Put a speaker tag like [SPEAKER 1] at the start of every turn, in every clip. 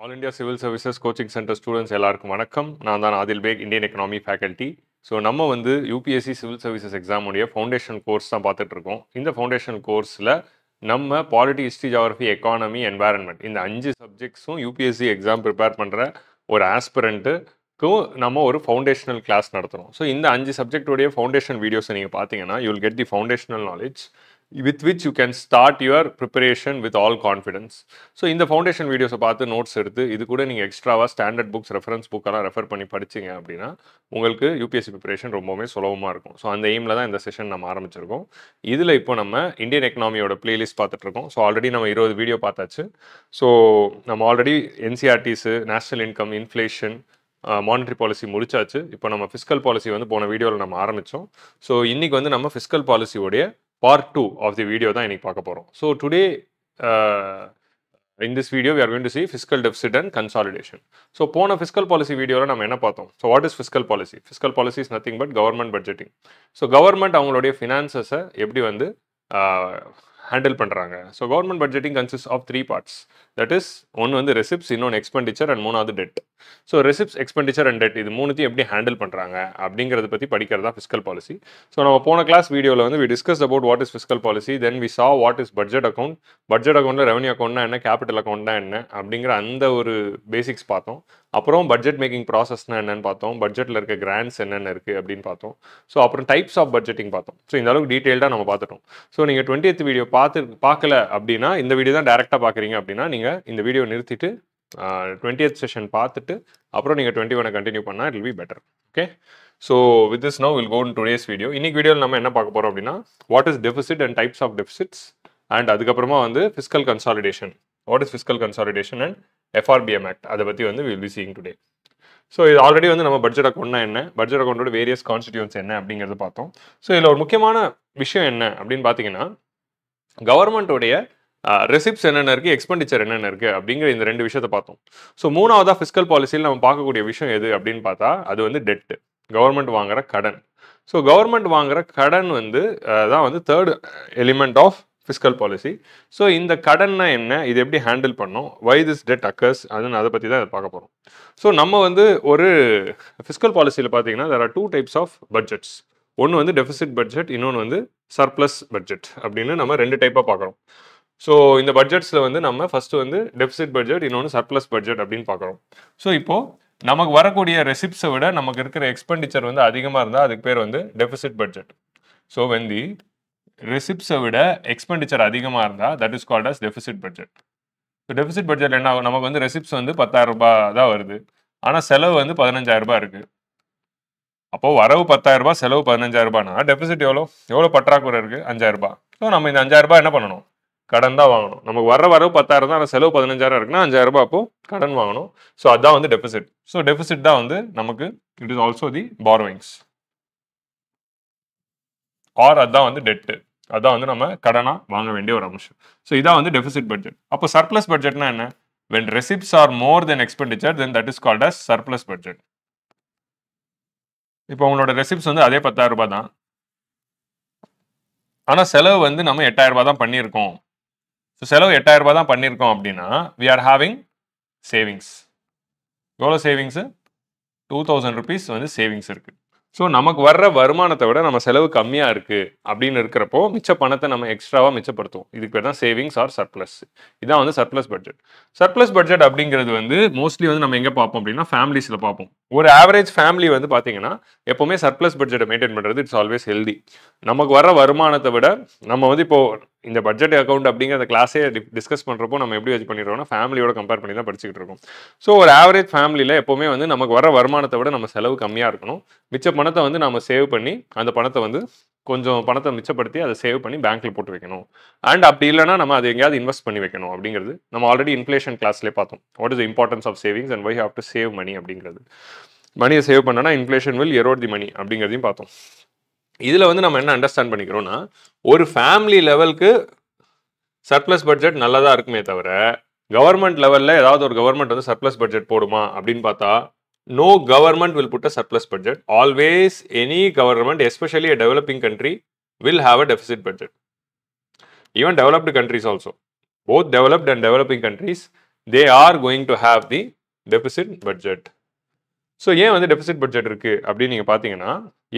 [SPEAKER 1] All India Civil Services Coaching Center students எல்லாருக்கும் வணக்கம். நான் தான் Adil Baig, Indian Economy Faculty. So நம்ம வந்து UPSC Civil Services Exam உடைய ஃபவுண்டேஷன் கோர்ஸ் தான் பார்த்துட்டு இருக்கோம். இந்த ஃபவுண்டேஷன் கோர்ஸில் நம்ம polity, history, geography, economy, environment இந்த 5 சப்ஜெக்ட்ஸும் UPSC எக்ஸாம் ப்ரிப்பேர் பண்ணுற ஒரு ஆஸ்பிரண்ட்டுக்கும் நம்ம ஒரு ஃபவுண்டேஷனல் கிளாஸ் நடத்துகிறோம். ஸோ இந்த 5 சப்ஜெக்டுடைய ஃபவுண்டேஷன் வீடியோஸை நீங்கள் பார்த்தீங்கன்னா you will get the foundational knowledge with which you can start your preparation with all confidence. So இந்த ஃபவுண்டேஷன் வீடியோஸை பார்த்து நோட்ஸ் எடுத்து இது கூட நீங்கள் எக்ஸ்ட்ராவாக ஸ்டாண்டர்ட் புக்ஸ் ரெஃபரன்ஸ் புக்கெல்லாம் ரெஃபர் பண்ணி படிச்சிங்க அப்படின்னா உங்களுக்கு யூபிஎஸ்சி ப்ரிப்பரேஷன் ரொம்பவுமே சுலபமாக இருக்கும். ஸோ அந்த எய்மில் தான் இந்த செஷன் நம்ம ஆரம்பிச்சிருக்கோம். இதில் இப்போ நம்ம இந்தியன் எக்கனாமியோட பிளேலிஸ்ட் பார்த்துட்ருக்கோம். ஸோ ஆல்ரெடி நம்ம 20 வீடியோ பார்த்தாச்சு. ஸோ நம்ம ஆல்ரெடி NCRTஸு, national income, inflation, monetary policy முடிச்சாச்சு. இப்போ நம்ம ஃபிஸ்கல் பாலிசி வந்து போன வீடியோவில் நம்ம ஆரம்பித்தோம். ஸோ இன்றைக்கி வந்து நம்ம fiscal பாலிசியோடைய part 2 of the video தான் இன்னைக்கு பார்க்க போகிறோம். So today in this video we are going to see fiscal deficit and consolidation. So போன fiscal policy வீடியோவில் நம்ம என்ன பார்த்தோம்? So what is fiscal policy? Fiscal policy is nothing but government budgeting. So government அவங்களுடைய finances-ஐ எப்படி வந்து handle பண்ணுறாங்க. So government budgeting consist of 3 parts. That is ஒன்று வந்து ரெசிப்ஸ், இன்னொன்று எக்ஸ்பெண்டிச்சர் அண்ட் மூணாவது debt. So receipts, expenditure and debt இது மூணுத்தையும் எப்படி ஹேண்டில் பண்ணுறாங்க அப்படிங்கிறத பற்றி படிக்கிறது தான் ஃபிஸ்கல் பாலிசி. ஸோ நம்ம போன கிளாஸ் வீடியோவில் வந்து we discuss about what is fiscal policy, then we saw what is budget account, budget அக்கௌண்ட்டில் ரெவன்யூ அக்கௌண்ட்னா என்ன, கேபிட்டல் அக்கௌண்ட்னா என்ன அப்படிங்கிற அந்த ஒரு பேசிக்ஸ் பார்த்தோம். அப்புறம் பட்ஜெட் மேக்கிங் ப்ராசஸ்னா என்னன்னு பார்த்தோம், பட்ஜெட்டில் இருக்க கிராண்ட்ஸ் என்னென்ன இருக்குது அப்படின்னு பார்த்தோம். ஸோ அப்புறம் டைப்ஸ் ஆஃப் பட்ஜெட்டிங் பார்த்தோம். ஸோ இந்த அளவுக்கு டீட்டெயில்டாக நம்ம பார்த்துட்டோம். ஸோ நீங்கள் 20th வீடியோ பார்க்கல அப்படின்னா, இந்த வீடியோ தான் டேரெக்டாக பார்க்குறீங்க அப்படின்னா நீங்கள் இந்த வீடியோ நிறுத்திட்டு 20th செஷன் பார்த்துட்டு அப்புறம் நீங்கள் 21 கண்டினியூ பண்ணால் it will be better. Okay, so with this now will go in today's video. இன்னைக்கு வீடியோவில் நம்ம என்ன பார்க்க போகிறோம் அப்படின்னா, what is deficit and types of deficits, and அதுக்கப்புறமா வந்து fiscal consolidation, what is fiscal consolidation and FRBM act, அதை பற்றி வந்து will be seeing today. So இது ஆல்ரெடி வந்து நம்ம பட்ஜெட் அக்கௌண்ட்னா என்ன, பட்ஜெட் அக்கௌண்ட்டோட வேரியஸ் கான்ஸ்டிடியூன்ஸ் என்ன அப்படிங்கிறது பார்த்தோம். ஸோ இதில் ஒரு முக்கியமான விஷயம் என்ன அப்படின்னு பார்த்தீங்கன்னா, கவர்மெண்ட்டோடைய ரெசிப்ட்ஸ் என்னென்ன இருக்குது, எக்ஸ்பெண்டிச்சர் என்னென்ன இருக்குது அப்படிங்கிற இந்த 2 விஷயத்தை பார்த்தோம். ஸோ மூணாவதாக ஃபிஸ்கல் பாலிசியில் நம்ம பார்க்கக்கூடிய விஷயம் எது அப்படின்னு பார்த்தா அது வந்து டெட்டு, கவர்மெண்ட் வாங்குற கடன். ஸோ கவர்மெண்ட் வாங்குற கடன் வந்து தான் வந்து third element of fiscal policy. So இந்த கடன்னா என்ன, இது எப்படி ஹேண்டில் பண்ணோம், வை திஸ் டெட் அக்கர்ஸ், அதை பற்றி தான் இதை பார்க்க போகிறோம். ஸோ நம்ம வந்து ஒரு ஃபிஸ்கல் பாலிசியில் பார்த்தீங்கன்னா there are 2 types of budgets. ஒன்று வந்து டெபிசிட் பட்ஜெட், இன்னொன்று வந்து சர்ப்ளஸ் பட்ஜெட் அப்படின்னு நம்ம 2 டைப்பாக பார்க்குறோம். ஸோ இந்த பட்ஜெட்ஸில் வந்து நம்ம ஃபஸ்ட்டு வந்து டெபிசிட் பட்ஜெட், இன்னொன்று சர்ப்ளஸ் பட்ஜெட் அப்படின்னு பார்க்குறோம். ஸோ இப்போது நமக்கு வரக்கூடிய ரெசிப்ட்ஸை விட நமக்கு இருக்கிற எக்ஸ்பெண்டிச்சர் வந்து அதிகமாக இருந்தால் அதுக்கு பேர் வந்து deficit budget. So when the ரெசிப்ட்ஸை விட எக்ஸ்பெண்டிச்சர் அதிகமாக இருந்தால் that is called as deficit budget. So deficit budget என்ன ஆகும், நமக்கு வந்து ரெசிப்ட்ஸ் வந்து 10,000 ரூபாய் தான் வருது, ஆனால் செலவு வந்து 15,000 ரூபாய் இருக்குது. அப்போது வரவு 10,000 ரூபாய், செலவு 15,000 ரூபாய்னா டெபிசிட் எவ்வளோ பற்றாக்குறை இருக்குது, 5,000 ரூபாய். ஸோ நம்ம இந்த 5,000 ரூபாய் என்ன பண்ணணும், கடன் தான் வாங்கணும். நமக்கு வரவு 10,000 தான், ஆனால் செலவு 15,000 இருக்குன்னா 5,000 ரூபாய் அப்போ கடன் வாங்கணும். ஸோ அதுதான் வந்து டெபிசிட். ஸோ டெபிசிட் தான் வந்து நமக்கு it is also the borrowings, or அதுதான் வந்து டெட்டு, அதான் வந்து நம்ம கடனாக வாங்க வேண்டிய ஒரு அம்சம். ஸோ இதான் வந்து டெபிசிட் பட்ஜெட். அப்போ சர்ப்ளஸ் பட்ஜெட்னா என்ன, when receipts are more than expenditure then that is called as surplus budget. இப்போ உங்களோட ரெசிப்ட்ஸ் வந்து அதே 10,000 ரூபாய் தான், ஆனால் செலவு வந்து நம்ம 8,000 ரூபாய் தான் பண்ணியிருக்கோம். ஸோ செலவு 8,000 ரூபாய் தான் பண்ணியிருக்கோம் அப்படின்னா we are having savings. எவ்வளோ சேவிங்ஸு, 2,000 rupees வந்து சேவிங்ஸ் இருக்குது. ஸோ நமக்கு வர்ற வருமானத்தை விட நம்ம செலவு கம்மியாக இருக்குது அப்படின்னு இருக்கிறப்போ மிச்ச பணத்தை நம்ம எக்ஸ்ட்ராவாக மிச்சப்படுத்துவோம். இதுக்கு பேர் தான் சேவிங்ஸ் ஆர் சர்ப்ளஸ். இதான் வந்து சர்ப்ளஸ் பட்ஜெட். சர்ப்ளஸ் பட்ஜெட் அப்படிங்கிறது வந்து மோஸ்ட்லி வந்து நம்ம எங்கே பார்ப்போம் அப்படின்னா ஃபேமிலிஸில் பார்ப்போம். ஒரு ஆவரேஜ் ஃபேமிலி வந்து பார்த்தீங்கன்னா எப்போவுமே சர்ப்ளஸ் பட்ஜெட்டை மெயின்டைன் பண்ணுறது இட்ஸ் ஆல்வேஸ் ஹெல்தி. நமக்கு வர வருமானத்தை விட நம்ம வந்து இப்போது இந்த பட்ஜெட் அக்கௌண்ட் அப்படிங்கிற அந்த கிளாஸே டிஸ்கஸ் பண்ணுறப்போ நம்ம எப்படி வச்சு பண்ணிடுறோம்னா ஃபேமிலியோட கம்பேர் பண்ணி தான் படிச்சுக்கிட்டு இருக்கோம். ஸோ ஒரு ஆவரேஜ் ஃபேமிலியில் எப்போவுமே வந்து நமக்கு வர வருமானத்தை விட நம்ம செலவு கம்மியாக இருக்கணும். மிச்ச பணத்தை வந்து நம்ம சேவ் பண்ணி அந்த பணத்தை வந்து கொஞ்சம் பணத்தை மிச்சப்படுத்தி அதை சேவ் பண்ணி பேங்க்கில் போட்டு வைக்கணும். அண்ட் அப்படி இல்லைனா நம்ம அதை எங்கேயாவது இன்வெஸ்ட் பண்ணி வைக்கணும் அப்படிங்கிறது நம்ம ஆல்ரெடி இன்ஃப்ளேஷன் கிளாஸ்லேயே பார்த்தோம். What is the importance of savings and why have to save money அப்படிங்கிறது. மணியை சேவ் பண்ணனா inflation will erode the money அப்படிங்கிறதையும் பார்த்தோம். இதில் வந்து நம்ம என்ன அண்டர்ஸ்டாண்ட் பண்ணிக்கிறோம்னா, ஒரு ஃபேமிலி லெவலுக்கு சர்ப்ளஸ் பட்ஜெட் நல்லதாக இருக்குமே தவிர கவர்மெண்ட் லெவலில் ஏதாவது ஒரு கவர்மெண்ட் வந்து சர்ப்ளஸ் பட்ஜெட் போடுமா அப்படின்னு பார்த்தா no government will put a surplus budget. Always any government, especially a developing country, will have a deficit budget. Even developed countries also, both developed and developing countries, they are going to have the deficit budget. So ஏன் வந்து deficit budget இருக்கு அப்படின்னு நீங்க பாத்தீங்கன்னா,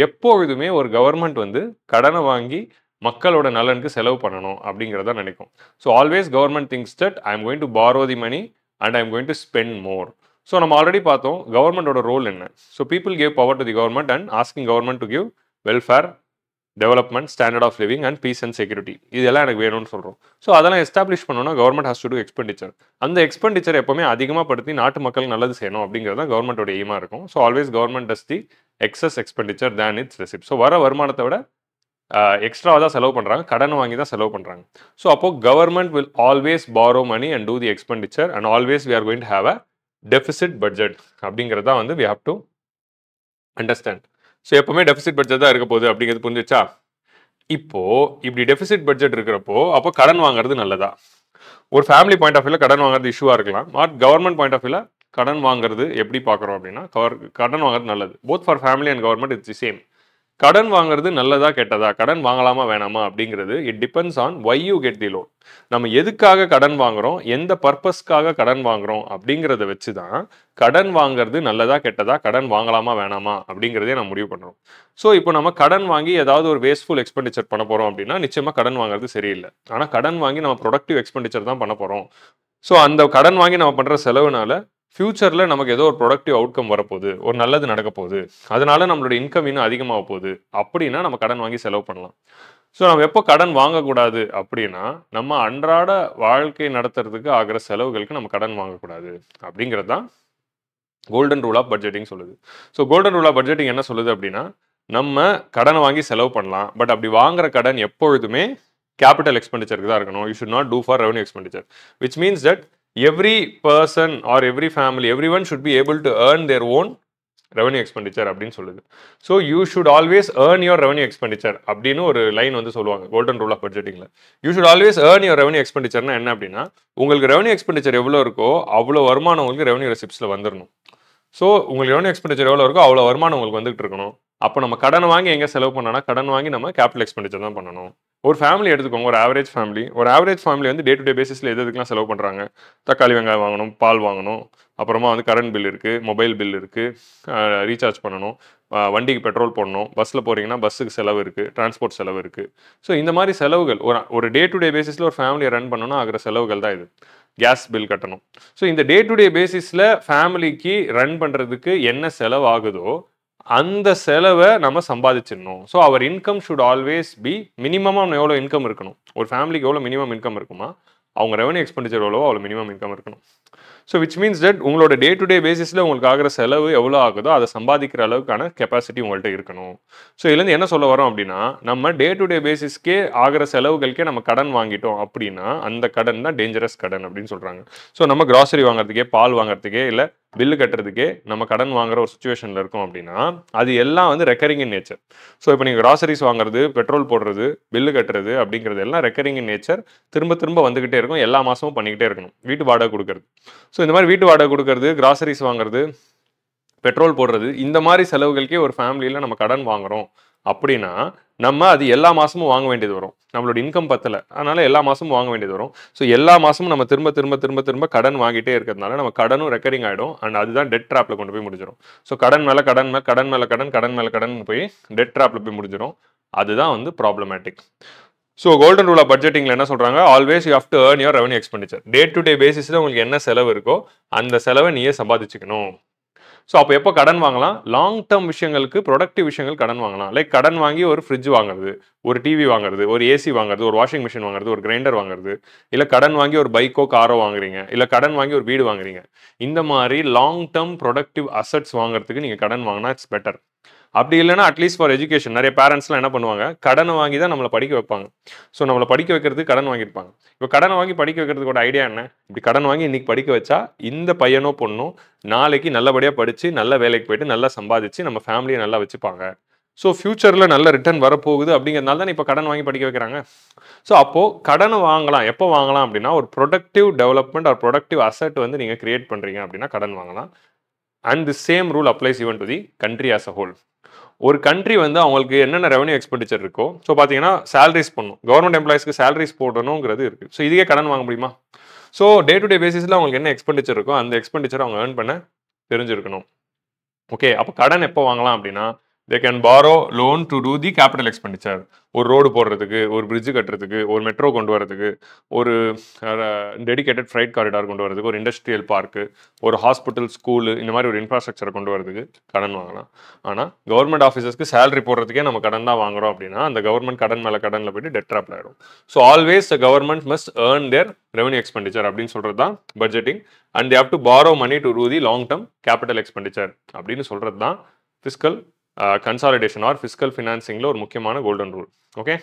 [SPEAKER 1] எப்பொழுதுமே ஒரு government வந்து கடனை வாங்கி மக்களோட நலனுக்கு செலவு பண்ணணும் அப்படிங்கிறத நினைக்கும். So always government thinks that I am going to borrow the money and I am going to spend more. So நம்ம ஆல்ரெடி பார்த்தோம் கவர்மெண்டோட ரோல் என்ன. So people gave power to the government and asking government to give welfare, development, standard of living and peace and security. இதெல்லாம் எனக்கு வேணும்னு சொல்கிறோம். So அதெல்லாம் establish பண்ணணும்னா government has to do expenditure. அந்த எக்ஸ்பெண்டிச்சர் எப்பவுமே அதிகமாக படுத்தி நாட்டு மக்களுக்கு நல்லது செய்யணும் அப்படிங்கிறது தான் கவர்மெண்டோட எய்மாக இருக்கும். So always government does the excess expenditure than its receipt. So வர வருமானத்தை விட எக்ஸ்ட்ராவாக தான் செலவு பண்ணுறாங்க, கடன் வாங்கி தான் செலவு பண்ணுறாங்க. ஸோ அப்போது government will always borrow money and do the expenditure and always we are going to have a deficit budget அப்படிங்கிறது தான் வந்து we have to understand. So எப்பவுமே டெபிசிட் பட்ஜெட் தான் இருக்க போகுது அப்படிங்கிறது புரிஞ்சிச்சா? இப்போ இப்படி டெபிசிட் பட்ஜெட் இருக்கிறப்போ அப்போ கடன் வாங்குறது நல்லதா? ஒரு ஃபேமிலி பாயிண்ட் ஆஃப் வியூல கடன் வாங்குறது இஷ்யூவா இருக்கலாம். ஆர் கவர்மெண்ட் பாயிண்ட் ஆஃப் வியூல கடன் வாங்குறது எப்படி பார்க்குறோம் அப்படின்னா, கடன் வாங்குறது நல்லது. Both for family and government it's the same. கடன் வாங்குறது நல்லதா கெட்டதா, கடன் வாங்கலாமா வேணாமா அப்படிங்கிறது it depends on why you get the loan. நம்ம எதுக்காக கடன் வாங்குறோம், எந்த பர்பஸ்க்காக கடன் வாங்குறோம் அப்படிங்கிறத வச்சு தான் கடன் வாங்குறது நல்லதா கெட்டதா, கடன் வாங்கலாமா வேணாமா அப்படிங்கிறதே நம்ம முடிவு பண்ணுறோம். ஸோ இப்போ நம்ம கடன் வாங்கி ஏதாவது ஒரு வேஸ்ட்ஃபுல் எக்ஸ்பெண்டிச்சர் பண்ண போகிறோம் அப்படின்னா நிச்சயமாக கடன் வாங்குறது சரியில்லை. ஆனால் கடன் வாங்கி நம்ம ப்ரொடக்டிவ் எக்ஸ்பெண்டிச்சர் தான் பண்ண போகிறோம். ஸோ அந்த கடன் வாங்கி நம்ம பண்ணுற செலவுனால ஃபியூச்சரில் நமக்கு ஏதோ ஒரு ப்ரொடக்டிவ் அவுட்கம் வரப்போகுது, ஒரு நல்லது நடக்க போகுது, அதனால நம்மளோட இன்கம் இன்னும் அதிகமாக போகுது அப்படின்னா நம்ம கடன் வாங்கி செலவு பண்ணலாம். ஸோ நம்ம எப்போ கடன் வாங்கக்கூடாது அப்படின்னா, நம்ம அன்றாட வாழ்க்கை நடத்துறதுக்கு ஆகிற செலவுகளுக்கு நம்ம கடன் வாங்கக்கூடாது அப்படிங்கிறது தான் கோல்டன் ரூல் ஆஃப் பட்ஜெட்டிங் சொல்லுது. So golden rule of budgeting என்ன சொல்லுது அப்படின்னா, நம்ம கடனை வாங்கி செலவு பண்ணலாம், பட் அப்படி வாங்குற கடன் எப்பொழுதுமே கேபிட்டல் எக்ஸ்பெண்டிச்சருக்கு தான் இருக்கணும். You should not do for revenue expenditure, which means that every person or every family, everyone should be able to earn their own revenue expenditure அப்படின்னு சொல்லுது. So you should always earn your revenue expenditure அப்படின்னு ஒரு line வந்து சொல்லுவாங்க golden rule of பட்ஜெட்டிங்கில். You should always earn your revenue எக்ஸ்பெண்டிச்சர்னா என்ன அப்படின்னா, உங்களுக்கு ரெவன்யூ எக்ஸ்பெண்டிச்சர் எவ்வளோ இருக்கோ அவ்வளோ வருமானம் உங்களுக்கு ரெவன்யூ ரெசிப்ட்ஸில் வந்துடணும். ஸோ உங்களுக்கு ரெவன்யூ எக்ஸ்பெண்டிச்சர் எவ்வளோ இருக்கோ அவ்வளோ வருமானம் உங்களுக்கு வந்துட்டு இருக்கணும். அப்போ நம்ம கடன் வாங்கி எங்கே செலவு பண்ணோம்னா, கடன் வாங்கி நம்ம கேபிட்டல் எக்ஸ்பெண்டிச்சர் தான் பண்ணணும். ஒரு ஃபேமிலி எடுத்துக்கோங்க, ஒரு ஆவரேஜ் ஃபேமிலி வந்து டே டு டே பேசிஸில் எதுக்கெல்லாம் செலவு பண்ணுறாங்க? தக்காளி வெங்காயம் வாங்கணும், பால் வாங்கணும், அப்புறமா வந்து கரண்ட் பில் இருக்குது, மொபைல் பில் இருக்குது, ரீசார்ஜ் பண்ணணும், வண்டிக்கு பெட்ரோல் போடணும், பஸ்ஸில் போகிறீங்கன்னா பஸ்ஸுக்கு செலவு இருக்குது, டிரான்ஸ்போர்ட் செலவு இருக்குது. ஸோ இந்த மாதிரி செலவுகள் ஒரு டே டு டே பேசிஸில் ஒரு ஃபேமிலியை ரன் பண்ணணும்னா ஆகிற செலவுகள் தான் இது. கேஸ் பில் கட்டணும். ஸோ இந்த டே டு டே பேசிஸில் ஃபேமிலிக்கு ரன் பண்ணுறதுக்கு என்ன செலவு ஆகுதோ அந்த செலவை நம்ம சம்பாதிச்சிடணும். So our income should always be மினிமமாக எவ்வளோ இன்கம் இருக்கணும், ஒரு ஃபேமிலிக்கு எவ்வளோ மினிமம் இன்கம் இருக்குமா, அவங்க ரெவன்யூ எக்ஸ்பெண்டிச்சர் எவ்வளவோ அவ்வளோ மினிமம் இன்கம் இருக்கணும். ஸோ விச் மீன்ஸ் தட் உங்களோட டே டு டே பேசிஸில் உங்களுக்கு ஆகிற செலவு எவ்வளோ ஆகுதோ அதை சம்பாதிக்கிற அளவுக்கான கெப்பாசிட்டி உங்கள்கிட்ட இருக்கணும். ஸோ இதுலேருந்து என்ன சொல்ல வரோம் அப்படின்னா, நம்ம டே டு டே பேசிஸ்க்கே ஆகிற செலவுகளுக்கே நம்ம கடன் வாங்கிட்டோம் அப்படின்னா அந்த கடன் தான் டேஞ்சரஸ் கடன் அப்படின்னு சொல்கிறாங்க. ஸோ நம்ம கிராசரி வாங்குறதுக்கே, பால் வாங்குறதுக்கே, இல்லை பில்லு கட்டுறதுக்கே நம்ம கடன் வாங்குற ஒரு சுச்சுவேஷனில் இருக்கோம் அப்படின்னா அது எல்லாம் வந்து ரெக்கரிங் இன் நேச்சர். ஸோ இப்போ நீங்கள் கிராசரிஸ் வாங்குறது, பெட்ரோல் போடுறது, பில்லு கட்டுறது அப்படிங்கிறது எல்லாம் ரெக்கரிங் இன் நேச்சர், திரும்ப திரும்ப வந்துக்கிட்டே இருக்கும், எல்லா மாதமும் பண்ணிக்கிட்டே இருக்கணும். வீட்டு வாடகை கொடுக்கறது, ஸோ இந்த மாதிரி வீட்டு வாடகை கொடுக்கறது, கிராசரிஸ் வாங்குறது, பெட்ரோல் போடுறது, இந்த மாதிரி செலவுகளுக்கே ஒரு ஃபேமிலியில் நம்ம கடன் வாங்குறோம் அப்படின்னா நம்ம அது எல்லா மாதமும் வாங்க வேண்டியது வரும். நம்மளோட இன்கம் பத்தலை, அதனால எல்லா மாதமும் வாங்க வேண்டியது வரும். ஸோ எல்லா மாதமும் நம்ம திரும்ப திரும்ப திரும்ப திரும்ப கடன் வாங்கிட்டே இருக்கிறதுனால நம்ம கடனும் ரெக்கரிங் ஆகிடும் அண்ட் அதுதான் டெட் ட்ராப்பில் கொண்டு போய் முடிஞ்சிடும். ஸோ கடன் மேலே கடன் மேலே கடன் மேலே கடன், கடன் மேலே கடன் போய் டெட் ட்ராப்பில் போய் முடிஞ்சிடும். அதுதான் வந்து problematic. So golden rule of பட்ஜெட்டிங்கில் என்ன சொல்கிறாங்க, always you have to earn your revenue expenditure. Day to day பேசிஸில் உங்களுக்கு என்ன செலவு இருக்கோ அந்த செலவை நீயே சம்பாதிச்சுக்கணும். ஸோ அப்போ எப்போ கடன் வாங்கலாம், லாங் டேர்ம் விஷயங்களுக்கு, ப்ரொடக்டிவ் விஷயங்கள் கடன் வாங்கலாம். லைக் கடன் வாங்கி ஒரு ஃப்ரிட்ஜ் வாங்குறது, ஒரு டிவி வாங்குறது, ஒரு ஏசி வாங்குறது, ஒரு வாஷிங் மிஷின் வாங்குறது, ஒரு கிரைண்டர் வாங்குறது, இல்லை கடன் வாங்கி ஒரு பைக்கோ காரோ வாங்குறீங்க, இல்லை கடன் வாங்கி ஒரு வீடு வாங்குறீங்க. இந்த மாதிரி லாங் டேர்ம் ப்ரொடக்டிவ் அசட்ஸ் வாங்குறதுக்கு நீங்கள் கடன் வாங்கினா இட்ஸ் பெட்டர். அப்படி இல்லைன்னா அட்லீஸ்ட் ஃபார் எஜுகேஷன் நிறைய பேரண்ட்ஸ்லாம் என்ன பண்ணுவாங்க, கடனை வாங்கி தான் நம்மளை படிக்க வைப்பாங்க. ஸோ நம்மளை படிக்க வைக்கிறதுக்கு கடன் வாங்கியிருப்பாங்க. இப்போ கடனை வாங்கி படிக்க வைக்கிறதுக்கோட ஐடியா என்ன, இப்படி கடன் வாங்கி இன்னைக்கு படிக்க வச்சா இந்த பையனோ பொண்ணோ நாளைக்கு நல்லபடியாக படித்து நல்ல வேலைக்கு போயிட்டு நல்லா சம்பாதிச்சு நம்ம ஃபேமிலியை நல்லா வச்சுப்பாங்க. ஸோ ஃபியூச்சரில் நல்ல ரிட்டர்ன் வரப்போகுது அப்படிங்கிறதுனால தான் இப்போ கடன் வாங்கி படிக்க வைக்கிறாங்க. ஸோ அப்போது கடனை வாங்கலாம். எப்போ வாங்கலாம் அப்படின்னா, ஒரு productive development R productive asset வந்து நீங்கள் கிரியேட் பண்ணுறீங்க அப்படின்னா கடன் வாங்கலாம். And the same rule applies even to the country as a whole. ஒரு கண்ட்ரி வந்து அவங்களுக்கு என்னென்ன ரெவன்யூ எக்ஸ்பெண்டிச்சர் இருக்கோ, ஸோ பார்த்தீங்கன்னா சேலரிஸ் பண்ணணும், கவர்மெண்ட் எம்ப்ளாயிஸ்க்கு சேலரிஸ் போடணுங்கிறது இருக்குது. ஸோ இதுக்கே கடன் வாங்க முடியுமா? ஸோ டே டு டே பேசிஸில் அவங்களுக்கு என்ன எக்ஸ்பெண்டிச்சர் இருக்கோ அந்த எக்ஸ்பெண்டிச்சர் அவங்க ஏர்ன் பண்ண தெரிஞ்சிருக்கணும். ஓகே, அப்போ கடன் எப்போ வாங்கலாம் அப்படின்னா they can borrow loan to do the capital expenditure. ஒரு ரோடு போடுறதுக்கு, ஒரு பிரிட்ஜ் கட்டுறதுக்கு, ஒரு மெட்ரோ கொண்டு வரதுக்கு, ஒரு டெடிகேட்டட் ஃப்ரைட் காரிடார் கொண்டு வரதுக்கு, ஒரு இண்டஸ்ட்ரியல் பார்க்கு, ஒரு ஹாஸ்பிட்டல், ஸ்கூலு, இந்த மாதிரி ஒரு இன்ஃப்ராஸ்ட்ரக்சரை கொண்டு வரதுக்கு கடன் வாங்கலாம். ஆனால் கவர்மெண்ட் ஆஃபீஸர்ஸ்க்கு சேலரி போடுறதுக்கே நம்ம கடன் தான் வாங்குறோம் அப்படின்னா அந்த கவர்மெண்ட் கடன் மேலே கடனில் போயிட்டு டெட் ட்ராப்ல ஆயிடும். So always the government must earn their revenue expenditure அப்படின்னு சொல்றது தான் budgeting. And they have to borrow money to do the long term capital expenditure அப்படின்னு சொல்றது தான் fiscal கன்சாலிடேஷன் ஆர் ஃபிஸ்கல் ஃபினான்சிங்ல ஒரு முக்கியமான கோல்டன் ரூல். ஓகே,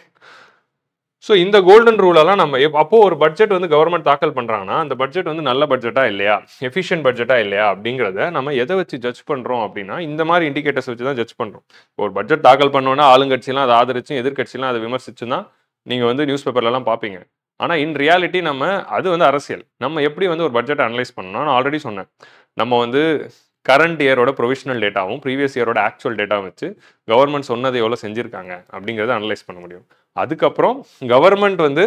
[SPEAKER 1] ஸோ இந்த golden ரூலெல்லாம் நம்ம அப்போ ஒரு பட்ஜெட் வந்து கவர்மெண்ட் தாக்கல் பண்றாங்கன்னா அந்த பட்ஜெட் வந்து நல்ல பட்ஜெட்டா இல்லையா, எஃபிஷியன்ட் பட்ஜெட்டா இல்லையா அப்படிங்கிறத நம்ம எதை வச்சு ஜட்ஜ் பண்றோம் அப்படின்னா இந்த மாதிரி இண்டிகேட்டர்ஸ் வச்சு தான் ஜட்ஜ் பண்றோம். ஒரு பட்ஜெட் தாக்கல் பண்ணோன்னா ஆளுங்கட்சியெல்லாம் அதை ஆதரிச்சும் எதிர்கட்சியெல்லாம் அதை விமர்சிச்சும் தான் நீங்க வந்து நியூஸ் பேப்பர்லாம் பார்ப்பீங்க. ஆனால் இன் ரியாலிட்டி நம்ம அது வந்து அரசியல். நம்ம எப்படி வந்து ஒரு பட்ஜெட் அனலைஸ் பண்ணணும், நான் ஆல்ரெடி சொன்னேன். நம்ம வந்து கரண்ட் இயரோட ப்ரொவிஷனல் டேட்டாவும் ப்ரீவியஸ் இயரோட ஆக்சுவல் டேட்டாவும் வச்சு கவர்மெண்ட் சொன்னதை எவ்வளோ செஞ்சுருக்காங்க அப்படிங்கிறத அனலைஸ் பண்ண முடியும். அதுக்கப்புறம் கவர்மெண்ட் வந்து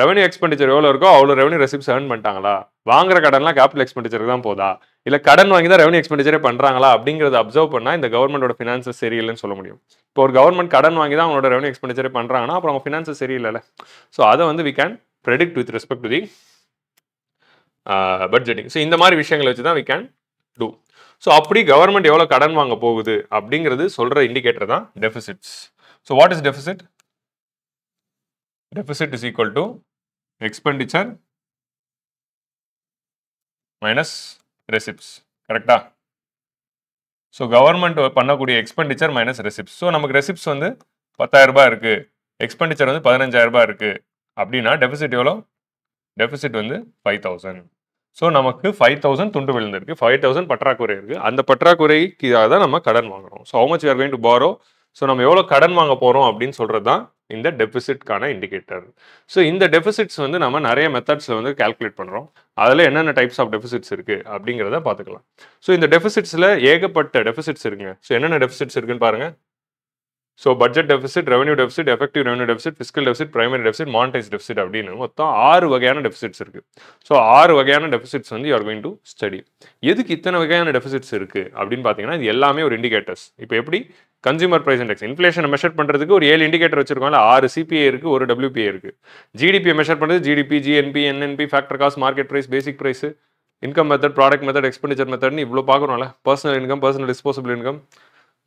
[SPEAKER 1] ரெவன்யூ எக்ஸ்பெண்டிச்சர் எவ்வளோ இருக்கோ அவ்வளோ ரெவன்யூ ரெசிப்ட்ஸ் ஏர்ன் பண்ணிட்டாங்களா, வாங்குற கடன்லாம் கேபிட்டல் எக்ஸ்பெண்டிச்சருக்கு தான் போதா, இல்லை கடன் வாங்கி தான் ரெவன்யூ எக்ஸ்பெண்டிச்சரே பண்ணுறாங்களா அப்படிங்கிறத அப்சர்வ் பண்ணால் இந்த கவர்மெண்டோட ஃபினான்சஸ் சரியில்லைன்னு சொல்ல முடியும். இப்போ ஒரு கவர்மெண்ட் கடன் வாங்கி தான் அவங்களோட ரெவன்யூ எக்ஸ்பெண்டிச்சரே பண்ணுறாங்கன்னா அப்புறம் அவங்க ஃபினான்சஸ் சரியில்லை. ஸோ அதை வந்து we can predict with respect to the budgeting. So இந்த மாதிரி விஷயங்களை வச்சு தான் வி கேன் டூ. ஸோ அப்படி கவர்மெண்ட் எவ்வளோ கடன் வாங்க போகுது அப்படிங்கிறது சொல்ற இண்டிகேட்டர் தான் deficits. So what is deficit? Deficit is equal to expenditure minus receipts. கரெக்டா? ஸோ கவர்மெண்ட் பண்ணக்கூடிய எக்ஸ்பெண்டிச்சர் மைனஸ் ரெசிப்ட்ஸ். ஸோ நமக்கு ரெசிப்ட்ஸ் வந்து 10,000 ரூபாய் இருக்கு, எக்ஸ்பெண்டிச்சர் வந்து 15,000 ரூபாய் இருக்கு அப்படின்னா டெபிசிட் எவ்வளோ? டெபிசிட் வந்து 5,000. ஸோ நமக்கு 5,000 துண்டு விழுந்திருக்கு, 5,000 பற்றாக்குறை இருக்கு. அந்த பற்றாக்குறைக்கு தான் நம்ம கடன் வாங்குறோம். So how much we are going to borrow? So நம்ம எவ்வளோ கடன் வாங்க போறோம் அப்படின்னு சொல்றது தான் இந்த டெபிசிட்கான இண்டிகேட்டர். ஸோ இந்த டெபிசிட்ஸ் வந்து நம்ம நிறைய மெத்தட்ஸ்ல வந்து கால்குலேட் பண்றோம். அதில் என்னென்ன டைப்ஸ் ஆஃப் டெபிசிட்ஸ் இருக்கு அப்படிங்கிறத பார்த்துக்கலாம். ஸோ இந்த டெபிசிட்ஸ்ல ஏகப்பட்ட டெபிசிட்ஸ் இருக்குங்க. ஸோ என்னென்ன டெபிசிட்ஸ் இருக்குன்னு பாருங்க. So budget deficit, revenue deficit, effective revenue deficit, fiscal deficit, primary deficit, monetise deficit அப்படின்னு மொத்தம் 6 வகையான டெபிசிட்ஸ் இருக்கு. ஸோ 6 வகையான டெபிசிட்ஸ் வந்து you are going to study. எதுக்கு இத்தனை வகையான டெபிசிட்ஸ் இருக்கு அப்படின்னு பார்த்தீங்கன்னா இது எல்லாமே ஒரு இண்டிகேட்டர்ஸ். இப்போ எப்படி கன்சூமர் பிரைஸ் இண்டெக்ஸ் இன்ஃப்ளேஷனை மெஷர் பண்றதுக்கு ஒரு 7 இண்டிகேட்டர் வச்சிருக்கோம்ல, 6 சிபிஐ இருக்கு, ஒரு WPI இருக்கு. ஜிடிபியை மெஷர் பண்றது GDP, GNP, NNP, factor cost, market price, basic price, income method, product method, expenditure மெத்தட்னு இவ்வளோ பார்க்குறோம்ல. Personal income, personal disposable income,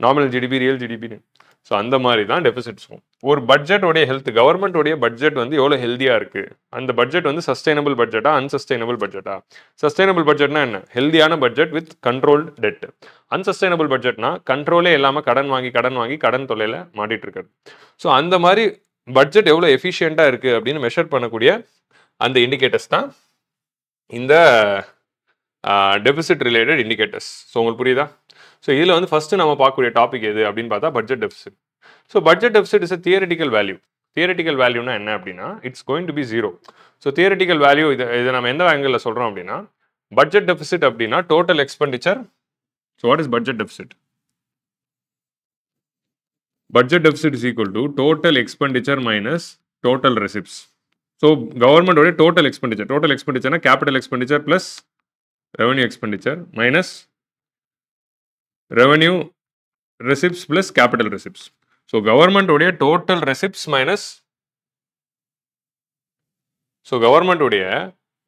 [SPEAKER 1] nominal GDP, real ஜிடிபின்னு. ஸோ அந்த மாதிரி தான் டெபிசிட்ஸும். ஒரு பட்ஜெட்டோடைய ஹெல்த், கவர்மெண்ட்டோடைய பட்ஜெட் வந்து எவ்வளோ ஹெல்தியாக இருக்கு, அந்த பட்ஜெட் வந்து சஸ்டைனபிள் பட்ஜெட்டா அன்சஸ்டைனபிள் பட்ஜெட்டா? சஸ்டைனபிள் பட்ஜெட்னா என்ன? ஹெல்தியான budget with controlled debt. Unsustainable பட்ஜெட்னா கண்ட்ரோலே இல்லாமல் கடன் வாங்கி கடன் தொல்லையில் மாட்டிட்டு இருக்காரு. ஸோ அந்த மாதிரி பட்ஜெட் எவ்வளோ எஃபிஷியண்டாக இருக்கு அப்படின்னு மெஷர் பண்ணக்கூடிய அந்த இண்டிகேட்டர்ஸ் தான் இந்த டெபிசிட் ரிலேட்டட் இண்டிகேட்டர்ஸ். ஸோ உங்களுக்கு புரியுதா? ஸோ இதில் வந்து ஃபர்ஸ்ட் நம்ம பார்க்கக்கூடிய டாபிக் எது அப்படின்னு பார்த்தா budget deficit. So budget deficit is a theoretical value. Theoretical வேல்யூனா என்ன அப்படின்னா it's going to be 0. So theoretical value இதை நம்ம எந்த ஆங்கிளில் சொல்கிறோம் அப்படின்னா பட்ஜெட் டெபிசிட் அப்படின்னா total expenditure. So what is budget deficit? Budget deficit is equal to total expenditure minus total receipts. So கவர்மெண்டோட டோட்டல் எக்ஸ்பெண்டிச்சர்னா capital expenditure plus revenue expenditure minus revenue receipts plus capital receipts. So கவர்மெண்டோடைய total receipts minus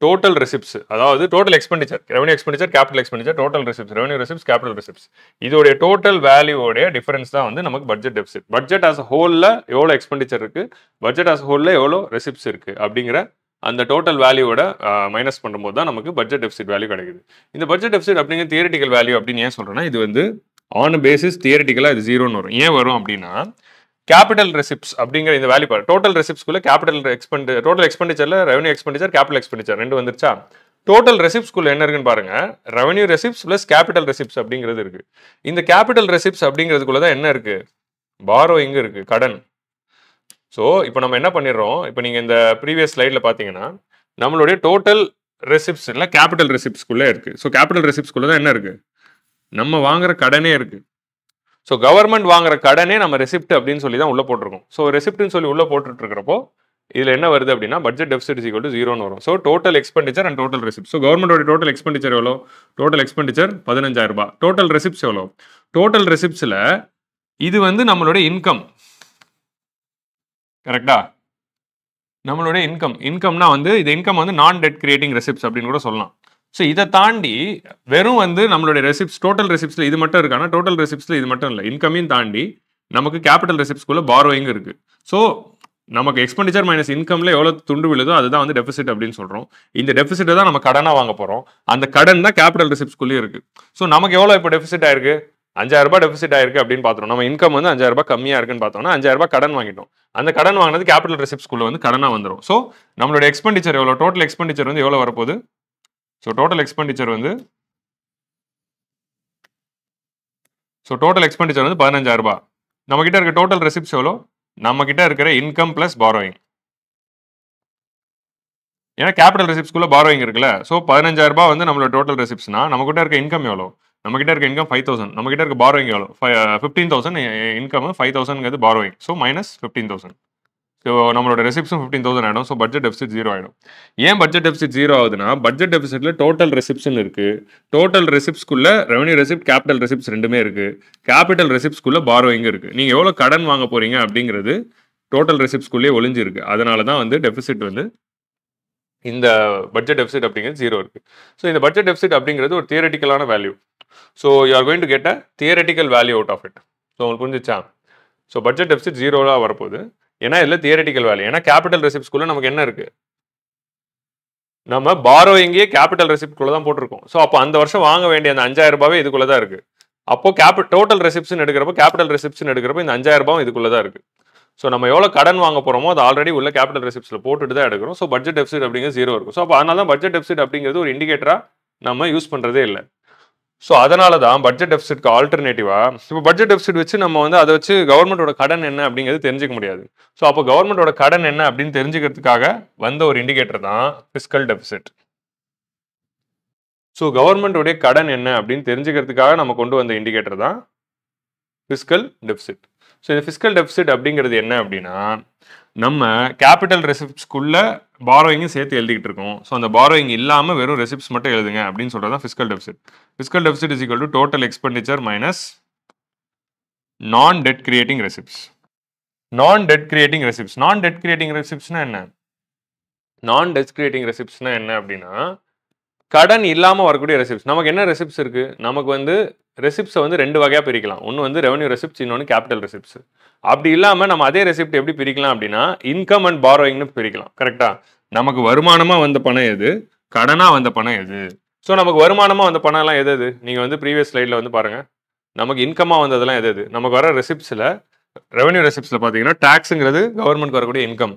[SPEAKER 1] total receipts, அதாவது total expenditure, revenue expenditure, capital expenditure, total receipts, revenue receipts, capital receipts, இதோடைய total வேல்யூவோடைய difference தான் வந்து நமக்கு budget deficit. Budget as ஹோல்ல எவ்வளோ expenditure இருக்கு, budget as ஹோல்ல எவ்வளோ receipts இருக்கு அப்படிங்கிற அந்த டோட்டல் வேல்யூவோட மைனஸ் பண்ணும்போது தான் நமக்கு பட்ஜெட் டெபிசிட் வேல்யூ கிடைக்குது. இந்த பட்ஜெட் டெபிசிட் அப்படிங்கிற தியரிட்டிக்கல் வேல்யூ அப்படின்னு ஏன் சொல்றேன்னா இது வந்து ஆன் பேசிஸ் தியரிட்டிக்கலா இது 0ன்னு வரும். ஏன் வரும் அப்படின்னா கேபிட்டல் ரெசிப்ட்ஸ் அப்படிங்கிற இந்த வேல்யூ பாரு, டோட்டல் ரெசிப்ட்ஸ்குள்ள டோட்டல் எக்ஸ்பெண்டிச்சர்ல ரெவன்யூ எக்ஸ்பெண்டிச்சர், கேபிட்டல் எக்ஸ்பெண்டிச்சர் ரெண்டு வந்துருச்சா? டோட்டல் ரெசிப்ட்ஸ்குள்ள என்ன இருக்குன்னு பாருங்க, revenue receipts plus capital receipts அப்படிங்கிறது இருக்கு. இந்த கேபிட்டல் ரெசிப்ட்ஸ் அப்படிங்கிறதுக்குள்ள தான் என்ன இருக்கு? பாரோயிங் இருக்கு, கடன். ஸோ இப்போ நம்ம என்ன பண்ணிடுறோம், இப்போ நீங்கள் இந்த ப்ரீவியஸ் ஸ்லைடில் பார்த்தீங்கன்னா நம்மளுடைய டோட்டல் ரெசிப்ட்ஸ் இல்லை கேபிட்டல் ரெசிப்ட்ஸ்குள்ளே இருக்குது. ஸோ கேபிட்டல் ரெசிப்ட்ஸ்குள்ளே தான் என்ன இருக்குது? நம்ம வாங்குற கடனே இருக்குது. ஸோ கவர்மெண்ட் வாங்குற கடனே நம்ம ரெசிப்ட் அப்படின்னு சொல்லி தான் உள்ளே போட்டிருக்கோம். ஸோ ரெசிப்ட்னு சொல்லி உள்ளே போட்டுட்டு இருக்கிறப்போ இதில் என்ன வருது அப்படின்னா budget deficit is equal to 0ன்னு வரும். So total expenditure and total receipt. So கவர்மெண்டோட டோட்டல் எக்ஸ்பெண்டிச்சர் எவ்வளோ? டோட்டல் எக்ஸ்பெண்டிச்சர் 15,000 ரூபாய். டோட்டல் ரெசிப்ட்ஸ் எவ்வளோ? டோட்டல் ரெசிப்ட்ஸில் இது வந்து நம்மளுடைய இன்கம், கரெக்டா? நம்மளுடைய இன்கம்னா வந்து இது இன்கம் வந்து நான் டெட் கிரியேட்டிங் ரெசிப்ட்ஸ் அப்படின்னு கூட சொல்லலாம். ஸோ இதை தாண்டி வெறும் வந்து நம்மளுடைய ரெசிப்ட்ஸ் டோட்டல் ரெசிப்ட்ஸில் இது மட்டும் இருக்கானா? டோட்டல் ரெசிப்ட்ஸில் இது மட்டும் இல்லை, இன்கமையும் தாண்டி நமக்கு கேபிட்டல் ரெசிப்ட்ஸ்குள்ள பாரோயிங் இருக்கு. ஸோ நமக்கு எக்ஸ்பெண்டிச்சர் மைனஸ் இன்கம்ல எவ்வளோ துண்டு விழுதோ அதுதான் வந்து டெபிசிட் அப்படின்னு சொல்கிறோம். இந்த டெபிசிட்டை தான் நம்ம கடனாக வாங்க போகிறோம். அந்த கடன் தான் கேபிட்டல் ரெசிப்ட்ஸ்குள்ளேயே இருக்கு. ஸோ நமக்கு எவ்வளோ இப்போ டெபிசிட் ஆயிருக்கு? 5,000 ரூபாய் டெபிசிட் ஆயிருக்கு அப்படின்னு பார்த்துறோம். நம்ம இன்கம் வந்து 5,000 ரூபாய் கம்மியாக இருக்குன்னு பார்த்தோம்னா 5,000 ரூபாய் கடன் வாங்கிட்டோம். அந்த கடன் வாங்கினது கேபிட்டல் ரெசிப்ட்ஸ்குள்ள வந்து கடனாக வந்துடும். ஸோ நம்மளோட எக்ஸ்பெண்டிச்சர் எவ்வளோ? டோட்டல் எக்ஸ்பெண்டிச்சர் வந்து எவ்வளோ வரப்போகுது? ஸோ டோட்டல் எக்ஸ்பெண்டிச்சர் வந்து 15,000 ரூபாய். நம்ம கிட்ட இருக்க டோட்டல் ரெசிப்ட்ஸ் எவ்வளோ? நம்ம கிட்ட இருக்கிற இன்கம் பிளஸ் பாரோயிங். ஏன்னா கேபிட்டல் ரெசிப்ட்ஸ்குள்ள பாரோயிங் இருக்குல்ல. ஸோ 15,000 ரூபாய் வந்து நம்மளோட டோட்டல் ரெசிப்ட்ஸ்னா நம்ம கிட்ட இருக்க இன்கம் எவ்வளோ? நம்ம கிட்ட இருக்க இன்கம் 5,000. நம்ம கிட்ட இருக்க பாரோயிங் எவ்வளோ? 15,000 income, 5,000 borrowing. So minus 15,000. So நம்மளோட ரெசிப்ட்ஸும் 15,000 ஆகிடும். ஸோ பட்ஜெட் டெபிசிட் 0 ஆகிடும். ஏன் பட்ஜெட் டெபிசிட் 0 ஆகுதுன்னா பட்ஜெட் டெபிசிட்ல டோட்டல் ரெசிப்ட்ஸ்னு இருக்கு. டோட்டல் ரெசிப்ட்ஸ்குள்ள ரெவன்யூ ரெசிப்ட், கேபிட்டல் ரெசிப்ட்ஸ் ரெண்டுமே இருக்கு. கேபிட்டல் ரெசிப்ட்ஸ்குள்ள பாரோயிங் இருக்கு. நீங்க எவ்வளோ கடன் வாங்க போறீங்க அப்படிங்கிறது டோட்டல் ரெசிப்ட்ஸ்குள்ளே ஒளிஞ்சிருக்கு. அதனால தான் வந்து டெபிசிட் வந்து இந்த பட்ஜெட் டெபிசிட் அப்படிங்கிறது 0 இருக்கு. ஸோ இந்த பட்ஜெட் டெபிசிட் அப்படிங்கிறது ஒரு தியரட்டிக்கலான வேல்யூ. So you are going to get a theoretical value out of it. So உங்களுக்கு புரிஞ்சிச்சா? ஸோ பட்ஜெட் டெபிசிட் 0 வரப்போகுது. ஏன்னா இதில் தியரட்டிக்கல் வேல்யூ. ஏன்னா கேபிட்டல் ரெசிப்ட்ஸ்குள்ள நமக்கு என்ன இருக்கு? நம்ம பாரோயிங்கே கேபிட்டல் ரெசிப்ட்குள்ள தான் போட்டிருக்கோம். ஸோ அப்போ அந்த வருஷம் வாங்க வேண்டிய அந்த 5,000 ரூபாவே இதுக்குள்ள தான் இருக்கு. அப்போ டோட்டல் ரெசிப்ட்ஸ் எடுக்கிறப்போ, கேபிட்டல் ரெசிப்ட்ஸ் எடுக்கிறப்போ இந்த 5,000 ரூபாயும் இதுக்குள்ள தான் இருக்கு. ஸோ நம்ம எவ்வளோ கடன் வாங்க போகிறோமோ அது ஆல்ரெடி உள்ள கேபிட்டல் ரெசிப்ட்ஸில் போட்டுட்டு தான் எடுக்கிறோம். ஸோ பட்ஜெட் டெபிசிட் அப்படிங்கிறது 0 இருக்கும். ஸோ அப்போ அதனால தான் பட்ஜெட் டெபிசிட் அப்படிங்கிறது ஒரு இண்டிகேட்டராக நம்ம யூஸ் பண்ணுறதே இல்லை. ஸோ அதனால தான் பட்ஜெட் டெபிசிட்க்கு ஆல்டர்னேட்டிவா இப்போ பட்ஜெட் டெபிசிட் வச்சு நம்ம வந்து அதை வச்சு கவர்மெண்டோட கடன் என்ன அப்படிங்கிறது தெரிஞ்சுக்க முடியாது. ஸோ அப்போ கவர்மெண்டோட கடன் என்ன அப்படின்னு தெரிஞ்சுக்கிறதுக்காக வந்த ஒரு இண்டிகேட்டர் தான் ஃபிஸ்கல் டெபிசிட். ஸோ கவர்மெண்டோடைய கடன் என்ன அப்படின்னு தெரிஞ்சுக்கிறதுக்காக நம்ம கொண்டு வந்த இண்டிகேட்டர் தான் ஃபிஸ்கல் டெபிசிட். ஸோ இந்த ஃபிஸ்கல் டெபிசிட் அப்படிங்கிறது என்ன அப்படின்னா நம்ம கேபிட்டல் ரெசிப்ட்ஸ்குள்ள பாரோயிங்கும் சேர்த்து எழுதிக்கிட்டு இருக்கோம். ஸோ அந்த பாரோயிங் இல்லாமல் வெறும் ரெசிப்ட்ஸ் மட்டும் எழுதுங்க அப்படின்னு சொல்கிறது தான் fiscal deficit. Fiscal deficit is equal to total expenditure minus non debt creating receipts. Non debt creating receipts. Non debt creating ரெசிப்ட்ஸ்னா என்ன? நான் டெட் கிரியேட்டிங் ரெசிப்ட்ஸ்னா என்ன அப்படின்னா கடன் இல்லாமல் வரக்கூடிய ரெசிப்ட்ஸ். நமக்கு என்ன ரெசிப்ட்ஸ் இருக்கு? நமக்கு வந்து ரெசிப்ட்ஸை வந்து 2 வகையாக பிரிக்கலாம். ஒன்று வந்து ரெவன்யூ ரெசிப்ட்ஸ், இன்னொன்று கேபிட்டல் ரெசிப்ட்ஸ். அப்படி இல்லாமல் நம்ம அதே ரெசிப்ட் எப்படி பிரிக்கலாம் அப்படின்னா இன்கம் அண்ட் பாரோயிங்னு பிரிக்கலாம். கரெக்டா? நமக்கு வருமானமாக வந்த பணம் எது, கடனாக வந்த பணம் எது? ஸோ நமக்கு வருமானமாக வந்த பணம் எல்லாம் எது எது? நீங்கள் வந்து ப்ரீவியஸ் ஸ்லைடில் வந்து பாருங்கள். நமக்கு இன்கமாக வந்ததெல்லாம் எது எது? நமக்கு வர ரெசிப்ட்ஸில் ரெவன்யூ ரெசிப்ட்ஸில் பார்த்தீங்கன்னா டேக்ஸுங்கிறது கவர்மெண்ட்க்கு வரக்கூடிய இன்கம்.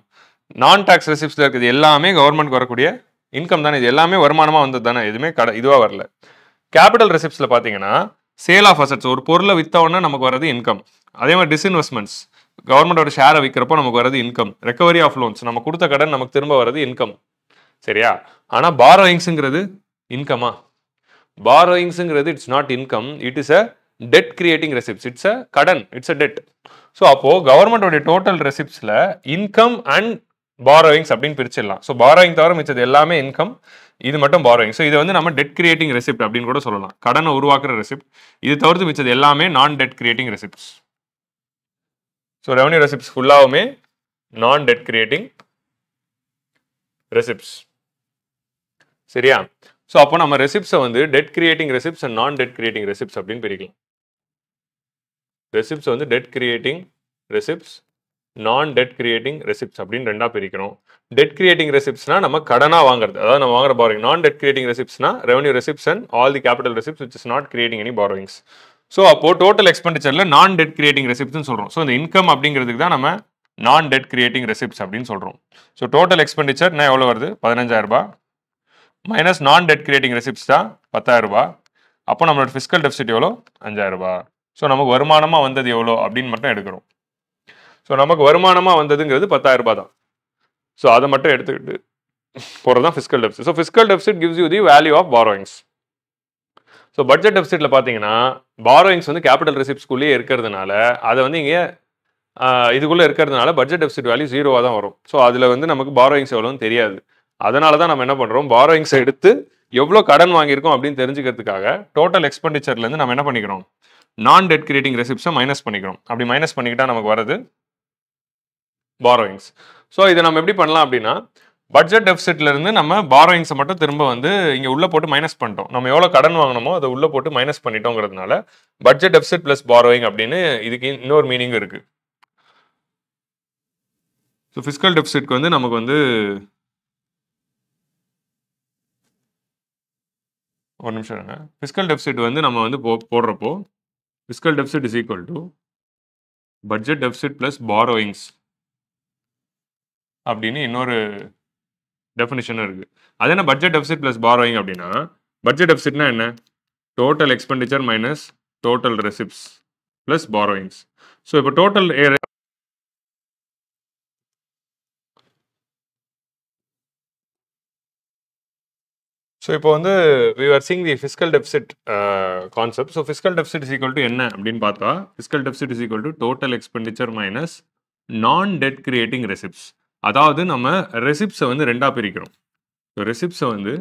[SPEAKER 1] நான் டேக்ஸ் ரெசிப்ட்ஸில் இருக்கிறது எல்லாமே கவர்மெண்ட்க்கு வரக்கூடிய இன்கம் தானே. இது எல்லாமே வருமானமாக வந்தது தானே, எதுவுமே இதுவாக வரல. கேபிட்டல் ரெசிப்ட்ஸில் பார்த்தீங்கன்னா சேல் ஆஃப் அசட்ஸ், ஒரு பொருளை விற்றோன்னா நமக்கு வரது இன்கம். அதே மாதிரி டிஸ்இன்வெஸ்ட்மெண்ட்ஸ், கவர்மெண்டோட ஷேரை விற்கிறப்போ நமக்கு வரது இன்கம். ரெக்கவரி ஆஃப் லோன்ஸ், நம்ம கொடுத்த கடன் நமக்கு திரும்ப வரது இன்கம். சரியா? ஆனால் பாரோயிங்ஸுங்கிறது இன்கமா? பாரோயிங்ஸுங்கிறது it's not income, it is a debt creating receipts. It's a கடன், இட்ஸ் அ டெட். ஸோ அப்போ கவர்மெண்டோடைய டோட்டல் ரெசிப்ட்ஸில் இன்கம் அண்ட் பாரோயிங்ஸ் அப்படின்னு பிரிச்சிடலாம். ஸோ பாரோயிங் தவிர மிச்சது எல்லாமே இன்கம், இது மட்டும் பாரோயிங். ஸோ இதை வந்து நம்ம டெட் கிரியேட்டிங் ரெசிப்ட் அப்படின்னு கூட சொல்லலாம். கடனை உருவாக்குற ரெசிப்ட். இது தவிர்த்து மிச்சது எல்லாமே non debt creating receipts. So revenue receipts ஃபுல்லாவுமே நான் டெட் கிரியேட்டிங் ரெசிப்ட்ஸ். சரியா? ஸோ அப்போ நம்ம ரெசிப்ட்ஸை வந்து debt creating receipts and non debt creating receipts அப்படின்னு பிரிக்கலாம். ரெசிப்ட்ஸ் வந்து debt creating receipts, non debt creating receipts அப்படின்னு ரெண்டா பிரிக்கிறோம். டெட் கிரியேட்டிங் ரெசிப்ட்ஸ்னா நம்ம கடனா வாங்குறது, அதாவது நம்ம வாங்குற பாரோயிங். நான் டெட் கிரியேட்டிங் ரெசிப்ட்ஸ்னா revenue receipts and all the capital receipts which is not creating any borrowings. So அப்போ டோட்டல் எக்ஸ்பெண்டிச்சர்ல நான் டெட் கிரியேட்டிங் ரெசிப்ட்ஸ்னு சொல்றோம். ஸோ இந்த இன்கம் அப்படிங்கிறதுக்கு தான் நம்ம நான் டெட் கிரியேட்டிங் ரெசிப்ட்ஸ் அப்படின்னு சொல்றோம். ஸோ டோட்டல் எக்ஸ்பெண்டிச்சர்னா எவ்வளோ வருது? 15,000 ரூபாய் minus non debt creating receipts தான் 10,000 ரூபாய். அப்போ நம்மளோட ஃபிஸ்கல் டெபிசிட் எவ்வளோ? 5,000 ரூபாய். ஸோ நமக்கு வருமானமாக வந்தது எவ்வளோ அப்படின்னு மட்டும் எடுக்கிறோம். ஸோ நமக்கு வருமானமாக வந்ததுங்கிறது 10,000 ரூபாய் தான். ஸோ அதை மட்டும் எடுத்துக்கிட்டு போகிறது தான் fiscal deficit. So fiscal deficit gives you the value of borrowings. So budget டெபிசிட்டில் பார்த்தீங்கன்னா பாரோயிங்ஸ் வந்து கேபிட்டல் ரெசிப்ட்ஸ்குள்ளேயே இருக்கிறதுனால அதை வந்து இங்கே இதுக்குள்ளே இருக்கிறதுனால பட்ஜெட் டெபிசிட் வேல்யூ 0 தான் வரும். ஸோ அதில் வந்து நமக்கு பாரோயிங்ஸ் எவ்வளோன்னு தெரியாது. அதனால தான் நம்ம என்ன பண்ணுறோம், பாரோயிங்ஸை எடுத்து எவ்வளோ கடன் வாங்கியிருக்கோம் அப்படின்னு தெரிஞ்சுக்கிறதுக்காக டோட்டல் எக்ஸ்பெண்டிச்சர்லேருந்து நம்ம என்ன பண்ணிக்கிறோம், நான் டெட் கிரியேட்டிங் ரெசிப்ஸை மைனஸ் பண்ணிக்கிறோம். அப்படி மைனஸ் பண்ணிக்கிட்டா நமக்கு வரது பாரோயிங்ஸ். ஸோ இதை நம்ம எப்படி பண்ணலாம் அப்படின்னா, பட்ஜெட் டெபிசிட்லேருந்து நம்ம பாரோயிங்ஸை மட்டும் திரும்ப வந்து இங்கே உள்ளே போட்டு மைனஸ் பண்ணிட்டோம். நம்ம எவ்வளோ கடன் வாங்கினோமோ அதை உள்ளே போட்டு மைனஸ் பண்ணிட்டோங்கிறதுனால பட்ஜெட் டெபிசிட் ப்ளஸ் பாரோயிங் அப்படின்னு இதுக்கு இன்னொரு மீனிங் இருக்குது. ஸோ ஃபிஸ்கல் டெபிசிட்க்கு வந்து நமக்கு வந்து ஒரு நிமிஷம் இருங்க. ஃபிஸ்கல் டெபிசிட் வந்து நம்ம வந்து போடுறப்போ fiscal deficit is equal to budget deficit plus borrowings அப்படின்னு இன்னொரு டெஃபினிஷன் இருக்குது. அது என்ன பட்ஜெட் டெபிசிட் ப்ளஸ் பாரோயிங் அப்படின்னா, பட்ஜெட் டெபிசிட்னா என்ன, total expenditure minus total receipts plus borrowings. So இப்போ டோட்டல் ஸோ இப்போ வந்து we are seeing the fiscal deficit concept. So fiscal deficit is equal to என்ன அப்படின்னு பார்த்தா, fiscal deficit is equal to total expenditure minus non debt creating receipts. அதாவது நம்ம ரெசிப்ட்ஸை வந்து ரெண்டாக பிரிக்கிறோம். ஸோ ரெசிப்ட்ஸை வந்து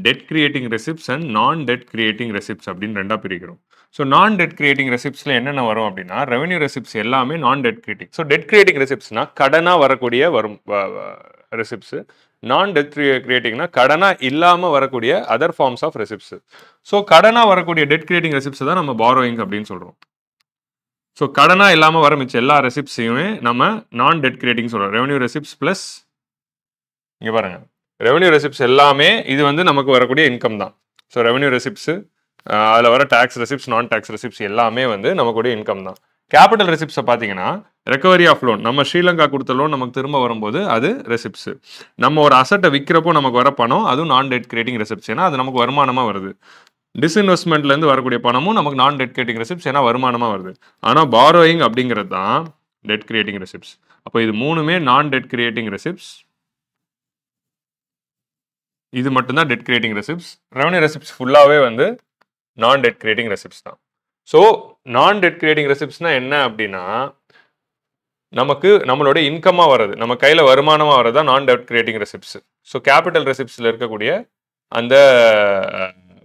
[SPEAKER 1] debt creating receipts and non debt creating receipts அப்படின்னு ரெண்டாக பிரிக்கிறோம். ஸோ நான் டெட் கிரியேட்டிங் ரெசிப்ட்ஸில் என்னென்ன வரும் அப்படின்னா, ரெவன்யூ ரெசிப்ட்ஸ் எல்லாமே non debt creating. So debt creating ரெசிப்ட்ஸ்னா கடனாக வரக்கூடிய வரும் ரெசிப்ட்ஸு, நான் டெட் கிரியேட்டிங்னா கடனாக இல்லாமல் வரக்கூடிய அதர் ஃபார்ம்ஸ் ஆஃப் ரெசிப்ட்ஸு. ஸோ கடனாக வரக்கூடிய டெட் கிரியேட்டிங் ரெசிப்ட்ஸை தான் நம்ம பாரோயிங் அப்படின்னு சொல்கிறோம். ஸோ கடனாக இல்லாமல் வர மிச்சம் எல்லா ரெசிப்ட்ஸையுமே நம்ம நான் டெட் கிரியேட்டிங் சொல்கிறோம். ரெவன்யூ ரெசிப்ட்ஸ் ப்ளஸ் இங்கே பாருங்கள், ரெவன்யூ ரெசிப்ட்ஸ் எல்லாமே இது வந்து நமக்கு வரக்கூடிய இன்கம் தான். ஸோ ரெவன்யூ ரெசிப்ட்ஸு, அதில் வர டேக்ஸ் ரெசிப்ட்ஸ், நான் டேக்ஸ் ரெசிப்ட்ஸ் எல்லாமே வந்து நமக்குடைய இன்கம் தான். கேபிட்டல் ரெசிப்ட்ஸை பார்த்தீங்கன்னா ரெக்கவரி ஆஃப் லோன், நம்ம ஸ்ரீலங்கா கொடுத்த லோன் நமக்கு திரும்ப வரும்போது அது ரெசிப்ட்ஸு. நம்ம ஒரு அசட்டை விற்கிறப்போ நமக்கு வர பணம் அதுவும் நான் டெட் கிரியேட்டிங் ரெசிப்ட்ஸ், ஏன்னா அது நமக்கு வருமானமாக வருது. டிஸ்இன்வெஸ்ட்மெண்ட்லேருந்து வரக்கூடிய பணமும் நமக்கு நான் டெட் கிரியேட்டிங் ரெசிப்ட்ஸ், ஏன்னா வருமானமாக வருது. ஆனால் பாரோயிங் அப்படிங்கிறது தான் டெட் கிரியேட்டிங் ரெசிப்ட்ஸ். அப்போ இது மூணுமே நான் டெட் கிரியேட்டிங் ரெசிப்ட்ஸ், இது மட்டும்தான் debt creating receipts. Revenue receipts ஃபுல்லாகவே வந்து நான் டெட் கிரியேட்டிங் ரெசிப்ட்ஸ் தான். ஸோ நான் டெட் கிரியேட்டிங் ரெசிப்ட்ஸ்னா என்ன அப்படின்னா, நமக்கு நம்மளோட இன்கமாக வர்றது, நம்ம கையில் வருமானமாக வர்றது தான் non debt creating receipts. So capital ரெசிப்ட்ஸில் இருக்கக்கூடிய அந்த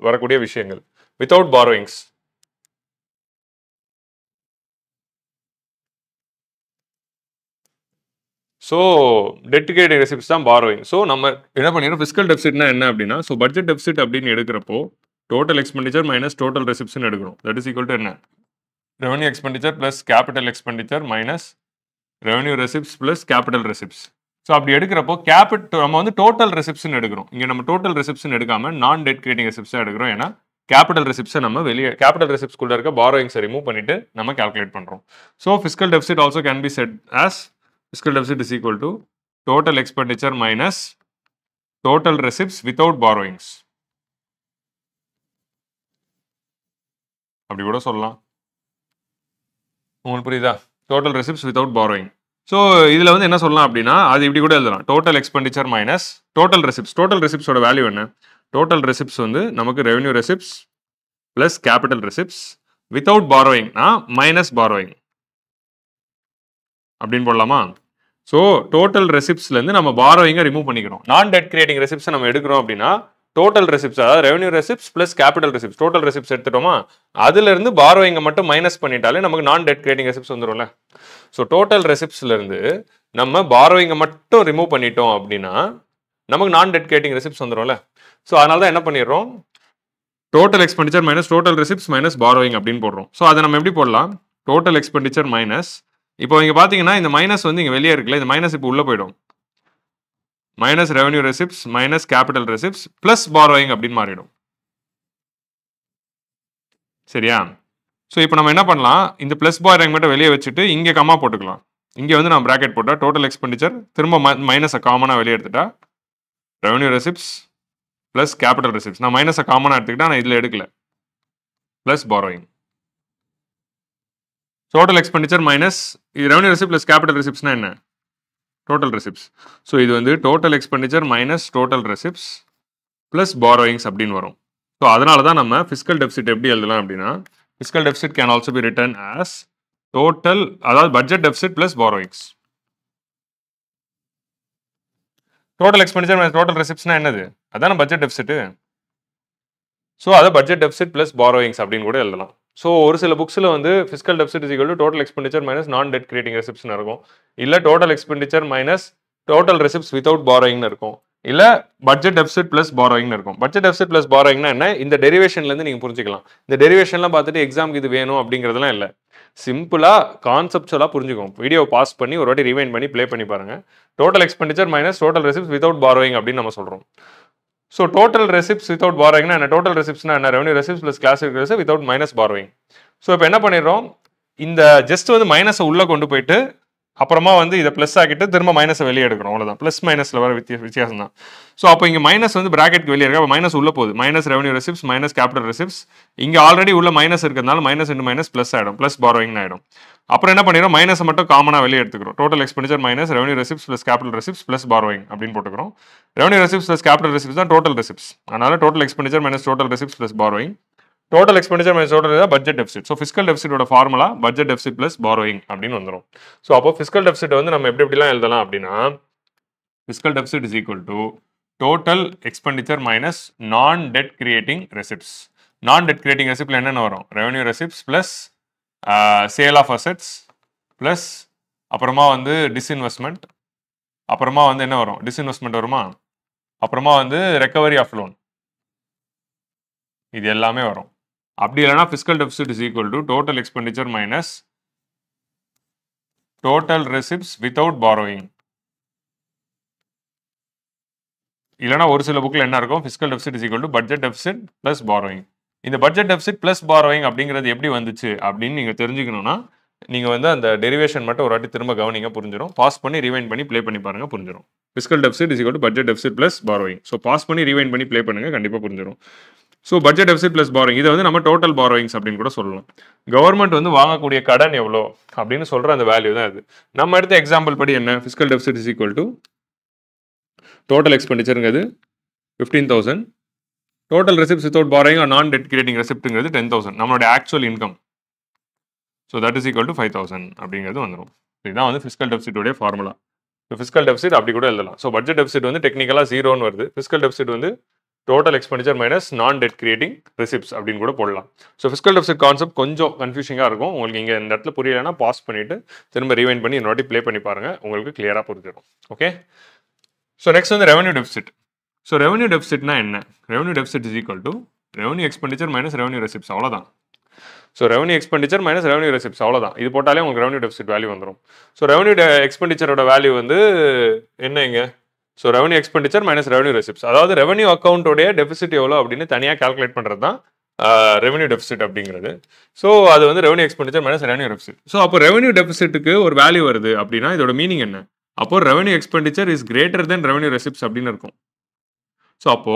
[SPEAKER 1] வரக்கூடிய விஷயங்கள் without borrowings. So debt creating receipts தான் பாரோயிங். ஸோ நம்ம என்ன பண்ணிடுறோம், ஃபிஸ்கல் டெபிசிட்னா என்ன அப்படின்னா, ஸோ பட்ஜெட் டெபிசிட் அப்படின்னு எடுக்கிறப்போ டோட்டல் எக்ஸ்பெண்டிச்சர் மைனஸ் டோட்டல் ரெசிப்ட்ஸ்னு எடுக்கிறோம். தட் இஸ் ஈக்குவல் டு என்ன, revenue expenditure plus capital expenditure minus revenue receipts plus capital receipts. So அப்படி எடுக்கிறப்போ நம்ம வந்து டோட்டல் ரெசிப்ட்ஸ்னு எடுக்கிறோம். இங்கே நம்ம டோட்டல் ரெசிப்ட்ஸ்னு எடுக்காமல் நான் டெட் கிரியேட்டிங் ரெசிப்ட்ஸாக எடுக்கிறோம். ஏன்னா கேபிட்டல் ரெசிப்ட்ஸை நம்ம வெளியே, கேபிட்டல் ரெசிப்ட்ஸ்குள்ளே இருக்க பாரோயிங்ஸை ரிமூவ் பண்ணிட்டு நம்ம கால்குலேட் பண்ணுறோம். So fiscal deficit also can be set as fiscal deficit is equal to total expenditure minus total receipts without borrowings. அப்படி கூட சொல்லலாம். உங்களுக்கு புரியுதா? total receipts without borrowing. So இதில் வந்து என்ன சொல்லலாம் அப்படின்னா, அது இப்படி கூட எழுதலாம், total expenditure minus total receipts. total receipts ஓட வேல்யூ என்ன, total receipts வந்து நமக்கு revenue receipts plus capital receipts without borrowing minus borrowing அப்படின்னு போடலாமா? ஸோ டோட்டல் ரெசிப்ட்ஸ்லேருந்து நம்ம பாரோயிங்கை ரிமூவ் பண்ணிக்கிறோம். நான் டெட் கிரியேட்டிங் ரெசிப்ட்ஸை நம்ம எடுக்கிறோம் அப்படின்னா டோட்டல் ரெசிப்ட்ஸ், அதாவது revenue receipts plus capital receipts, total receipts எடுத்துட்டோமா, அதுலேருந்து பாரோயிங்கை மட்டும் மைனஸ் பண்ணிட்டாலே நமக்கு நான் டெட் கிரியேட்டிங் ரெசிப்ட்ஸ் வந்துடும்ல. ஸோ டோட்டல் ரெசிப்ட்ஸ்லேருந்து நம்ம பாரோயிங்கை மட்டும் ரிமூவ் பண்ணிட்டோம் அப்படின்னா நமக்கு நான் டெட் கிரியேட்டிங் ரெசிப்ட்ஸ் வந்துடும்ல. ஸோ அதனால தான் என்ன பண்ணிடுறோம், total expenditure minus total receipts minus borrowing அப்படின்னு போடுறோம். ஸோ அதை நம்ம எப்படி போடலாம், டோட்டல் எக்ஸ்பெண்டிச்சர் மைனஸ், இப்போ இங்கே பார்த்தீங்கன்னா இந்த மைனஸ் வந்து இங்கே வெளியே இருக்குல்ல, இந்த மைனஸ் இப்போ உள்ளே போயிடும், minus revenue receipts minus capital receipts plus borrowing அப்படின்னு மாறிடும். சரியா? ஸோ இப்போ நம்ம என்ன பண்ணலாம், இந்த ப்ளஸ் பாரோயிங் மட்டும் வெளியே வச்சுட்டு இங்கே கம்மா போட்டுக்கலாம். இங்கே வந்து நான் ப்ராக்கெட் போட்டால் டோட்டல் எக்ஸ்பெண்டிச்சர், திரும்ப மைனஸை காமனாக வெளியே எடுத்துட்டா revenue receipts plus capital receipts. நான் மைனஸை காமனாக எடுத்துக்கிட்டா, நான் இதில் எடுக்கல, plus borrowing. Total expenditure minus revenue receipt plus capital ரெசிப்ட்ஸ்னா என்ன, டோட்டல் ரெசிப்ட்ஸ். ஸோ இது வந்து total expenditure minus total receipts plus borrowings அப்படின்னு வரும். ஸோ அதனால தான் நம்ம ஃபிஸ்கல் டெபிசிட் எப்படி எழுதலாம் அப்படின்னா, fiscal deficit can also be written as total அதாவது budget deficit plus borrowings. Total expenditure minus total ரெசிப்ட்ஸ்னா என்னது? அதான பட்ஜெட் டெபிசிட். ஸோ அதை பட்ஜெட் டெபிசிட் பிளஸ் பாரோயிங்ஸ் அப்படின்னு கூட எழுதலாம். ஸோ ஒரு சில புக்ஸில் வந்து fiscal deficit is equal to total expenditure minus non debt creating ரெசிப்ட்ஸ்னு இருக்கும். இல்லை total expenditure minus total receipts without பாரோயிங்னு இருக்கும். இல்லை பட்ஜெட் டெபிசிட் பிளஸ் பாரோயிங்னு இருக்கும். பட்ஜெட் டெபிசிட் பிளஸ் பாரோயிங்னா என்ன? இந்த டெரிவேஷன்லேருந்து நீங்கள் புரிஞ்சிக்கலாம். இந்த டெரிவேஷன்லாம் பார்த்துட்டு எக்ஸாமுக்கு இது வேணும் அப்படிங்கிறதுலாம் இல்லை. சிம்பிளாக கான்செப்டுவலாக புரிஞ்சுக்கும். வீடியோ பாஸ் பண்ணி ஒரு வாட்டி ரிவைண்ட் பண்ணி ப்ளே பண்ணி பாருங்கள். Total expenditure minus total receipts without borrowing அப்படின்னு நம்ம சொல்கிறோம். ஸோ டோட்டல் ரெசிப்ட்ஸ் வித்தவுட் பாரோயிங்னா என்ன? டோட்டல் ரெசிப்ட்ஸ்னா என்ன? Revenue receipts plus classic receipts without minus borrowing. So இப்போ என்ன பண்ணிடுறோம், இந்த ஜஸ்ட் வந்து மைனஸை உள்ளே கொண்டு போயிட்டு அப்புறமா வந்து இதை ப்ளஸ் ஆக்கிட்டு திரும்ப மைனஸை வெளியே எடுக்கிறோம். அவ்வளோதான். ப்ளஸ் மைனஸில் வர வித்தியாசம் தான். ஸோ அப்போ இங்கே மைனஸ் வந்து ப்ராக்கெட்க்கு வெளியே இருக்கு. அப்போ மைனஸ் உள்ளே போகுது. Minus revenue receipts minus capital receipts. இங்கே ஆல்ரெடி உள்ள மைனஸ் இருக்கிறதுனால மைனஸ் இன்டு மைனஸ் ப்ளஸ் ஆகிடும். ப்ளஸ் பாரோயிங் ஆகிடும். அப்புறம் என்ன பண்ணிடுறோம், மைனஸை மட்டும் காமனாக வெளியே எடுத்துக்கிறோம். Total expenditure minus revenue receipts plus capital receipts plus borrowing அப்படின்னு போட்டுக்கிறோம். Revenue receipts plus capital receipts தான் டோட்டல் ரெசிப்ட்ஸ். அதனால total expenditure minus total receipts plus borrowing. Total expenditure minus total budget deficit. So fiscal டெபிசிட்டோட formula budget deficit plus borrowing அப்படின்னு வந்துடும். So அப்போ fiscal deficit வந்து நம்ம எப்படிலாம் எழுதலாம் அப்படின்னா, fiscal deficit is equal to total expenditure minus non debt creating receipts. Non debt creating ரெசிப்ட்ல என்னென்ன வரும்? Revenue receipts plus sale of assets plus அப்புறமா வந்து டிஸ்இன்வெஸ்ட்மெண்ட், அப்புறமா வந்து என்ன வரும்? டிஸ்இன்வெஸ்ட்மெண்ட் வருமா? அப்புறமா வந்து ரெக்கவரி ஆஃப் லோன், இது எல்லாமே வரும். அப்படி இல்லைனா fiscal deficit is equal to total expenditure minus total receipts without borrowing. இல்லைனா ஒரு சில புக்கில் என்ன இருக்கும், fiscal deficit is equal to budget deficit plus borrowing. இந்த பட்ஜெட் டெபிசிட் பிளஸ் பாரோயிங் அப்படிங்கிறது எப்படி வந்துச்சு அப்படின்னு நீங்கள் தெரிஞ்சுக்கணும்னா நீங்கள் வந்து அந்த டெரிவேஷன் மட்டும் ஒரு வாட்டி திரும்ப கவனிங்க, புரிஞ்சிடும். பாஸ் பண்ணி ரிவைண்ட் பண்ணி ப்ளே பண்ணி பாருங்க, புரிஞ்சிடும். Fiscal deficit is equal to budget deficit plus borrowing. So pause பண்ணி ரிவைண்ட் பண்ணி ப்ளே பண்ணுங்க, கண்டிப்பாக புரிஞ்சிடும். So budget deficit plus borrowing இதை வந்து நம்ம டோட்டல் பாரோயிங்ஸ் அப்படின்னு கூட சொல்லலாம். கவர்மெண்ட் வந்து வாங்கக்கூடிய கடன் எவ்வளோ அப்படின்னு சொல்ற அந்த வேல்யூ தான் இது. நம்ம எடுத்த எக்ஸாம்பிள் படி என்ன, fiscal deficit is equal to total எக்ஸ்பெண்டிச்சருங்கிறது 15,000, total receipts without borrowing or non debt creating ரெசிப்ட்ங்கிறது 10,000, நம்மளோட actual income. So that is equal to 5,000 அப்படிங்கிறது வந்துடும். இதுதான் வந்து ஃபிஸ்கல் டெபிசிட்டோடைய ஃபார்முலா. ஸோ ஃபிஸ்கல் டெபிசிட் அப்படி கூட எழுதலாம். ஸோ பட்ஜெட் டெபிசிட் வந்து டெக்னிக்கலாக 0ன்னு வருது. ஃபிஸ்கல் டெபிசிட் வந்து total expenditure minus non debt creating receipts அப்படின்னு கூட போடலாம். ஸோ ஃபிஸ்கல் டெபிசிட் கான்செப்ட் கொஞ்சம் கன்ஃபியூஷிங்காக இருக்கும். உங்களுக்கு இங்கே இந்த இடத்துல புரியலைன்னா பாஸ் பண்ணிவிட்டு திரும்ப ரிவைண்ட் பண்ணி இன்னொரு வாட்டி ப்ளே பண்ணி பாருங்கள், உங்களுக்கு கிளியராக புரிஞ்சிடும். ஓகே. ஸோ நெக்ஸ்ட் வந்து ரெவன்யூ டெபிசிட். ஸோ ரெவன்யூ டெபிசிட்னா என்ன? Revenue deficit is equal to revenue expenditure minus revenue receipts, அவ்வளோதான். So revenue expenditure minus revenue receipts, அவ்வளோதான். இது போட்டாலே உங்களுக்கு ரெவன்யூ டெபிசிட் வேல்யூ வந்துடும். ஸோ ரெவன்யூ எக்ஸ்பெண்டிச்சரோட வேல்யூ வந்து என்ன இங்கே? So revenue expenditure minus revenue receipts, அதாவது ரெவன்யூ அக்கௌண்ட்டோடைய டெபிசிட் எவ்வளோ அப்படின்னு தனியாக கால்குலேட் பண்ணுறது தான் ரெவன்யூ டெபிசிட் அப்படிங்கிறது. ஸோ அது வந்து revenue expenditure minus revenue deficit. So அப்போ ரெவன்யூ டெபிசிட்டுக்கு ஒரு வேல்யூ வருது அப்படின்னா இதோட மீனிங் என்ன? அப்போ revenue expenditure is greater than revenue receipts அப்படின்னு இருக்கும். ஸோ அப்போ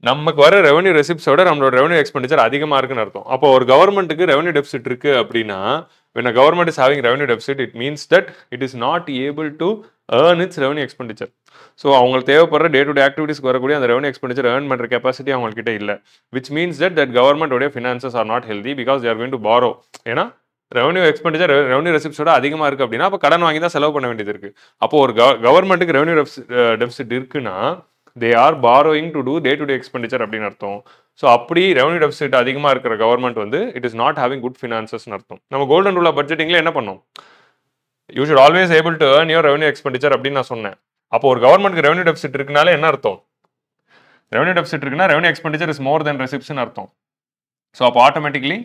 [SPEAKER 1] நமக்கு வர ரெவன்யூ ரெசிப்ட்ஸோட நம்மளோட ரெவன்யூ எக்ஸ்பெண்டிச்சர் அதிகமாக இருக்குன்னு அர்த்தம். அப்போ ஒரு கவர்மெண்ட்டுக்கு ரெவன்யூ டெபிசிட் இருக்கு அப்படின்னா, when a government is having revenue deficit, it means that it is not able to earn its revenue expenditure. So அவங்களுக்கு தேவைப்படுற டே டு டே ஆக்டிவிட்டிஸ்க்கு வரக்கூடிய அந்த ரெவன்யூ எக்ஸ்பெண்டிச்சர் ஏர்ன் பண்ணுற கெப்பாசிட்டி அவங்ககிட்ட இல்லை. விச் மீன்ஸ் தட் கவர்மெண்டோடைய finances are not healthy because they are going to borrow. ஏன்னா ரெவன்யூ எக்ஸ்பெண்டிச்சர் ரெவன்யூ ரெசிப்ட்ஸோட அதிகமாக இருக்குது அப்படின்னா அப்போ கடன் வாங்கி தான் செலவு பண்ண வேண்டியது இருக்குது. அப்போ ஒரு கவர்மெண்ட்டுக்கு ரெவன்யூ டெபிசிட் இருக்குன்னா they are borrowing to do day to day expenditure அப்படின்னு அர்த்தம். ஸோ அப்படி ரெவன்யூ டெபிசிட் அதிகமாக இருக்கிற கவர்மெண்ட் வந்து it is not having good ஃபினான்சஸ்னு அர்த்தம். நம்ம கோல்டன் ரூல் ஆஃப் பட்ஜெட்டிங்ல என்ன பண்ணோம்? You should always able to earn your revenue expenditure அப்படின்னு நான் சொன்னேன். அப்போ ஒரு கவர்மெண்ட்க்கு ரெவன்யூ டெபிசிட் இருக்குனால என்ன அர்த்தம்? ரெவன்யூ டெபிசிட் இருக்குன்னா ரெவன்யூ எக்ஸ்பெண்டிச்சர் இஸ் மோர் தென் ரெசிப்ட்ஸ்னு அர்த்தம். ஸோ அப்போ ஆட்டோமேட்டிக்லி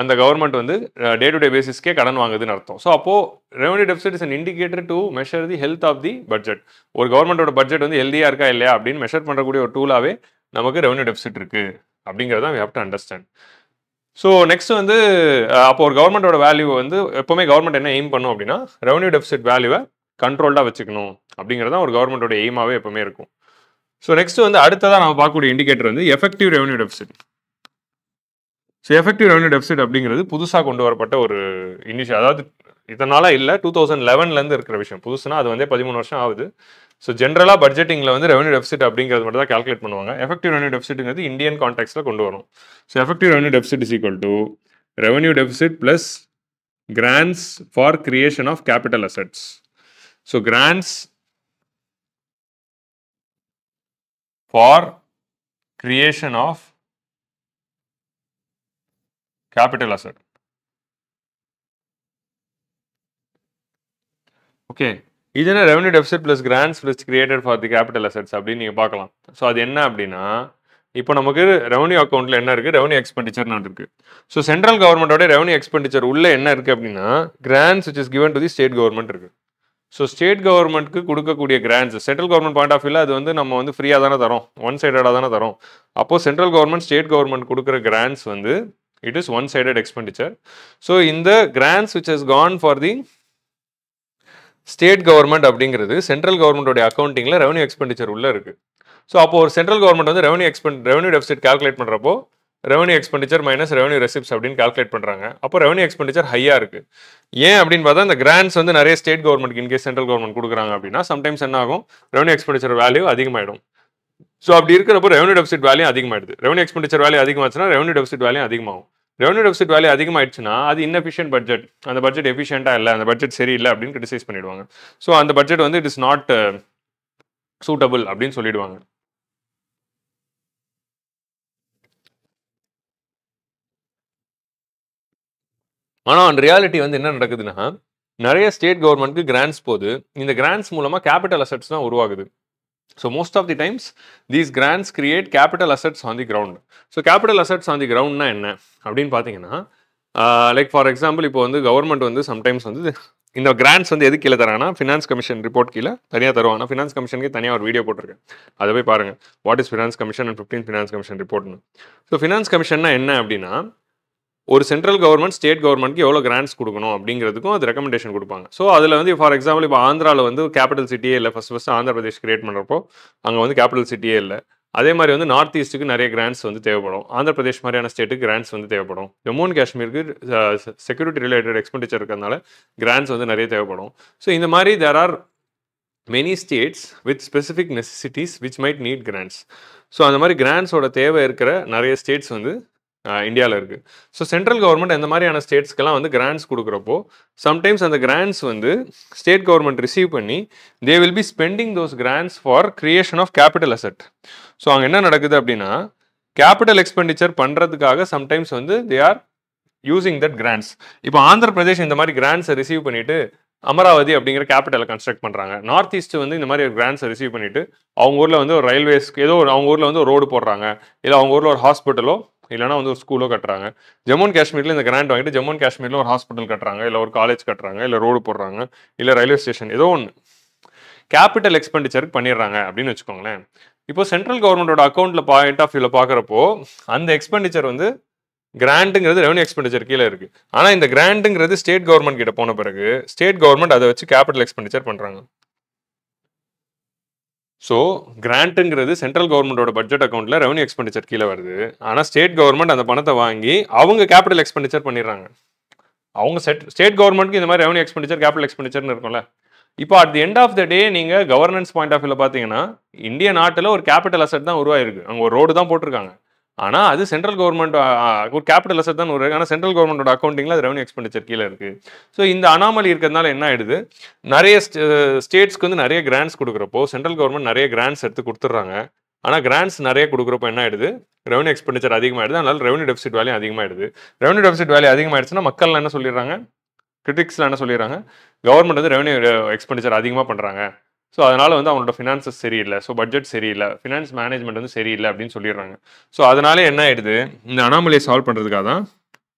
[SPEAKER 1] அந்த கவர்மெண்ட் வந்து டே டு டே பேசிஸ்க்கே கடன் வாங்குதுன்னு அர்த்தம். ஸோ அப்போ revenue deficit is an indicator to measure the health of the budget. ஒரு கவர்மெண்டோட பட்ஜெட் வந்து ஹெல்தியா இருக்கா இல்லையா அப்படின்னு மெஷர் பண்ணக்கூடிய ஒரு டூலாவே நமக்கு ரெவன்யூ டெபிசிட் இருக்கு அப்படிங்கிறத we have to understand. So next வந்து அப்போ ஒரு கவர்மெண்டோட வேல்யூ வந்து எப்பவுமே கவர்மெண்ட் என்ன எய்ம் பண்ணும் அப்படின்னா ரெவன்யூ டெபிசிட் வேல்யூவை கண்ட்ரோல்டாக வச்சுக்கணும் அப்படிங்கிறது தான் ஒரு கவர்மெண்டோட எய்மாவே எப்பவுமே இருக்கும். ஸோ நெக்ஸ்ட் வந்து அடுத்ததான் நம்ம பார்க்கக்கூடிய இண்டிகேட்டர் வந்து effective revenue deficit. So effective revenue deficit அப்படிங்கிறது புதுசாக கொண்டு வரப்பட்ட ஒரு இனிஷியல், அதாவது இதனால இல்லை 2011லேருந்து இருக்கிற விஷயம். புதுசுனா அது வந்து 13 வருஷம் ஆகுது. ஸோ ஜென்ரலாக பட்ஜெட்டிங்கில் வந்து ரெவன்யூ டெபிசிட் அப்படிங்கிறது மட்டும் தான் கால்குலேட் பண்ணுவாங்க. எஃபெக்டிவ் ரெவன்யூ டெபிசிட்ங்கிறது இந்தியன் கான்டெக்ஸ்ட்டில் கொண்டு வரும். So effective revenue deficit is equal to revenue deficit plus grants for creation of capital assets. So grants for creation of capital asset. Okay, இதுனா revenue deficit plus grants plus created for the capital assets அப்படின்னு நீங்க பார்க்கலாம். So அது என்ன அப்படின்னா இப்போ நமக்கு revenue அக்கௌண்ட்ல என்ன இருக்கு, ரெவன்யூ எக்ஸ்பெண்டிச்சர்னு இருக்கு. ஸோ சென்ட்ரல் கவர்மெண்டோட ரெவன்யூ எக்ஸ்பெண்டிச்சர் உள்ள என்ன இருக்கு அப்படின்னா grants which is given to the state government இருக்கு. ஸோ ஸ்டேட் கவர்மெண்ட்க்கு கொடுக்கக்கூடிய grants central government point of வியூல அது வந்து நம்ம வந்து ஃப்ரீயாக தானே தரோம், ஒன் சைடடாக தானே தரோம். அப்போ சென்ட்ரல் கவர்மெண்ட் ஸ்டேட் கவர்மெண்ட் கொடுக்குற கிராண்ட்ஸ் வந்து it is one sided expenditure. So இந்த grants which has gone for the state government அப்படிங்கிறது சென்ட்ரல் கவர்மெண்டோட அக்கௌண்டிங்கில் ரெவன்யூ எக்ஸ்பெண்டிச்சர் உள்ள இருக்கு. ஸோ அப்போ ஒரு சென்ட்ரல் கவர்மெண்ட் வந்து ரெவன்யூ டெபிசிட் கால்குலேட் பண்ணுறப்போ revenue expenditure minus revenue receipts அப்படின்னு கால்குலேட் பண்ணுறாங்க. அப்போ ரெவன்யூ எக்ஸ்பெண்டிச்சர் ஹையாக இருக்கு. ஏன் அப்படின்னு பார்த்தா இந்த கிராண்ட்ஸ் வந்து நிறைய state government in case central government கொடுக்குறாங்க அப்படின்னா சம்டைம்ஸ் என்ன ஆகும், ரெவன்யூ எக்ஸ்பெண்டிச்சர் வேல்யூ அதிகமாயிடும். ஸோ அப்படி இருக்கிறப்போ ரெவன்யூ டெபிசிட் வேல்யூ அதிகமாயிடுது. ரெவன்யூ எக்ஸ்பெண்டிச்சர் வேல்யூ அதிகமாச்சுன்னா ரெவன்யூ டெபிசிட் வேல்யூ அதிகமாகும். ரெவன்யூ டெபிசிட் வேல்யூ அதிகமாயிடுச்சுன்னா அது இன்எஃபிஷியன்ட் பட்ஜெட், அந்த பட்ஜெட் எஃபிஷியண்டாக இல்லை, அந்த பட்ஜெட் சரியில்லை அப்படின்னு கிரிட்டிசைஸ் பண்ணிடுவாங்க. ஸோ அந்த பட்ஜெட் வந்து இட் இஸ் நாட் சூட்டபிள் அப்படின்னு சொல்லிடுவாங்க. ஆனால் அந்த ரியாலிட்டி வந்து என்ன நடக்குதுன்னா நிறைய ஸ்டேட் கவர்மெண்ட்க்கு கிராண்ட்ஸ் போகுது. இந்த கிராண்ட்ஸ் மூலமாக கேபிட்டல் அசெட்ஸ் தான் உருவாகுது. So most of the times these grants create capital assets on the ground. So capital assets on the ground na enna அப்படினு பாத்தீங்கன்னா like for example இப்போ வந்து கவர்மெண்ட் வந்து சம்டைம்ஸ் வந்து இந்த கிராண்ட்ஸ் வந்து எது கீழே தராங்கன்னா ஃபினான்ஸ் கமிஷன் ரிப்போர்ட் கீழே தனியாக தருவாங்க. ஃபினான்ஸ் கமிஷனுக்கு தனியாக ஒரு வீடியோ போட்டிருக்கேன், அதை போய் பாருங்க. What is finance commission and 15 finance commission ரிப்போர்ட்னு. ஸோ ஃபினான்ஸ் கமிஷன்னா என்ன அப்படின்னா ஒரு சென்ட்ரல் கவர்மெண்ட் ஸ்டேட் கவர்மெண்ட்க்கு எவ்வளோ கிராண்ட்ஸ் கொடுக்கணும் அப்படிங்கிறதுக்கும் அது ரெக்கமெண்டேஷன் கொடுப்பாங்க. ஸோ அதில் வந்து ஃபார் எக்ஸாம்பிள் இப்போ ஆந்திராவில் வந்து கேபிட்டல் சிட்டியே இல்லை, ஃபர்ஸ்ட் ஆந்திர பிரதேஷ் கிரியேட் பண்ணுறப்போ அங்கே வந்து கேபிட்டல் சிட்டியே இல்லை. அதே மாதிரி வந்து நார்த் ஈஸ்ட்டுக்கு நிறைய கிராண்ட்ஸ் வந்து தேவைப்படும், ஆந்திர பிரதேஷ் மாதிரியான ஸ்டேட்டுக்கு கிராண்ட்ஸ் வந்து தேவைப்படும், ஜம்மு அண்ட் காஷ்மீருக்கு செக்யூரிட்டி ரிலேட்டட் எக்ஸ்பெண்டிச்சர் இருக்கிறதுனால கிராண்ட்ஸ் வந்து நிறைய தேவைப்படும். ஸோ இந்த மாதிரி there are many states with specific necessities which might need grants. So அந்த மாதிரி கிராண்ட்ஸோட தேவை இருக்கிற நிறைய ஸ்டேட்ஸ் வந்து இந்தியாவில் இருக்குது. ஸோ சென்ட்ரல் கவர்மெண்ட் இந்த மாதிரியான ஸ்டேட்ஸ்க்கெல்லாம் வந்து கிராண்ட்ஸ் கொடுக்குறப்போ சம்டைம்ஸ் அந்த கிராண்ட்ஸ் வந்து ஸ்டேட் கவர்மெண்ட் ரிசீவ் பண்ணி they will be spending those grants for creation of capital asset. So அங்கே என்ன நடக்குது அப்படின்னா கேபிட்டல் எக்ஸ்பெண்டிச்சர் பண்ணுறதுக்காக சம்டைம்ஸ் வந்து they are using that grants. இப்போ ஆந்திர பிரதேஷ் இந்த மாதிரி கிராண்ட்ஸை ரிசீவ் பண்ணிட்டு அமராவதி அப்படிங்கிற கேபிட்டலை கன்ஸ்ட்ரக்ட் பண்ணுறாங்க. நார்த் ஈஸ்ட் வந்து இந்த மாதிரி ஒரு கிராண்ட்ஸை ரிசீவ் பண்ணிட்டு அவங்க ஊரில் வந்து ஒரு ரயில்வேஸ்க்கு ஏதோ அவங்க ஊரில் வந்து ஒரு ரோடு போடுறாங்க, இல்லை அவங்க ஊரில் ஒரு ஹாஸ்பிட்டலோ இல்லைனா வந்து ஒரு ஸ்கூலோ கட்டுறாங்க. ஜம்மு அண்ட் காஷ்மீரில் இந்த கிராண்ட் வாங்கிட்டு ஜம்மு அண்ட் காஷ்மீரில் ஒரு ஹாஸ்பிட்டல் கட்டுறாங்க, இல்லை ஒரு காலேஜ் கட்டுறாங்க, இல்லை ரோடு போடுறாங்க, இல்லை ரயில்வே ஸ்டேஷன் ஏதோ ஒன்று கேபிட்டல் எக்ஸ்பெண்டிச்சருக்கு பண்ணிடுறாங்க அப்படின்னு வச்சுக்கோங்களேன். இப்போ சென்ட்ரல் கவர்மெண்டோட அக்கௌண்ட்டில் பாயிண்ட் ஆஃப் வியூவில் பார்க்குறப்போ அந்த எக்ஸ்பெண்டிச்சர் வந்து கிராண்ட்டுங்கிறது ரெவன்யூ எக்ஸ்பெண்டிச்சர் கீழே இருக்குது. ஆனால் இந்த கிராண்ட்டுங்கிறது ஸ்டேட் கவர்மெண்ட் கிட்ட போன பிறகு ஸ்டேட் கவர்மெண்ட் அதை வச்சு கேபிட்டல் எக்ஸ்பெண்டிச்சர் பண்ணுறாங்க. ஸோ கிராண்ட்டுங்கிறது சென்ட்ரல் கவர்மெண்டோட பட்ஜெட் அக்கௌண்ட்டில் ரெவன்யூ எக்ஸ்பெண்டிச்சர் கீழே வருது. ஆனால் ஸ்டேட் கவர்மெண்ட் அந்த பணத்தை வாங்கி அவங்க கேபிட்டல் எக்ஸ்பெண்டிச்சர் பண்ணிடுறாங்க. அவங்க ஸ்டேட் கவர்மெண்ட்க்கு இந்த மாதிரி ரெவன்யூ எக்ஸ்பெண்டிச்சர் கேபிட்டல் எக்ஸ்பெண்டிச்சர்னு இருக்கும்ல. இப்போ at the end of the day நீங்கள் கவர்னன்ஸ் பாயிண்ட் ஆஃப் வியூவில் பார்த்தீங்கன்னா இந்திய நாட்டில் ஒரு கேபிட்டல் அசெட் தான் உருவாயிருக்கு, அங்கே ஒரு ரோடு தான் போட்டிருக்காங்க. ஆனால் அது சென்ட்ரல் கவர்மெண்ட் ஒரு கேபிட்டல் அசெட் தான் உருவாயிருக்கு. ஆனால் சென்ட்ரல் கவர்மெண்டோட அக்கௌண்டிங்கில் அது ரெவன்யூ எக்ஸ்பெண்டிச்சர் கீழே இருக்குது. ஸோ இந்த அனாமலி இருக்கிறதுனால என்ன ஆயிடுது, நிறைய ஸ்டேட்ஸ்க்கு வந்து நிறைய கிராண்ட்ஸ் கொடுக்குறப்போ சென்ட்ரல் கவர்மெண்ட் நிறைய கிராண்ட்ஸ் எடுத்து கொடுத்துட்றாங்க. ஆனால் கிராண்ட்ஸ் நிறைய கொடுக்குறப்போ என்ன ஆயிடுது, ரெவன்யூ எக்ஸ்பெண்டிச்சர் அதிகமாகிடுது. அதனால ரெவன்யூ டெபிசிட் வேல்யூ அதிகமாகிடுது. ரெவன்யூ டெபிசிட் வேல்யூ அதிகமாகிடுச்சுன்னா மக்கள் என்ன சொல்லிடுறாங்க, கிரிட்டிக்ஸ்லாம் என்ன சொல்லிடுறாங்க, கவர்மெண்ட் வந்து ரெவன்யூ எக்ஸ்பெண்டிச்சர் அதிகமாக பண்ணுறாங்க, ஸோ அதனால் வந்து அவங்களோட ஃபினான்சஸ் சரியில்லை, ஸோ பட்ஜெட் சரியில்லை, ஃபினான்ஸ் மேனேஜ்மெண்ட் வந்து சரியில்லை அப்படின்னு சொல்லிடுறாங்க. ஸோ அதனால என்ன ஆயிடுது, இந்த அனாமலியை சால்வ் பண்ணுறதுக்காக தான்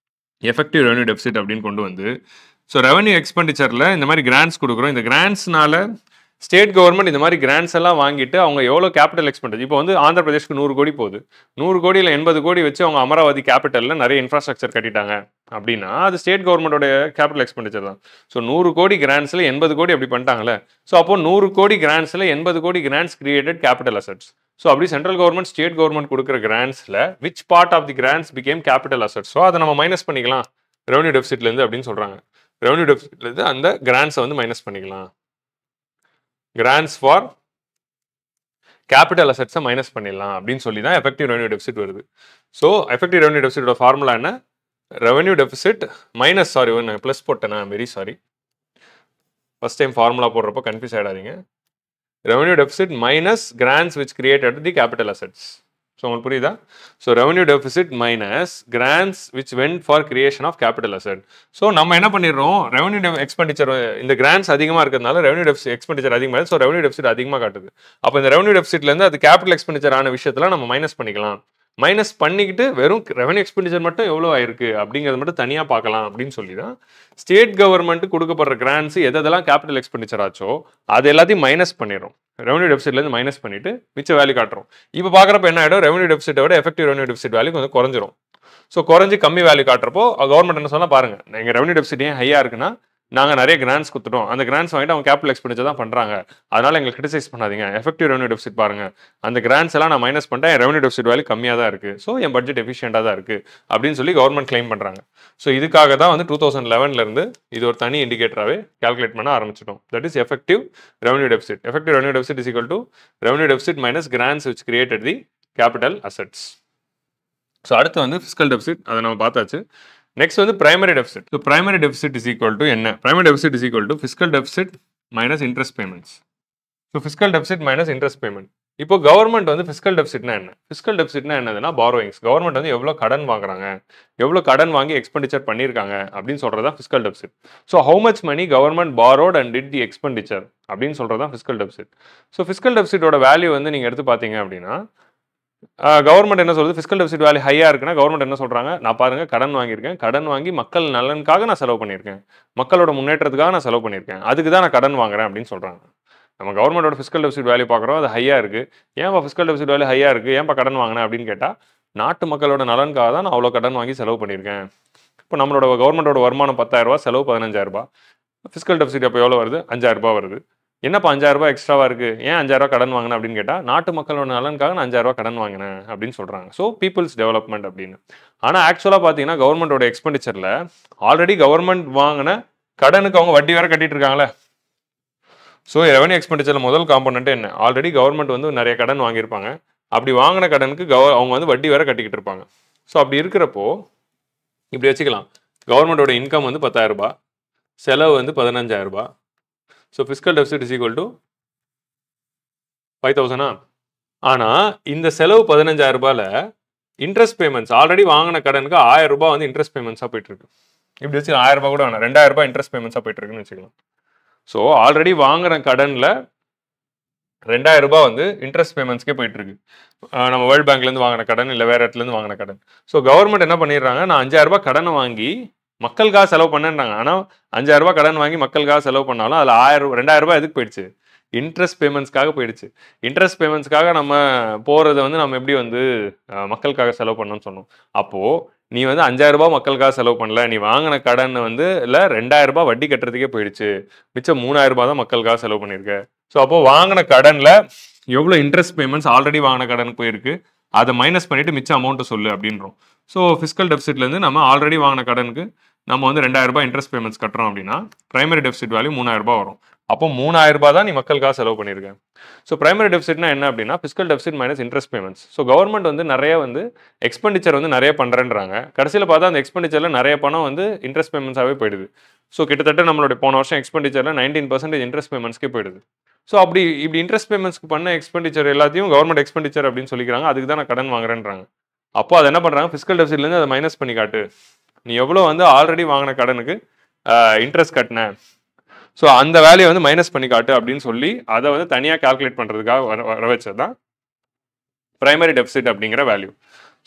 [SPEAKER 1] எஃபெக்டிவ் ரெவன்யூ டெபிசிட் அப்படின்னு கொண்டு வந்து ஸோ ரெவன்யூ எக்ஸ்பெண்டிச்சரில் இந்த மாதிரி கிராண்ட்ஸ் கொடுக்குறோம். இந்த கிராண்ட்ஸ்னால ஸ்டேட் கவர்மெண்ட் இந்த மாதிரி கிராண்ட்ஸ் எல்லாம் வாங்கிட்டு அவங்க எவ்வளோ கேபிட்டல் எக்ஸ்பெண்டிச்சர், இப்போ வந்து ஆந்திர பிரதேஷ்க்கு 100 கோடி போகுது, 100 கோடியில் 80 கோடி வச்சு அவங்க அமராவதி கேபிட்டலில் நிறைய இன்ஃப்ராஸ்ட்ரக்சர் கட்டிட்டாங்க அப்படின்னா அது ஸ்டேட் கவர்மெண்டோட கேபிட்டல் எக்ஸ்பெண்டிச்சர் தான். ஸோ 100 கோடி கிராண்ட்ஸில் 80 கோடி அப்படி பண்ணிட்டாங்களே. ஸோ அப்போ 100 கோடி கிராண்ட்ஸில் 80 கோடி grants created capital assets. So அப்படி சென்ட்ரல் கவர்மெண்ட் ஸ்டேட் கவர்மெண்ட் கொடுக்குற கிராண்ட்ஸில் which part of the grants become capital assets. So அதை நம்ம மைனஸ் பண்ணிக்கலாம் ரெவன்யூ டெபிசிட்லேருந்து அப்படின்னு சொல்கிறாங்க. ரெவன்யூ டெபிசிட்லேருந்து அந்த கிராண்ட்ஸை வந்து மைனஸ் பண்ணிக்கலாம், கிராண்ட்ஸ் ஃபார் கேபிட்டல் அசெட்ஸை மைனஸ் பண்ணிடலாம் அப்படின்னு சொல்லி தான் எஃபெக்டிவ் ரெவன்யூ டெபிசிட் வருது. ஸோ எஃபெக்டிவ் ரெவன்யூ டெபிசிட்டோட ஃபார்முலா என்ன, ரெவன்யூ டெபிசிட் மைனஸ் சாரி ஒன்று ப்ளஸ் போட்டேன் very sorry first time formula போடுறப்போ confuse ஆகிடாதீங்க revenue deficit minus grants which created the capital assets. So, உங்களுக்கு புரியுதா? So, revenue deficit minus grants which went for creation of capital asset. So, நம்ம என்ன பண்ணிடுறோம் revenue expenditure இந்த grants அதிகமாக இருக்கிறதுனால revenue deficit expenditure அதிகமாக so revenue deficit அதிகமாக காட்டுது அப்போ இந்த revenue deficitலேருந்து அது capital expenditure ஆன விஷயத்தில் நம்ம மைனஸ் பண்ணிக்கலாம் மைனஸ் பண்ணிக்கிட்டு வெறும் ரெவன்யூ எக்ஸ்பெண்டிச்சர் மட்டும் எவ்வளோ ஆயிருக்கு அப்படிங்கிறது மட்டும் தனியாக பார்க்கலாம் அப்படின்னு சொல்லி தான் ஸ்டேட் கவர்மெண்ட்டு கொடுக்கப்படுற கிராண்ட்ஸ் எதெல்லாம் கேபிட்டல் எக்ஸ்பெண்டிச்சர் ஆச்சோ அது எல்லாத்தையும் மைனஸ் பண்ணிடும் ரெவன்யூ டெபிசிட்லேருந்து மைனஸ் பண்ணிட்டு மிச்ச வேல்யூ காட்டுறோம் இப்போ பார்க்குறப்ப என்ன ஆகிடும் ரெவன்யூ டெபிசிட்டை விட எஃபெக்டிவ் ரெவன்யூ டெபிசிட் வேல்யூ கொஞ்சம் குறைஞ்சிரும் ஸோ குறைஞ்சி கம்மி வேல்யூ காட்டுறப்போ கவர்மெண்ட் என்ன சொன்னால் பாருங்கள் எங்கள் ரெவன்யூ டெபிசிட் ஏன் ஹையாக இருக்குன்னா நாங்கள் நிறைய கிராண்ட்ஸ் கொடுத்துட்டோம் அந்த கிராண்ட்ஸ் வாங்கிட்டு அவங்க கேபிட்டல் எக்ஸ்பெண்டிச்சர் தான் பண்ணுறாங்க அதனால் எங்களுக்கு கிரிட்டிசைஸ் பண்ணாதீங்க எஃபெக்டிவ் ரெவன்யூ டெபிசிட் பாருங்கள் அந்த கிராண்ட்ஸ் எல்லாம் நான் மைனஸ் பண்ணிட்டேன் என் ரெவன்யூ டெபிசிட் வேல்யூ கம்மியாக தான் இருக்குது ஸோ என் பட்ஜெட் எஃபிஷியண்டாக தான் இருக்குது அப்படின்னு சொல்லி கவர்மெண்ட் கிளைம் பண்ணுறாங்க ஸோ இதுக்காக தான் வந்து 2011 இது ஒரு தனி இண்டிகேட்டராகவே கால்குலேட் பண்ண ஆரம்பிச்சிட்டோம் that is effective revenue deficit effective revenue deficit is equal to revenue deficit minus grants which created the capital assets so அடுத்து வந்து ஃபிஸ்கல் டெபிசிட் அதை நம்ம பார்த்தாச்சு நெக்ஸ்ட் வந்து primary deficit so primary deficit is equal to என்ன primary deficit is equal to fiscal deficit minus interest payments so fiscal deficit minus interest payment இப்போ government வந்து fiscal டெபிசிட்னா என்ன ஃபிஸ்கல் டெபிசிட்னா என்னதுன்னா பாரோயிங்ஸ் கவர்மெண்ட் வந்து எவ்வளோ கடன் வாங்குறாங்க எவ்வளோ கடன் வாங்கி எக்ஸ்பெண்டிச்சர் பண்ணியிருக்காங்க அப்படின்னு சொல்கிறது தான் fiscal deficit so how much money government borrowed and did the expenditure அப்படின்னு சொல்கிறது தான் ஃபிஸ்கல் டெபிசிட் ஸோ ஃபிஸ்கல் டெபிசிட்டோட வேல்யூ வந்து நீங்கள் எடுத்து பார்த்தீங்க அப்படின்னா கவர்மெண்ட் என்ன சொல்றது ஃபிஸ்கல் டெபிசிட் வேல்யூ ஹையாக இருக்குன்னா கவர்மெண்ட் என்ன சொல்கிறாங்க நான் பாருங்க கடன் வாங்கியிருக்கேன் கடன் வாங்கி மக்கள் நலனுக்காக நான் செலவு பண்ணியிருக்கேன் மக்களோட முன்னேற்றத்துக்காக நான் செலவு பண்ணியிருக்கேன் அதுக்கு தான் நான் கடன் வாங்குறேன் அப்படின்னு சொல்கிறாங்க நம்ம கவர்மெண்டோட ஃபிஸ்கல் டெபிசிட் வேல்யூ பார்க்குறோம் அது ஹையாக இருக்குது ஏன்ப்பா ஃபிஸ்கல் டெபிசிட் வேல்யூ ஹையாக இருக்குது ஏன்ப்பா கடன் வாங்கினேன் அப்படின்னு கேட்டால் நாட்டு மக்களோட நலனுக்காக தான் நான் அவ்வளோ கடன் வாங்கி செலவு பண்ணியிருக்கேன் இப்போ நம்மளோட கவர்மெண்டோட வருமானம் 10,000 செலவு 15,000 ஃபிஸ்கல் டெபிசிட் அப்போ எவ்வளோ வருது 5,000 வருது என்னப்பா 5,000 எக்ஸ்ட்ராவாக இருக்குது ஏன் 5,000 கடன் வாங்கினேன் அப்படின்னு கேட்டால் நாட்டு மக்களோட நலனுக்காக நான் 5,000 கடன் வாங்கினேன் அப்படின்னு சொல்கிறாங்க ஸோ பீப்புள்ஸ் டெவலப்மெண்ட் அப்படின்னு ஆனால் ஆக்சுவலாக பார்த்தீங்கன்னா கவர்மெண்டோட எக்ஸ்பெண்டிச்சரில் ஆல்ரெடி கவர்மெண்ட் வாங்கின கடனுக்கு அவங்க வட்டி வேற கட்டிட்டு இருக்காங்களே ஸோ ரெவன்யூ எக்ஸ்பெண்டிச்சரில் முதல் காம்பனண்ட் என்ன ஆல்ரெடி கவர்மெண்ட் வந்து நிறைய கடன் வாங்கியிருப்பாங்க அப்படி வாங்கின கடனுக்கு அவங்க வந்து வட்டி வேற கட்டிக்கிட்டு இருப்பாங்க ஸோ அப்படி இருக்கிறப்போ இப்படி வச்சுக்கலாம் கவர்மெண்டோட இன்கம் வந்து 10,000 செலவு வந்து 15,000 so fiscal deficit is equal to 5,000 ஆனால் இந்த செலவு 15,000 இன்ட்ரெஸ்ட் பேமெண்ட்ஸ் ஆல்ரெடி வாங்கின கடனுக்கு 1,000 வந்து இன்ட்ரெஸ்ட் பேமெண்ட்ஸாக போயிட்டு இருக்கு இப்படி வச்சு 1,000 கூட வேணாம் 2,000 இன்ட்ரெஸ்ட் பேமெண்ட்ஸாக போயிட்டு இருக்குன்னு வச்சுக்கலாம் ஸோ ஆல்ரெடி வாங்குற கடனில் 2,000 வந்து இன்ட்ரெஸ்ட் பேமெண்ட்ஸ்க்கே போயிட்டு இருக்கு நம்ம வேர்ல்ட் பேங்க்லேருந்து வாங்கின கடன் இல்லை வேற இடத்துலேருந்து வாங்கின கடன் ஸோ கவர்மெண்ட் என்ன பண்ணிடுறாங்க நான் 5,000 கடனை வாங்கி மக்களுக்காக செலவு பண்ணுறாங்க ஆனால் 5,000 கடன் வாங்கி மக்களுக்காக செலவு பண்ணாலும் அதில் 2,000 எதுக்கு போயிடுச்சு இன்ட்ரெஸ்ட் பேமெண்ட்ஸ்க்காக போயிடுச்சு இன்ட்ரெஸ்ட் பேமெண்ட்ஸ்க்காக நம்ம போகிறத வந்து நம்ம எப்படி வந்து மக்களுக்காக செலவு பண்ணணும்னு சொன்னோம் அப்போது நீ வந்து 5,000 மக்களுக்காக செலவு பண்ணல நீ வாங்கின கடன் வந்து இல்லை 2,000 வட்டி கட்டுறதுக்கே போயிடுச்சு மிச்சம் 3,000 தான் மக்களுக்காக செலவு பண்ணியிருக்க ஸோ அப்போது வாங்கின கடனில் எவ்வளோ இன்ட்ரெஸ்ட் பேமெண்ட்ஸ் ஆல்ரெடி வாங்கின கடனுக்கு போயிருக்கு அதை மைனஸ் பண்ணிவிட்டு மிச்சம் அமௌண்ட்டை சொல்லு அப்படின்றோம் ஸோ ஃபிஸ்கல் டெபிசிட்லேருந்து நம்ம ஆல்ரெடி வாங்கின கடனுக்கு நம்ம வந்து 2,000 இன்ட்ரெஸ்ட் பேமெண்ட்ஸ் கட்டுறோம் அப்படின்னா பிரைமரி டெபிசிட் வேல்யூ 3,000 வரும் அப்போ 3,000 தான் நீ மக்களுக்காக செலவு பண்ணியிருக்கேன் ஸோ பிரைமரி டெபிசிட்னா என்ன அப்படின்னா fiscal deficit minus interest payments so government வந்து நிறைய வந்து எக்ஸ்பெண்டிச்சர் வந்து நிறைய பண்ணுறேன்றாங்க கடைசியில் பார்த்தா அந்த எக்ஸ்பெண்டிச்சரில் நிறைய பணம் வந்து இன்ட்ரெஸ்ட் பேமெண்ட்ஸாகவே போயிடுது ஸோ கிட்டத்தட்ட நம்மளுடைய போன வருஷம் எக்ஸ்பெண்டிச்சரில் 19% இன்ட்ரெஸ்ட் பேமெண்ட்ஸ்க்கே போயிடுது ஸோ இப்படி இன்ட்ரெஸ்ட் பேமெண்ட்ஸ்க்கு பண்ண எக்ஸ்பெண்டிச்சர் எல்லாத்தையும் கவர்மெண்ட் எக்ஸ்பெண்டிச்சர் அப்படின்னு சொல்லிக்கிறாங்க அதுக்கு தான் நான் கடன் வாங்குறேன்றாங்க அப்போ அதை என்ன பண்ணுறாங்க ஃபிஸ்கல் டெபிசிட்லேருந்து அதை மைனஸ் பண்ணி காட்டு நீ எவ்வளோ வந்து ஆல்ரெடி வாங்கின கடனுக்கு இன்ட்ரெஸ்ட் கட்டின ஸோ அந்த வேலையை வந்து மைனஸ் பண்ணி காட்டு அப்படின்னு சொல்லி அதை வந்து தனியாக கால்குலேட் பண்ணுறதுக்காக வர வச்சது தான் பிரைமரி டெபிசிட் அப்படிங்கிற வேல்யூ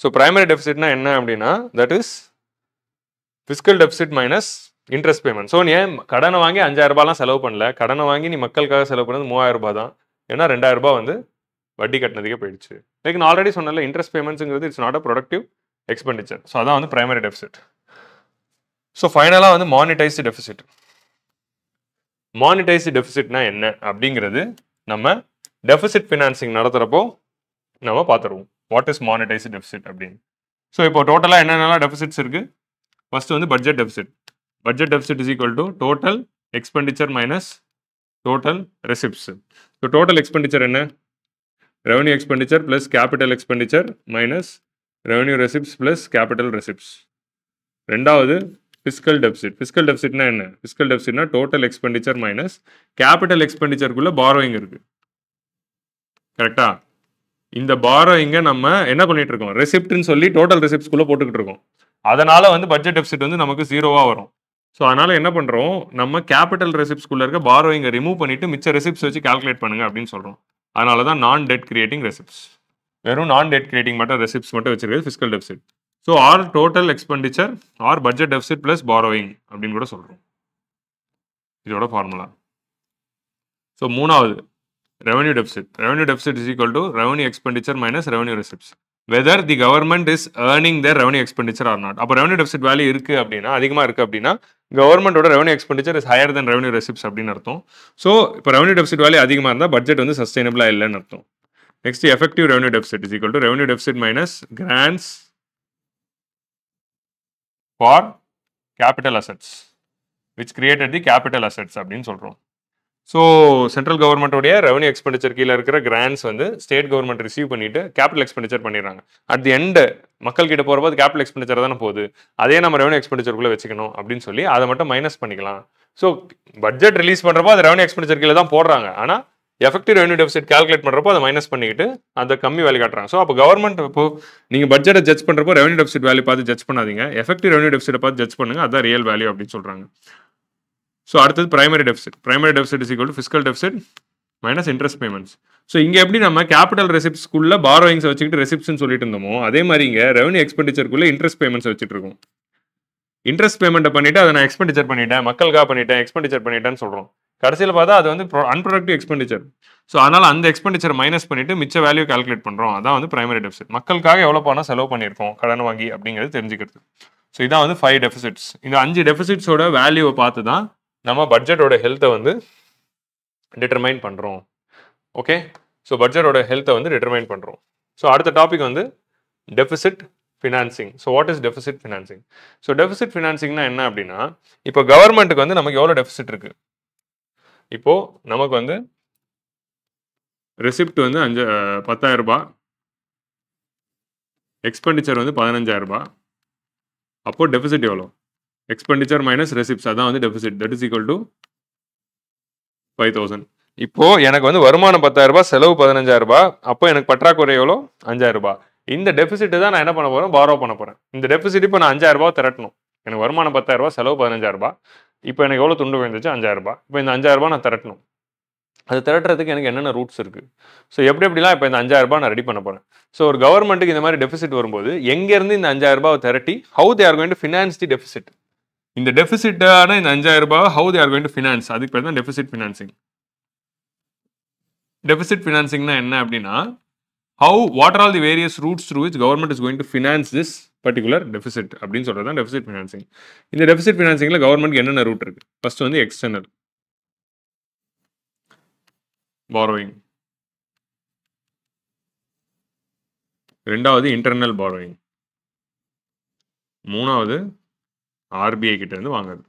[SPEAKER 1] ஸோ பிரைமரி டெபிசிட்னா என்ன அப்படின்னா that is fiscal deficit minus interest payment so நீ ஏன் கடனை வாங்கி 5,000 செலவு பண்ணல கடனை வாங்கி நீ மக்களுக்காக செலவு பண்ணது 3,000 தான் ஏன்னா 2,000 வந்து வட்டி கட்டினதுக்கே போயிடுச்சு லைக் நான் ஆல்ரெடி சொன்னல இன்ட்ரெஸ்ட் பேமெண்ட்ஸுங்கிறது it's not a productive expenditure so அதான் வந்து பிரைமரி டெபிசிட் ஸோ ஃபைனலாக வந்து மானிட்டைஸ்டு டெபிசிட் மானிட்டைஸ்டு டெபிசிட்னா என்ன அப்படிங்கிறது நம்ம டெபிசிட் ஃபினான்சிங் நடத்துகிறப்போ நம்ம பார்த்துருவோம் வாட் இஸ் மானிட்டைஸ்டு டெபிசிட் அப்படின்னு ஸோ இப்போ டோட்டலாக என்னென்னலாம் டெபிசிட்ஸ் இருக்குது ஃபர்ஸ்ட் வந்து budget deficit budget deficit is equal to total expenditure minus total receipts so total expenditure என்ன revenue expenditure plus capital expenditure minus revenue receipts plus capital receipts ரெண்டாவது fiscal deficit. Fiscal deficitனா என்ன? Fiscal deficitனா total expenditure minus capital expenditureக்குள்ள borrowing இருக்கு. கரெக்டா? இந்த borrowing நம்ம என்ன பண்ணிட்டு இருக்கோம்? ரெசிப்ட்னு சொல்லி டோட்டல் ரெசிப்ட்ஸ்குள்ள போட்டுக்கிட்டு இருக்கோம். அதனால வந்து பட்ஜெட் டெபிசிட் வந்து நமக்கு ஜீரோவா வரும். ஸோ அதனால என்ன பண்றோம்? நம்ம கேபிட்டல் ரெசிப்ட்ஸ்குள்ள இருக்க borrowing ரிமூவ் பண்ணிட்டு மிச்ச ரெசிப்ட்ஸ் வச்சு கால்குலேட் பண்ணுங்க அப்படின்னு சொல்றோம். அதனால தான் நான் டெட் கிரியேட்டிங் ரெசிப்ட்ஸ். வெறும் நான் டெட் கிரியேட்டிங் மட்டும் ரெசிப்ட்ஸ் மட்டும் வச்சிருக்கிறது fiscal deficit. So or total expenditure or budget deficit plus borrowing அப்படின்னு கூட சொல்றோம். இதோட ஃபார்முலா. ஸோ மூணாவது revenue deficit. Revenue deficit is equal to revenue expenditure minus revenue receipts. Whether the government is earning their revenue expenditure or not. அப்போ revenue deficit value இருக்கு அப்படின்னா அதிகமாக இருக்கு அப்படின்னா கவர்மெண்டோட revenue expenditure is higher than revenue receipts அப்படின்னு அர்த்தம். So இப்போ ரெவன்யூ டெபிசிட் வேல்யூ அதிகமாக இருந்தால் பட்ஜெட் வந்து சஸ்டைனபிளாக இல்லைன்னு அர்த்தம். Next, effective revenue deficit is equal to revenue deficit minus grants for capital assets, which created the capital assets அப்படின்னு சொல்றோம். ஸோ சென்ட்ரல் கவர்மெண்ட்டோடைய ரெவன்யூ எக்ஸ்பெண்டிச்சர் கீழே இருக்கிற கிராண்ட்ஸ் வந்து ஸ்டேட் கவர்மெண்ட் ரிசீவ் பண்ணிட்டு கேபிட்டல் எக்ஸ்பெண்டிச்சர் பண்ணிடுறாங்க. அட் தி எண்ட் மக்கள் கிட்ட போகிறப்போ கேபிட்டல் எக்ஸ்பெண்டிச்சர் தானே போகுது, அதே நம்ம ரெவன்யூ எக்ஸ்பெண்டிச்சருக்குள்ளே வச்சுக்கணும் அப்படின்னு சொல்லி அதை மட்டும் மைனஸ் பண்ணிக்கலாம். ஸோ பட்ஜெட் ரிலீஸ் பண்ணுறப்போ அது ரெவன்யூ எக்ஸ்பெண்டிச்சர் கீழே தான் போடுறாங்க. ஆனால் எஃபெக்டிவ் ரெவன்யூ டெபிசிட் கால்குலேட் பண்ணுறப்போ அதை மைனஸ் பண்ணிக்கிட்டு அதை கம்மி வேல்யூ காட்டுறாங்க. ஸோ அப்போ கவர்மெண்ட் இப்போ நீங்கள் பட்ஜெட்டை ஜட்ஜ் பண்ணுறப்போ ரெவன்யூ டெபிசிட் வேல்யூ பார்த்து ஜட்ஜ் பண்ணாதீங்க, எஃபெக்டிவ் ரெவன்யூ டெபிசிட்டை பார்த்து ஜட்ஜ் பண்ணுங்க, அதான் ரியல் வேல்யூ அப்படின்னு சொல்கிறாங்க. ஸோ அடுத்தது primary deficit. Primary deficit is equal to fiscal deficit minus interest payments. So இங்கே எப்படி நம்ம கேபிட்டல் ரெசிப்ட்ஸ்குள்ள பாரோயிங்ஸ் வச்சுக்கிட்டு ரெசிப்ட்ஸ்னு சொல்லிட்டு இருந்தோமோ அதே மாதிரி இங்கே ரெவன்யூ எக்ஸ்பெண்டிச்சருக்குள்ள இன்ட்ரெஸ்ட் பேமெண்ட்ஸ் வச்சுட்டு இருக்கோம். இன்ட்ரெஸ்ட் பேமெண்ட்டை பண்ணிட்டு அதை நான் எக்ஸ்பெண்டிச்சர் பண்ணிட்டேன், மக்களுக்காக பண்ணிட்டேன், எக்ஸ்பெண்டிச்சர் பண்ணிட்டேன்னு சொல்கிறோம். கடைசியில் பார்த்தா அது வந்து அன்ப்ரொடக்டிவ் எக்ஸ்பெண்டிச்சர். ஸோ அதனால் அந்த எக்ஸ்பெண்டிச்சர் மைனஸ் பண்ணிட்டு மிச்ச வேல்யூ கால்குலேட் பண்ணுறோம். அதான் வந்து பிரைமரி டெபிசிட். மக்களுக்காக எவ்வளோ பணம் செலவு பண்ணியிருக்கோம் கடன் வாங்கி அப்படிங்கிறது தெரிஞ்சுக்கிறது. ஸோ இதான் வந்து 5 டெபிசிட்ஸ். இந்த 5 டெபிசிட்ஸோட வேல்யூவை பார்த்து தான் நம்ம பட்ஜெட்டோட ஹெல்த்தை வந்து டிட்டர்மைன் பண்ணுறோம். ஓகே, ஸோ பட்ஜெட்டோட ஹெல்த்தை வந்து டிட்டர்மைன் பண்ணுறோம். ஸோ அடுத்த டாபிக் வந்து deficit financing. So what is deficit financing? So deficit ஃபினான்சிங்னா என்ன அப்படின்னா, இப்போ கவர்மெண்ட்டுக்கு வந்து நமக்கு எவ்வளோ டெபிசிட் இருக்கு? இப்போ நமக்கு வந்து ரெசிப்ட் வந்து 10,000 ரூபாய், எக்ஸ்பெண்டிச்சர் வந்து 15,000 ரூபாய். அப்போ டெபிசிட் எவ்வளோ? எக்ஸ்பெண்டிச்சர் மைனஸ் ரெசிப்ட்ஸ், அதான் வந்து deficit. That is equal to 5,000. இப்போ எனக்கு வந்து வருமானம் 10,000 ரூபாய், செலவு 15,000 ரூபாய். அப்போ எனக்கு பற்றாக்குறை எவ்வளோ? 5,000 ரூபாய். இந்த டெபிசிட் தான் நான் என்ன பண்ண போறேன்? பாரோ பண்ண போறேன். இந்த டெபிசிட் இப்போ நான் 5,000 ரூபாய் திரட்டணும். எனக்கு வருமானம் 10,000 ரூபாய், செலவு 15,000 ரூபாய். இப்போ எனக்கு எவ்வளோ துண்டு விழுந்துச்சு? 5,000 ரூபாய். இப்போ இந்த 5,000 ரூபாய் நான் திரட்டணும். அது திரட்டுறதுக்கு எனக்கு என்னென்ன ரூட்ஸ் இருக்குது? ஸோ எப்படிலாம் இப்போ இந்த 5,000 ரூபாய் நான் ரெடி பண்ண போகிறேன். ஸோ ஒரு கவர்மெண்ட்டுக்கு இந்த மாதிரி டெபிசிட் வரும்போது எங்கேருந்து இந்த 5,000 ரூபாய் திரட்டி how they are going to finance the deficit? இந்த டெபிசிட்டான இந்த 5,000 ரூபாய் how they are going to finance, அதுக்கு பேர் தான் டெபிசிட் ஃபினான்சிங். டெபிசிட் ஃபினான்சிங்னா என்ன அப்படின்னா, what are all the various roots through which government is going to finance this particular deficit அப்படின்னு சொல்கிறது தான் டெபிசிட் ஃபினான்சிங். இந்த டெபிசிட் ஃபினான்சிங்கில் கவர்மெண்ட்க்கு என்னென்ன ரூட் இருக்குது? ஃபர்ஸ்ட் வந்து எக்ஸ்டர்னல் borrowing, ரெண்டாவது இன்டர்னல் borrowing, மூணாவது ஆர்பிஐ கிட்ட இருந்து வாங்குறது.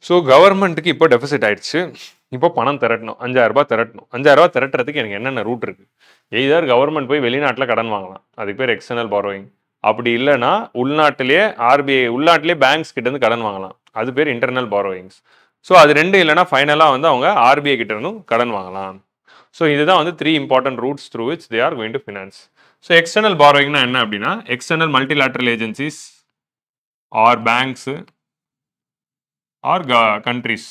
[SPEAKER 1] ஸோ கவர்மெண்ட்டுக்கு இப்போ டெபிசிட் ஆயிடுச்சு. இப்போ பணம் திரட்டணும், 5,000 ரூபாய் திரட்டணும். 5,000 ரூபாய் திரட்டுறதுக்கு எனக்கு என்னென்ன ரூட் இருக்கு? எய்தர் கவர்மெண்ட் போய் வெளிநாட்டில் கடன் வாங்கலாம், அதுக்கு பேர் எக்ஸ்டர்னல் borrowing. அப்படி இல்லைன்னா உள்நாட்டிலேயே உள்நாட்டிலேயே பேங்க்ஸ் கிட்ட இருந்து கடன் வாங்கலாம், அது பேர் இன்டர்னல் borrowings. ஸோ அது ரெண்டு இல்லைனா ஃபைனலாக வந்து அவங்க ஆர்பிஐ கிட்ட இருந்தும் கடன் வாங்கலாம். ஸோ இதுதான் வந்து 3 important routes through which they are going to finance. So external borrowingனா என்ன அப்படின்னா, external multilateral agencies or banks or countries,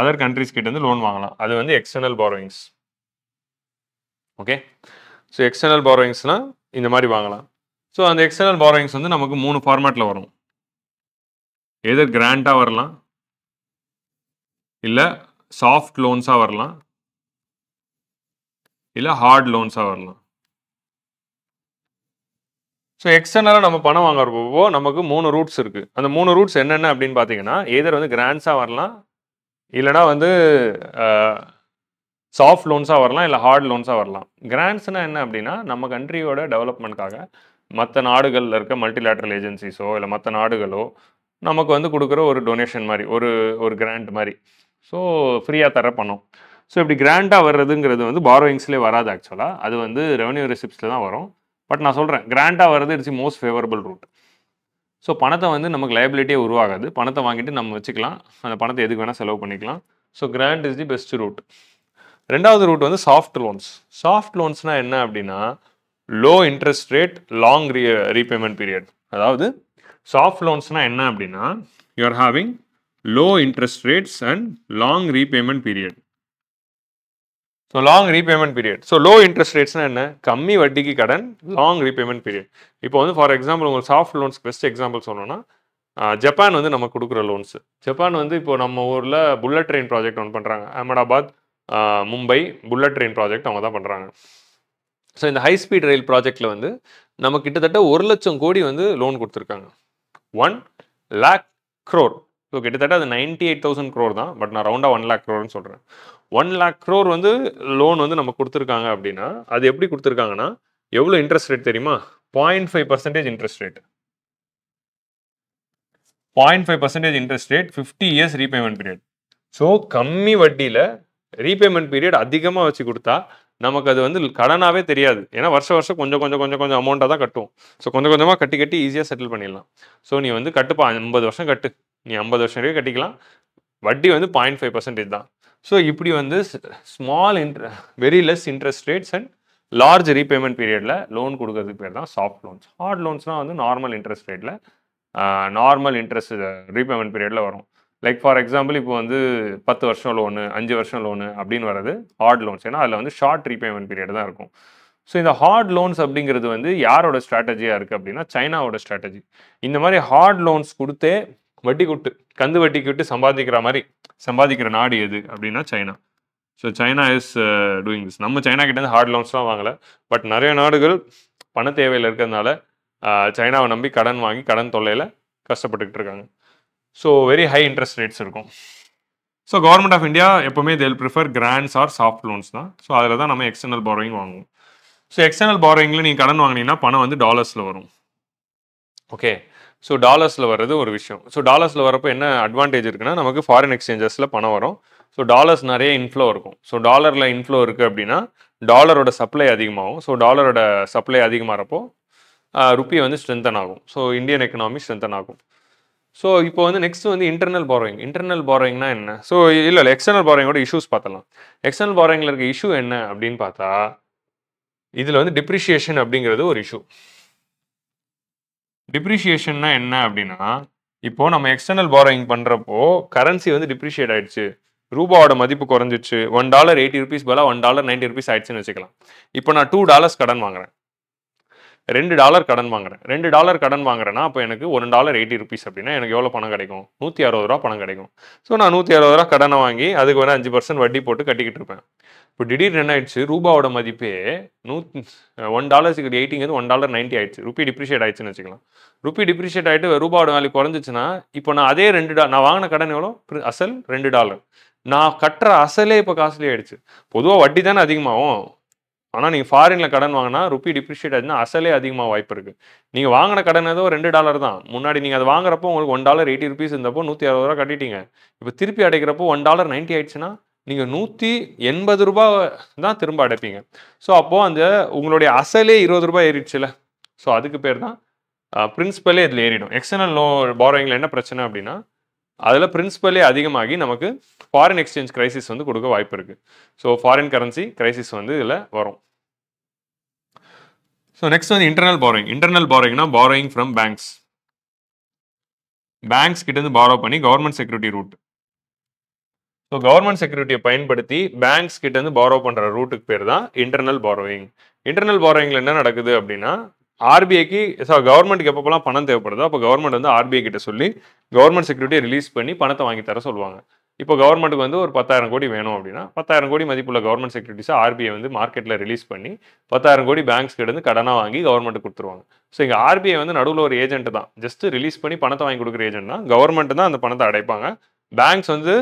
[SPEAKER 1] other countries கிட்ட இருந்து லோன் வாங்கலாம், அது வந்து external borrowings. Okay, so external borrowingsனா இந்த மாதிரி வாங்கலாம். ஸோ அந்த எக்ஸ்டர்னல் borrowings வந்து நமக்கு 3 ஃபார்மேட்டில் வரும். எதர் கிராண்டாக வரலாம், இல்லை சாஃப்ட் லோன்ஸாக வரலாம், இல்லை ஹார்ட் லோன்ஸாக வரலாம். ஸோ எக்ஸ்டர்னலாக நம்ம பணம் வாங்குறப்போ நமக்கு 3 ரூட்ஸ் இருக்குது. அந்த 3 ரூட்ஸ் என்னென்ன அப்படின்னு பார்த்தீங்கன்னா, எதர் வந்து கிராண்ட்ஸாக வரலாம், இல்லைனா வந்து சாஃப்ட் லோன்ஸாக வரலாம், இல்லை ஹார்ட் லோன்ஸாக வரலாம். கிராண்ட்ஸ்னால் என்ன அப்படின்னா, நம்ம கண்ட்ரியோட டெவலப்மெண்ட்காக மற்ற நாடுகளில் இருக்க மல்டிலேட்டரல் ஏஜென்சிஸோ இல்லை மற்ற நாடுகளோ நமக்கு வந்து கொடுக்குற ஒரு டொனேஷன் மாதிரி, ஒரு கிராண்ட் மாதிரி. ஸோ ஃப்ரீயாக தர பணம். ஸோ இப்படி கிராண்டாக வர்றதுங்கிறது வந்து பாரோயிங்ஸ்லேயே வராது ஆக்சுவலாக, அது வந்து ரெவன்யூ ரெசிப்ட்ஸில் தான் வரும். பட் நான் சொல்கிறேன் கிராண்டாக வர்றது it's most favourable route. So பணத்தை வந்து நமக்கு லைபிலிட்டியே உருவாகாது, பணத்தை வாங்கிட்டு நம்ம வச்சுக்கலாம், அந்த பணத்தை எதுக்கு வேணால் செலவு பண்ணிக்கலாம். So grant is the best route. ரெண்டாவது ரூட் வந்து சாஃப்ட் லோன்ஸ். சாஃப்ட் லோன்ஸ்னால் என்ன அப்படின்னா low interest rate long repayment period. அதாவது சாஃப்ட் லோன்ஸ்னால் என்ன அப்படின்னா you are having low interest rates and long repayment period. So long repayment period. So low interest ரேட்ஸ்னால் என்ன? கம்மி வட்டிக்கு கடன், லாங் ரீபேமெண்ட் பீரியட். இப்போ வந்து ஃபார் எக்ஸாம்பிள் உங்களுக்கு சாஃப்ட் லோன்ஸ் பெஸ்ட் எக்ஸாம்பிள் சொல்லணும்னா ஜப்பான் வந்து நம்ம கொடுக்குற லோன்ஸு. ஜப்பான் வந்து இப்போ நம்ம ஊரில் புல்லட் ட்ரெயின் ப்ராஜெக்ட் ஒன்று பண்ணுறாங்க. Ahmedabad Mumbai bullet train project அவங்க தான் பண்ணுறாங்க. ஸோ இந்த ஹை ஸ்பீட் ரயில் ப்ராஜெக்டில் வந்து நம்ம கிட்டத்தட்ட 1 லட்சம் கோடி வந்து லோன் கொடுத்துருக்காங்க. 1 lakh crore. ஸோ கிட்டத்தட்ட அது 98,000 crore தான், பட் நான் ரவுண்டாக 1 lakh crore சொல்கிறேன். 1 lakh crore வந்து லோன் வந்து நம்ம கொடுத்துருக்காங்க அப்படின்னா அது எப்படி கொடுத்துருக்காங்கன்னா எவ்வளோ இன்ட்ரெஸ்ட் ரேட் தெரியுமா? 0.5% interest rate. 0.5% interest rate, 50 years repayment period. So கம்மி வட்டியில் ரீபேமெண்ட் பீரியட் அதிகமாக வச்சு கொடுத்தா நமக்கு அது வந்து கடனாகவே தெரியாது. ஏன்னா வருஷம் வருஷம் கொஞ்சம் அமௌண்ட்டாக தான் கட்டுவோம். ஸோ கொஞ்சம் கொஞ்சமாக கட்டி ஈஸியாக செட்டில் பண்ணிடலாம். ஸோ நீ வந்து கட்டுப்பா 50 வருஷம் கட்டு, நீ 50 வருஷம் வரைக்கும் கட்டிக்கலாம், வட்டி வந்து 0.5% தான். ஸோ இப்படி வந்து small very less interest rates and large repayment பீரியடில் லோன் கொடுக்கறதுக்கு பேர் தான் சாஃப்ட் லோன்ஸ். ஹார்ட் லோன்ஸ்னால் வந்து நார்மல் இன்ட்ரெஸ்ட் ரேட்டில் நார்மல் இன்ட்ரெஸ்ட் ரீபேமெண்ட் பீரியடில் வரும். லைக் ஃபார் எக்ஸாம்பிள் இப்போ வந்து 10 வருஷம் லோனு, 5 வருஷம் லோனு அப்படின்னு வர்றது ஹார்ட் லோன்ஸ். ஏன்னா அதில் வந்து ஷார்ட் ரீபேமெண்ட் பீரியட் தான் இருக்கும். ஸோ இந்த ஹார்ட் லோன்ஸ் அப்படிங்கிறது வந்து யாரோட ஸ்ட்ராட்டஜியாக இருக்குது அப்படின்னா சைனாவோட ஸ்ட்ராட்டஜி. இந்த மாதிரி ஹார்ட் லோன்ஸ் கொடுத்தே வட்டி கொட்டு, கந்து வட்டி கொட்டு சம்பாதிக்கிற மாதிரி சம்பாதிக்கிற நாடு எது அப்படின்னா China. So China is doing this. நம்ம சைனா கிட்டேருந்து ஹார்ட் லோன்ஸ்லாம் வாங்கலை, பட் நிறைய நாடுகள் பண தேவையில் இருக்கிறதுனால சைனாவை நம்பி கடன் வாங்கி கடன் தொல்லையில் கஷ்டப்பட்டுக்கிட்டு இருக்காங்க. So very high interest rates இருக்கும். ஸோ கவர்மெண்ட் ஆஃப் இந்தியா எப்போவுமே they'll prefer grants or soft loans தான். ஸோ அதில் தான் நம்ம எக்ஸ்டர்னல் பாரோயிங் வாங்குவோம். ஸோ எக்ஸ்டர்னல் பாரோயிங்கில் நீங்கள் கடன் வாங்கினீங்கன்னா பணம் வந்து டாலர்ஸில் வரும். ஓகே, ஸோ டாலர்ஸில் வர்றது ஒரு விஷயம். ஸோ டாலர்ஸில் வரப்போ என்ன அட்வான்டேஜ் இருக்குன்னா நமக்கு ஃபாரின் எக்ஸ்சேஞ்சஸில் பணம் வரும். ஸோ டாலர்ஸ் நிறைய இன்ஃப்ளோ இருக்கும். ஸோ டாலரில் இன்ஃப்ளோ இருக்குது அப்படின்னா டாலரோட சப்ளை அதிகமாகும். ஸோ டாலரோட சப்ளை அதிகமாகிறப்போ ருப்பி வந்து ஸ்ட்ரென்தன் ஆகும். ஸோ இந்தியன் எக்கனாமி ஸ்ட்ரென்தன் ஆகும். ஸோ இப்போ வந்து நெக்ஸ்ட் வந்து இன்டர்னல் பாரோயிங். இன்டர்னல் பாரோயிங்னா என்ன? ஸோ இல்லை எக்ஸ்டர்னல் பாரோயிங்கோட இஷ்யூஸ் பார்த்தலாம். எக்ஸ்டர்னல் பாரோயிங்கில் இருக்க இஷ்யூ என்ன அப்படின்னு பார்த்தா இதில் வந்து டிப்ரிஷியேஷன் அப்படிங்கிறது ஒரு இஷ்யூ. டிப்ரிஷியேஷன்னா என்ன அப்படின்னா இப்போ நம்ம எக்ஸ்டர்னல் பாரோயிங் பண்ணுறப்போ கரன்சி வந்து டிப்ரிஷியேட் ஆயிடுச்சு, ரூபாவோட மதிப்பு குறைஞ்சிச்சு, $1 80 rupees பதிலாக $1 90 rupees ஆயிடுச்சுன்னு வச்சுக்கலாம். இப்போ நான் $2 கடன் வாங்குறேன், $2 கடன் வாங்குறேன். $2 கடன் வாங்குறேன்னா அப்போ எனக்கு $1 80 rupees அப்படின்னா எனக்கு எவ்வளோ பணம் கிடைக்கும்? 160 ரூபா பணம் கிடைக்கும். ஸோ நான் 160 ரூபா கடனை வாங்கி அதுக்கு வேணால் 5% வட்டி போட்டு கட்டிக்கிட்டு இருப்பேன். இப்போ திடீர்னு என்ன ஆயிடுச்சு? ரூபாவோட மதிப்பே $1 80 $1 90 ஆயிடுச்சு, ருப்பி டிப்ரிஷியேட் ஆயிடுச்சுன்னு வச்சுக்கலாம். ருப்பி டிப்ரிஷியேட் ஆகிட்டு ரூபாவோட வேல்யூ குறைஞ்சிச்சுன்னா இப்போ நான் அதே $2 நான் வாங்கின கடன் எவ்வளோ? அசல் $2. நான் கட்டுற அசலே இப்போ காஸ்ட்லி ஆயிடுச்சு. பொதுவாக வட்டி தானே அதிகமாகும். ஆனால் நீங்கள் ஃபாரினில் கடன் வாங்கினா ருப்பி டிப்ரிஷியேட் ஆச்சுன்னா அசலே அதிகமாக வாய்ப்பு இருக்குது. நீங்கள் வாங்கின கடன் ஏதோ $2 தான். முன்னாடி நீங்கள் அதை வாங்குறப்போ உங்களுக்கு $1 80 rupees இருந்தப்போ 160 ரூபா கட்டிட்டீங்க. இப்போ திருப்பி அடைக்கிறப்போ $1 90 ஆயிடுச்சுன்னா நீங்கள் 180 ரூபா தான் திரும்ப அடைப்பீங்க. ஸோ அப்போது அந்த உங்களுடைய அசலே 20 ரூபாய் ஏறிடுச்சுல. ஸோ அதுக்கு பேர் தான் பிரின்சிபலே இதில் ஏறிடும். எக்ஸ்டர்னல் பாரோயிங்கில் என்ன பிரச்சனை அப்படின்னா அதில் பிரின்சிபலே அதிகமாகி நமக்கு ஃபாரின் எக்ஸ்சேஞ்ச் கிரைசிஸ் வந்து கொடுக்க வாய்ப்பு இருக்குது. ஸோ ஃபாரின் கரன்சி கிரைசிஸ் வந்து இதில் வரும். ஸோ நெக்ஸ்ட் வந்து இன்டர்னல் பாரோயிங். இன்டர்னல் பாரோயிங்னா பாரோயிங் ஃப்ரம் பேங்க்ஸ். பேங்க்ஸ் கிட்டேருந்து பாரோ பண்ணி government security route. So government செக்யூரிட்டியை பயன்படுத்தி பேங்க்ஸ் கிட்டேருந்து பாரோ பண்ணுற ரூட்டுக்கு பேர் தான் இன்டர்னல் பாரோயிங். இன்டர்னல் பாரோயிங்கில் என்ன நடக்குது அப்படின்னா ஆர்பிஐக்கு கவர்மெண்ட்டுக்கு எப்பப்போலாம் பணம் தேவைப்படுதோ அப்போ கவர்மெண்ட் வந்து ஆர்பிஐ கிட்ட சொல்லி கவர்மெண்ட் செக்யூரிட்டியை ரிலீஸ் பண்ணி பணத்தை வாங்கி தர சொல்லுவாங்க. இப்போ கவர்மெண்ட்டுக்கு வந்து ஒரு 10,000 கோடி வேணும் அப்படின்னா 10,000 கோடி மதிப்புள்ள கவர்மெண்ட் செக்யூரிட்டிஸை ஆர்பிஐ வந்து மார்க்கெட்டில் ரிலீஸ் பண்ணி 10,000 கோடி பேங்க்ஸ் கிட்ட இருந்து கடனாக வாங்கி கவர்மெண்ட்டுக்கு கொடுத்துருவாங்க. ஸோ இங்கே ஆர்பிஐ வந்து நடுவில் ஒரு ஏஜென்ட் தான், ஜஸ்ட் ரிலீஸ் பண்ணி பணத்தை வாங்கி கொடுக்குற ஏஜென்ட் தான். கவர்மெண்ட் தான் அந்த பணத்தை அடைப்பாங்க. பேங்க்ஸ் வந்து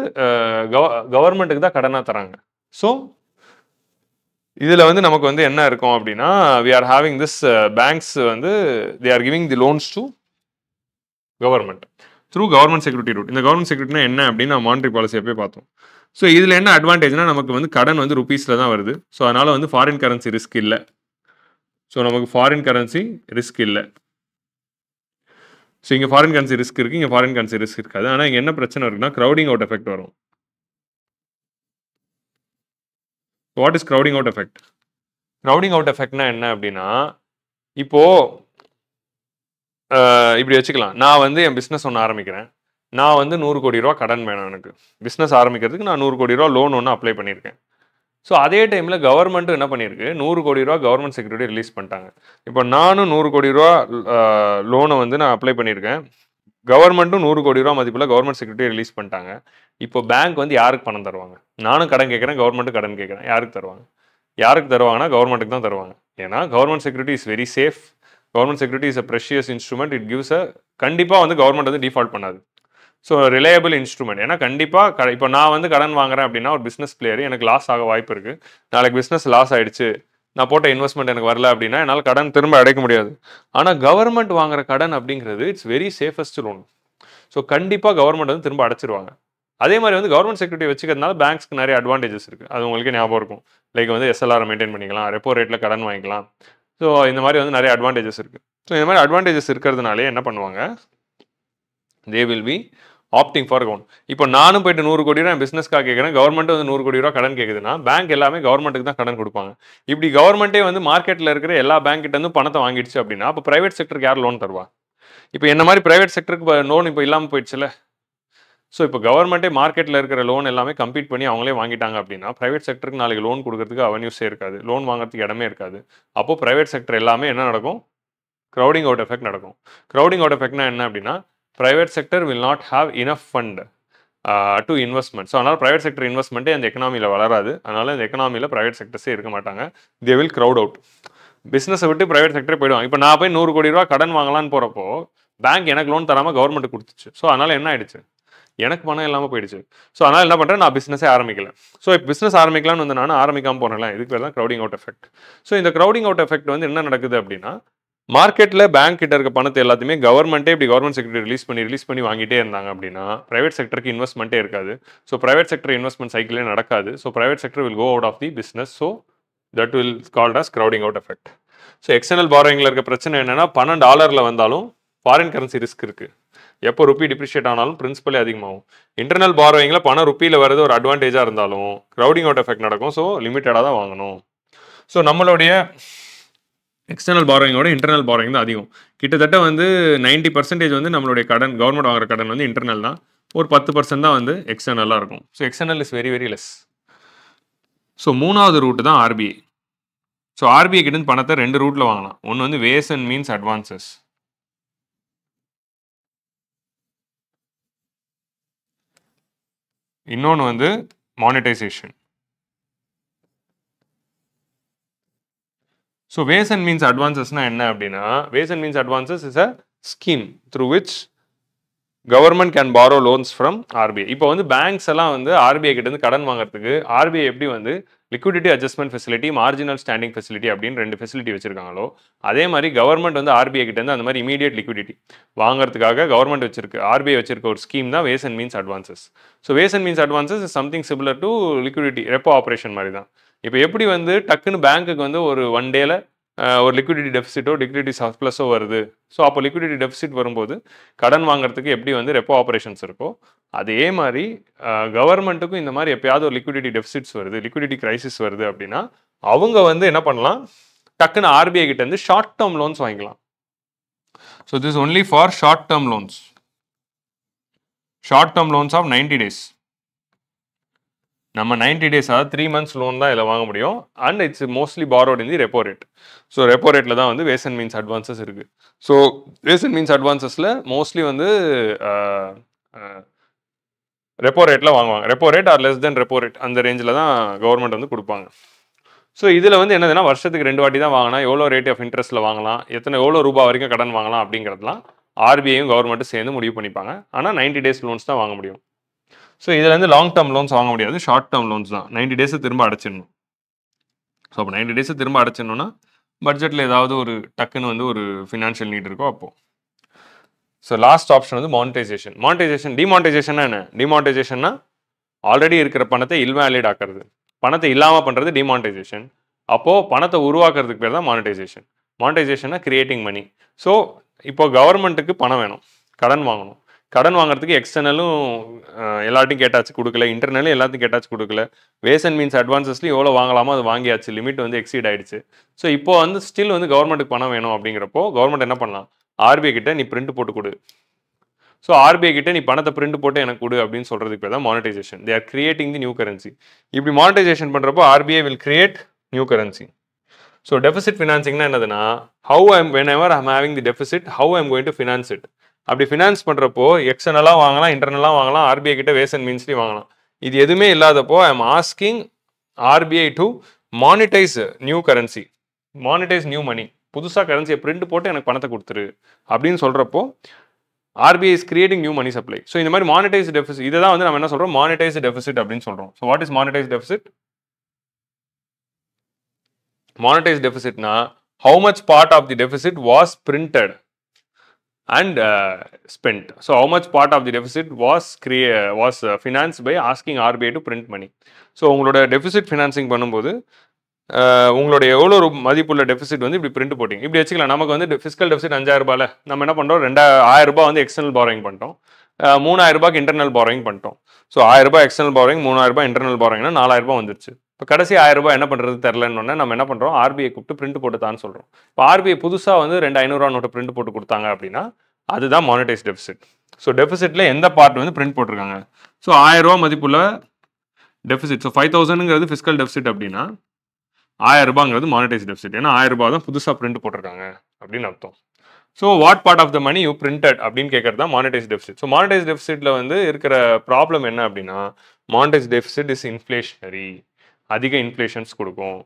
[SPEAKER 1] கவர்மெண்ட்டுக்கு தான் கடனாக தராங்க. ஸோ இதில் வந்து நமக்கு வந்து என்ன இருக்கும் அப்படின்னா we are having this banks வந்து they are giving the loans to government through government security route. இந்த கவர்மெண்ட் செக்யூரிட்டினா என்ன அப்படின்னு நம்ம மானிட்டரி பாலிசி எப்போயே பார்த்தோம். ஸோ இதில் என்ன அட்வான்டேஜ்னா நமக்கு வந்து கடன் வந்து ருபீஸில் தான் வருது. ஸோ அதனால் வந்து ஃபாரின் கரன்சி ரிஸ்க் இல்லை. ஸோ நமக்கு ஃபாரின் கரன்சி ரிஸ்க் இல்லை. ஸோ இங்கே ஃபாரின் கரன்சி ரிஸ்க் இருக்குது, இங்கே ஃபாரின் கரன்சி ரிஸ்க் இருக்காது. ஆனால் இங்கே என்ன பிரச்சனை இருக்குன்னா க்ரௌடிங் அவுட் எஃபெக்ட் வரும். What is crowding out effect? Crowding out எஃபெக்ட்னா என்ன அப்படின்னா, இப்போது இப்படி வச்சுக்கலாம். நான் வந்து என் பிஸ்னஸ் ஒன்று ஆரம்பிக்கிறேன். நான் வந்து 100 கோடி ரூபா கடன் வேணும் எனக்கு. பிஸ்னஸ் ஆரம்பிக்கிறதுக்கு நான் 100 கோடி ரூபா லோன் ஒன்று அப்ளை பண்ணியிருக்கேன். ஸோ அதே டைமில் கவர்மெண்ட்டும் என்ன பண்ணியிருக்கு, 100 கோடி ரூபா கவர்மெண்ட் செக்யூரிட்டி ரிலீஸ் பண்ணிட்டாங்க. இப்போ நானும் 100 கோடி ரூபா லோனை வந்து நான் அப்ளை பண்ணியிருக்கேன். கவர்மெண்ட்டும் 100 கோடி ரூபா மதிப்பில் கவர்மெண்ட் செக்யூரிட்டி ரிலீஸ் பண்ணிட்டாங்க. இப்போ பேங்க் வந்து யாருக்கு பணம் தருவாங்க? நானும் கடன் கேட்குறேன், கவர்மெண்ட்டும் கடன் கேட்குறேன். யாருக்கு தருவாங்க? யாருக்கு தருவாங்கன்னா கவர்மெண்ட்டுக்கு தான் தருவாங்க. ஏன்னா government security is very safe. Government security is a precious instrument. It gives a கண்டிப்பாக வந்து கவர்மெண்ட் வந்து டிஃபால்ட் பண்ணாது. So reliable instrument. ஏன்னா கண்டிப்பாக இப்போ நான் வந்து கடன் வாங்குறேன் அப்படின்னா ஒரு பிஸ்னஸ் பிளேயர், எனக்கு லாஸ் ஆக வாய்ப்பு இருக்குது. நாளைக்கு பிஸ்னஸ் லாஸ் ஆகிடுச்சு, நான் போட்ட இன்வெஸ்ட்மெண்ட் எனக்கு வரல அப்படின்னா என்னால் கடன் திரும்ப அடைக்க முடியாது. ஆனால் கவர்மெண்ட் வாங்குற கடன் அப்படிங்கிறது it's very safest loan. So கண்டிப்பாக கவர்மெண்ட் வந்து திரும்ப அடைச்சிருவாங்க. அதே மாதிரி வந்து கவர்மெண்ட் செக்யூரிட்டி வச்சுக்கிறதுனால பேங்க்ஸ்க்கு நிறைய அட்வான்டேஜஸ் இருக்குது. அது உங்களுக்கு ஞாபகம் இருக்கும். லைக் வந்து எஸ்எல்ஆரை மெயின்டைன் பண்ணிக்கலாம், ரெப்போ ரேட்டில் கடன் வாங்கிக்கலாம். ஸோ இந்த மாதிரி வந்து நிறைய அட்வான்டேஜஸ் இருக்குது. ஸோ இந்த மாதிரி அட்வான்டேஜஸ் இருக்கிறதுனாலே என்ன பண்ணுவாங்க, தே will B opting for government. இப்போ நானும் போயிட்டு 100 கோடி ரூபா என் பிஸ்னஸ்க்காக கேட்குறேன், கவர்மெண்ட் வந்து 100 கோடி ரூபா கடன் கேட்குதுன்னா பேங்க் எல்லாமே கவர்மெண்ட்டுக்கு தான் கடன் கொடுப்பாங்க. இப்படி கவர்மெண்ட்டே வந்து மார்க்கெட்டில் இருக்கிற எல்லா பேங்க்கிட்ட இருந்து பணத்தை வாங்கிடுச்சு அப்படின்னா அப்போ பிரைவேட் செக்டருக்கு யார் லோன் தருவா? இப்போ என்ன மாதிரி பிரைவேட் செக்டருக்கு லோன் இப்போ இல்லாமல் போயிடுச்சுல. ஸோ இப்போ கவர்மெண்ட்டே மார்க்கெட்டில் இருக்கிற லோன் எல்லாமே கம்பீட் பண்ணி அவங்களே வாங்கிட்டாங்க அப்படின்னா பிரைவேட் செக்டருக்கு நாளைக்கு லோன் கொடுக்கறதுக்கு அவென்யூஸே இருக்காது, லோன் வாங்குறதுக்கு இடமே இருக்காது. அப்போது பிரைவேட் செக்டர் எல்லாமே என்ன நடக்கும், க்ரௌடிங் அவுட் எஃபெக்ட் நடக்கும். க்ரௌடிங் அவுட் எஃபெக்ட்னா என்ன அப்படின்னா private sector will not have enough fund to investment. So அதனால் ப்ரைவேட் செக்டர் இன்வெஸ்ட்மெண்ட்டே அந்த எக்கனாமியில் வளராது. அதனால் இந்த எக்கனாமியில் ப்ரைவேட் செக்டர்ஸே இருக்க மாட்டாங்க. They will crowd out. பிஸ்னஸை விட்டு ப்ரைவேட் செக்டரே போயிடுவாங்க. இப்போ நான் போய் 100 கோடி ரூபா கடன் வாங்கலான்னு போகிறப்போ பேங்க் எனக்கு லோன் தராமல் கவர்மெண்ட் கொடுத்துச்சு. ஸோ அதனால் என்ன ஆயிடுச்சு, எனக்கு பணம் இல்லாமல் போயிடுச்சு. ஸோ அதனால் என்ன பண்ணுறேன், நான் பிஸ்னஸே ஆரம்பிக்கல. ஸோ இப்போ பிஸ்னஸ் ஆரம்பிக்கலான்னு வந்து நான் ஆரம்பிக்காமல் போனேன்ல, இதுக்கு பேர் தான் க்ரௌடிங் அவுட் எஃபெக்ட். ஸோ இந்த க்ரௌடிங் அவுட் எஃபெக்ட் வந்து என்ன நடக்குது அப்படின்னா, மார்க்கெட்டில் பேங்க் கிட்ட இருக்க பணத்தை எல்லாத்தையுமே கவர்மெண்ட்டே இப்படி கவர்மெண்ட் செக்யூரிட்டி ரிலீஸ் பண்ணி வாங்கிட்டே இருந்தாங்க அப்படின்னா பிரைவேட் செக்டருக்கு இன்வெஸ்ட்மெண்ட்டே இருக்காது. ஸோ பிரைவேட் செக்டர் இன்வெஸ்ட்மெண்ட் சைக்கிளே நடக்காது. So private sector will go out of the business. So that will called as crowding out effect. So external பாரோயிங்கில் இருக்க பிரச்சனை என்னன்னா, பணம் டாலரில் வந்தாலும் ஃபாரின் கரன்சி ரிஸ்க் இருக்குது. எப்போ ருப்பி டிப்ரிஷியேட் ஆனாலும் பிரின்சிபலே அதிகமாகும். இன்டர்னல் பாரோயிங்கில் பணம் ருப்பியில் வருது ஒரு அட்வான்டேஜாக இருந்தாலும் க்ரௌடிங் அவுட் எஃபெக்ட் நடக்கும். ஸோ லிமிட்டடாக தான் வாங்கணும். ஸோ நம்மளுடைய எக்ஸ்டர்னல் பாரோயிங்கோட இன்டர்னல் பாரோயிங் தான் அதிகம். கிட்டத்தட்ட வந்து 90% வந்து நம்மளுடைய கடன், கவர்மெண்ட் வாங்குற கடன் வந்து இன்டர்னல் தான். ஒரு 10% தான் வந்து எக்ஸ்டர்னலாக இருக்கும். So external is very very less. So மூணாவது ரூட் தான் ஆர்பிஐ. ஸோ ஆர்பிஐ கிட்ட பணத்தை 2 ரூட்டில் வாங்கலாம். ஒன்று வந்து வேஸ் அண்ட் மீன்ஸ் அட்வான்சஸ், இன்னொன்று வந்து monetisation. So ways and means அட்வான்சஸ்னா என்ன அப்படின்னா, ways and means advances is a scheme through which government can borrow loans from RBI. இப்போ வந்து பேங்க்ஸ் எல்லாம் வந்து ஆர்பிஐ கிட்டேருந்து கடன் வாங்குறதுக்கு ஆர்பிஐ எப்படி வந்து liquidity adjustment facility, marginal standing facility அப்படின்னு 2 ஃபெசிலிட்டி வச்சிருக்காங்களோ, அதே மாதிரி கவர்மெண்ட் வந்து ஆர்பிஐ கிட்டேருந்து அந்த மாதிரி இமீடியட் லிக்விடிட்டி வாங்குறதுக்காக கவர்மெண்ட் வச்சிருக்கு, ஆர்பிஐ வச்சிருக்க ஒரு ஸ்கீம் தான் ways and means advances. So ways and means advances is something similar to liquidity repo operation மாதிரி தான். இப்போ எப்படி வந்து டக்குன்னு பேங்க்குக்கு வந்து ஒரு 1 டேல ஒரு லிக்விடிட்டி டெஃபிசிட்டோ லிக்விடிட்டி சர்ப்ளஸோ வருது. ஸோ அப்போ லிக்விடிட்டி டெஃபிசிட் வரும்போது கடன் வாங்குறதுக்கு எப்படி வந்து ரெப்போ ஆப்ரேஷன்ஸ் இருக்கோ, அதே மாதிரி கவர்மெண்ட்டுக்கும் இந்த மாதிரி எப்பயாவது ஒரு லிக்விடிட்டி டெஃபிசிட்ஸ் வருது, லிக்விடிட்டி கிரைசிஸ் வருது அப்படின்னா அவங்க வந்து என்ன பண்ணலாம், டக்குன்னு ஆர்பிஐ கிட்ட இருந்து ஷார்ட் டேர்ம் லோன்ஸ் வாங்கிக்கலாம். So this only for short term loans. Short term loans of 90 days. நம்ம 90 days, அதாவது 3 months லோன் தான் இதில் வாங்க முடியும். And it's mostly borrowed in the repo rate. So repo ரேட்டில் தான் வந்து வேஸ் அண்ட் மீன்ஸ் அட்வான்சஸ் இருக்குது. ஸோ வேஸ் அண்ட் மீன்ஸ் அட்வான்சஸில் மோஸ்ட்லி வந்து ரெப்போ ரேட்டில் வாங்குவாங்க. Repo rate or less than repo rate அந்த ரேஞ்சில் தான் கவர்மெண்ட் வந்து கொடுப்பாங்க. ஸோ இதில் வந்து என்னதுன்னா, வருஷத்துக்கு 2 வாட்டி தான் வாங்கினா எவ்வளோ ரேட் ஆஃப் இன்ட்ரெஸ்ட்டில் வாங்கலாம், எவ்வளோ ரூபா வரைக்கும் கடன் வாங்கலாம் அப்படிங்கிறதுலாம் ஆர்பிஐயும் கவர்மெண்ட்டும் சேர்ந்து முடிவு பண்ணிப்பாங்க. ஆனால் 90 days லோன்ஸ் தான் வாங்க முடியும். ஸோ இதில் வந்து லாங் டேர்ம் லோன்ஸ் வாங்க முடியாது, ஷார்ட் டேர்ம் லோன்ஸ் தான். 90 days திரும்ப அடைச்சிடணும். ஸோ அப்போ 90 days திரும்ப அடைச்சிடணும்னா பட்ஜெட்டில் ஏதாவது ஒரு டக்குன்னு வந்து ஒரு ஃபினான்ஷியல் நீட் இருக்கோ அப்போது. ஸோ லாஸ்ட் ஆப்ஷன் வந்து மானிட்டைசேஷன். மானிட்டைசேஷன், டிமானிட்டைசேஷன்னா என்ன? டிமானிட்டைசேஷன்னா ஆல்ரெடி இருக்கிற பணத்தை இல்வேலிட் ஆக்குறது, பணத்தை இல்லாமல் பண்ணுறது டிமானிட்டைசேஷன். அப்போது பணத்தை உருவாக்குறதுக்கு பேர் தான் மானிட்டைசேஷன். மானிட்டைசேஷன்னா கிரியேட்டிங் மணி. ஸோ இப்போ கவர்மெண்ட்டுக்கு பணம் வேணும், கடன் வாங்கணும். கடன் வாங்குறதுக்கு எக்ஸ்டர்னலும் எல்லாத்தையும் கேட்டாச்சு கொடுக்கல, இன்டர்னலும் எல்லாத்தையும் கேட்டாச்சு கொடுக்கல. வேஸ் அண்ட் மீன்ஸ் அட்வான்சஸ்லையும் எவ்வளோ வாங்கலாமோ அது வாங்கியாச்சு, லிமிட் வந்து எக்ஸீட் ஆயிடுச்சு. ஸோ இப்போ வந்து ஸ்டில் வந்து கவர்மெண்ட்டுக்கு பணம் வேணும் அப்படிங்கிறப்போ கவர்மெண்ட் என்ன பண்ணலாம், ஆர்பிஐ கிட்ட நீ பிரிண்ட் போட்டு கொடு. ஸோ ஆர்பிஐ கிட்ட நீ பணத்தை பிரிண்ட் போட்டு எனக்கு கொடு அப்படின்னு சொல்றதுக்கு பேர் தான் monetisation. They are creating the new currency. இப்படி மானிட்டைசேஷன் பண்றப்போ RBI will create new currency. So deficit ஃபினான்சிங்னா என்னதுன்னா, whenever I'm having the deficit, how I'm going to finance it. அப்படி ஃபினான்ஸ் பண்ணுறப்போ எக்ஸ்டர்னலாக வாங்கலாம், இன்டர்னலாக வாங்கலாம், ஆர்பிஐ கிட்ட வேஸ் அண்ட் மீன்ஸ்லையும் வாங்கலாம். இது எதுவுமே இல்லாதப்போ I am asking RBI to monetise new currency, monetise new money. புதுசாக கரன்சியை பிரிண்ட் போட்டு எனக்கு பணத்தை கொடுத்துரு அப்படின்னு சொல்கிறப்போ RBI is creating new money supply. So இந்த மாதிரி மானிட்டைஸ் டெபிசிட், இதை தான் வந்து நம்ம என்ன சொல்கிறோம், மானிட்டைஸ் டெபிசிட் அப்படின்னு சொல்கிறோம். So what is monetise deficit? Monetise டெபிசிட்னா how much part of the deficit was printed and spent. So how much part of the deficit was financed by asking RBI to print money. So உங்களோட deficit financing பண்ணும்போது உங்களோட எவ்வளோ மதிப்புள்ள deficit வந்து இப்படி print போட்டிங்க இப்படி வச்சுக்கலாம். நமக்கு வந்து ஃபிஸ்கல் டெபிசிட் 5000 ரூபாயில் நம்ம என்ன பண்ணுறோம், 1000 ரூபாய் வந்து எக்ஸ்டர்னல் பாரோயிங் பண்ணிட்டோம், 3000 ரூபாய்க்கு இன்டர்னல் பாரோயிங் பண்ணிட்டோம். ஸோ 1000 ரூபாய் எக்ஸ்டர்னல் பாரோயிங், 3000 ரூபாய் இன்டர்னல் பாரோயிங்னா 4000 ரூபாய் வந்துருச்சு. இப்போ கடைசி 1000 ரூபாய் என்ன பண்ணுறது தெரிலன்னு நம்ம என்ன பண்ணுறோம், ஆர்பிஐ கூப்பிட்டு பிரிண்ட் போட்டு தான் சொல்கிறோம். இப்போ ஆர்பிஐ புதுசாக வந்து 2 500 நோட்டு பிரிண்ட் போட்டு கொடுத்தாங்க அப்படின்னா அதுதான் மானிட்டைஸ் டெபிசிட். ஸோ டெபிசிட்டில் எந்த பார்ட் வந்து பிரிண்ட் போட்டிருக்காங்க, ஸோ 1000 ரூபா மதிப்புள்ள டெபிசிட். ஸோ 5000ங்கிறது ஃபிஸ்கல் டெபிசிட் அப்படின்னா 1000 ரூபாங்கிறது மானிட்டைஸ் டெபிசிட். ஏன்னா 1000 ரூபாய் தான் புதுசாக பிரிண்ட் போட்டிருக்காங்க அப்படின்னு அர்த்தம். So what part of the money you printed அப்படின்னு கேட்கறது தான் மானிட்டைஸ் டெபிசிட். ஸோ மானிட்டைஸ் டெபிசிட்ல வந்து இருக்கிற ப்ராப்ளம் என்ன அப்படின்னா, மானிட்டைஸ் டெபிசிட் இஸ் இன்ஃப்ளேஷனரி, அதிக இன்ஃப்ளேஷன்ஸ் கொடுக்கும்.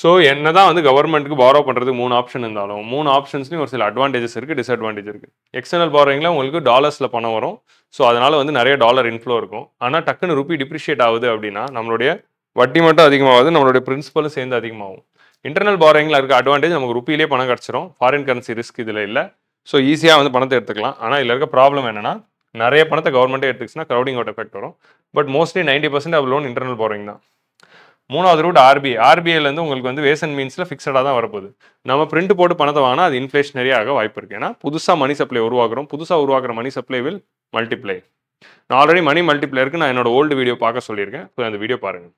[SPEAKER 1] ஸோ என்னதான் வந்து கவர்மெண்ட்டுக்கு பாரோ பண்ணுறதுக்கு 3 ஆப்ஷன் இருந்தாலும் 3 ஆப்ஷன்ஸ்லையும் ஒரு சில அட்வான்டேஜஸ் இருக்குது, டிஸ்அட்வான்டேஜ் இருக்குது. எக்ஸ்டர்னல் பாரோயிங்கில் உங்களுக்கு டாலர்ஸில் பணம் வரும், ஸோ அதனால் வந்து நிறைய டாலர் இன்ஃப்ளோ இருக்கும். ஆனால் டக்குன்னு ருப்பி டிப்ரிஷியேட் ஆகுது அப்படின்னா நம்மளுடைய வட்டி மட்டும் அதிகமாகுது, நம்மளுடைய பிரின்சிபலும் சேர்ந்து அதிகமாகும். இன்டர்னல் பாரோயிங்கில் இருக்க அட்வான்டேஜ் நமக்கு ருப்பியிலே பணம் கிடச்சிரும், ஃபாரின் கரன்சி ரிஸ்க் இதில் இல்லை. ஸோ ஈஸியாக வந்து பணத்தை எடுத்துக்கலாம். ஆனால் இதில் இருக்க ப்ராப்ளம் என்னன்னா, நிறைய பணத்தை கவர்மெண்ட்டே எடுத்துச்சுன்னா க்ரௌடிங் அவுட் எஃபெக்ட் வரும். But mostly 90% of loan internal borrowing தான். மூணாவது ரூட் ஆர்பிஐ. ஆர்பிஐலேருந்து உங்களுக்கு வந்து வேஸ் அண்ட் மீன்ஸில் ஃபிக்ஸடாக தான் வரப்போகுது. நம்ம பிரிண்ட் போட்டு பணத்தை வாங்கினா அது இன்ஃப்ளேஷனரியாக வாய்ப்பு இருக்குது. ஏன்னா புதுசாக மணி சப்ளை உருவாக்குறோம், புதுசாக உருவாக்குற மணி சப்ளை வில் மல்டிப்ளை. நான் ஆல்ரெடி மணி மல்டிப்ளைருக்கு நான் என்னோட ஓல்டு வீடியோ பார்க்க சொல்லியிருக்கேன், ஸோ அந்த வீடியோ பாருங்கள்.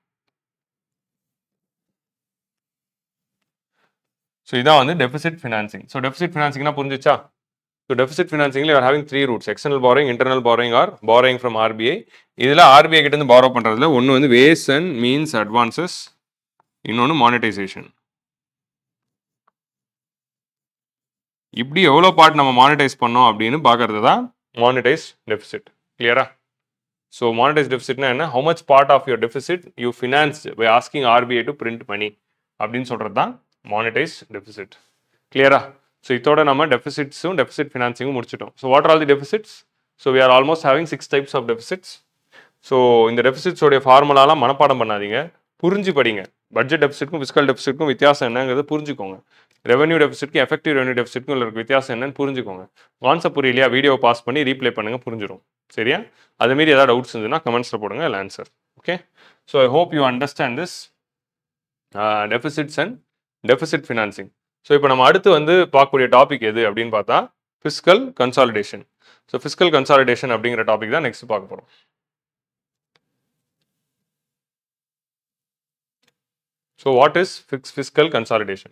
[SPEAKER 1] ஸோ இதான் வந்து டெபிசிட் ஃபினான்சிங். ஸோ டெபிசிட் ஃபினான்சிங்னா புரிஞ்சிச்சா? ஸோ டெபிசிட் ஃபினான்சிங்ல you are having 3 routes, external borrowing, internal borrowing or borrowing from RBI. இதில் ஆர்பிஐ கிட்டேருந்து பாரோ பண்ணுறதுல ஒன்று வந்து வேஸ் அண்ட் மீன்ஸ் அட்வான்சஸ், இன்னொன்று மானிட்டைசேஷன். இப்படி எவ்வளோ பார்ட் நம்ம மானிட்டைஸ் பண்ணோம் அப்படின்னு பார்க்கறது தான் மானிட்டைஸ் டெபிசிட். கிளியரா? ஸோ மானிட்டைஸ் டெபிசிட்னா என்ன, how much part of your deficit you finance by asking RBI to print money அப்படின்னு சொல்கிறது தான் மானிட்டைஸ் டெபிசிட். கிளியரா? ஸோ இதோட நம்ம டெபிசிட்ஸும் டெபிசிட் ஃபினான்சிங்கும் முடிச்சிட்டோம். So what are all the deficits? So we are almost having 6 types of deficits. So இந்த டெபிசிட்ஸோடைய ஃபார்முலாலாம் மனப்பாடம் பண்ணாதீங்க, புரிஞ்சு படிங்க. பட்ஜெட் டெபிசிட்க்கும் ஃபிஸ்கல் டெபிசிட்க்கும் வித்தியாசம் என்னங்கிறது புரிஞ்சுக்கோங்க. ரெவன்யூ டெபிசிட்க்கும் எஃபெக்டிவ் ரெவன்யூ டெபிசிட்க்கும் இருக்க வித்தியாசம் என்னன்னு புரிஞ்சுக்கோங்க. கான்செப்ட் புரியலையா, வீடியோ பாஸ் பண்ணி ரீப்ளே பண்ணுங்க, புரிஞ்சிடும். சரியா? அதுமாரி ஏதாவது டவுட்ஸ் இருந்துன்னா கமெண்ட்ஸில் போடுங்க, இல்லை answer. Okay, so I hope you understand this deficits and deficit financing. So இப்போ நம்ம அடுத்து வந்து பார்க்கக்கூடிய டாபிக் எது அப்படின்னு பார்த்தா fiscal consolidation. So fiscal consolidation அப்படிங்கிற டாபிக் தான் நெக்ஸ்ட் பார்க்க போகிறோம். So what is fiscal consolidation?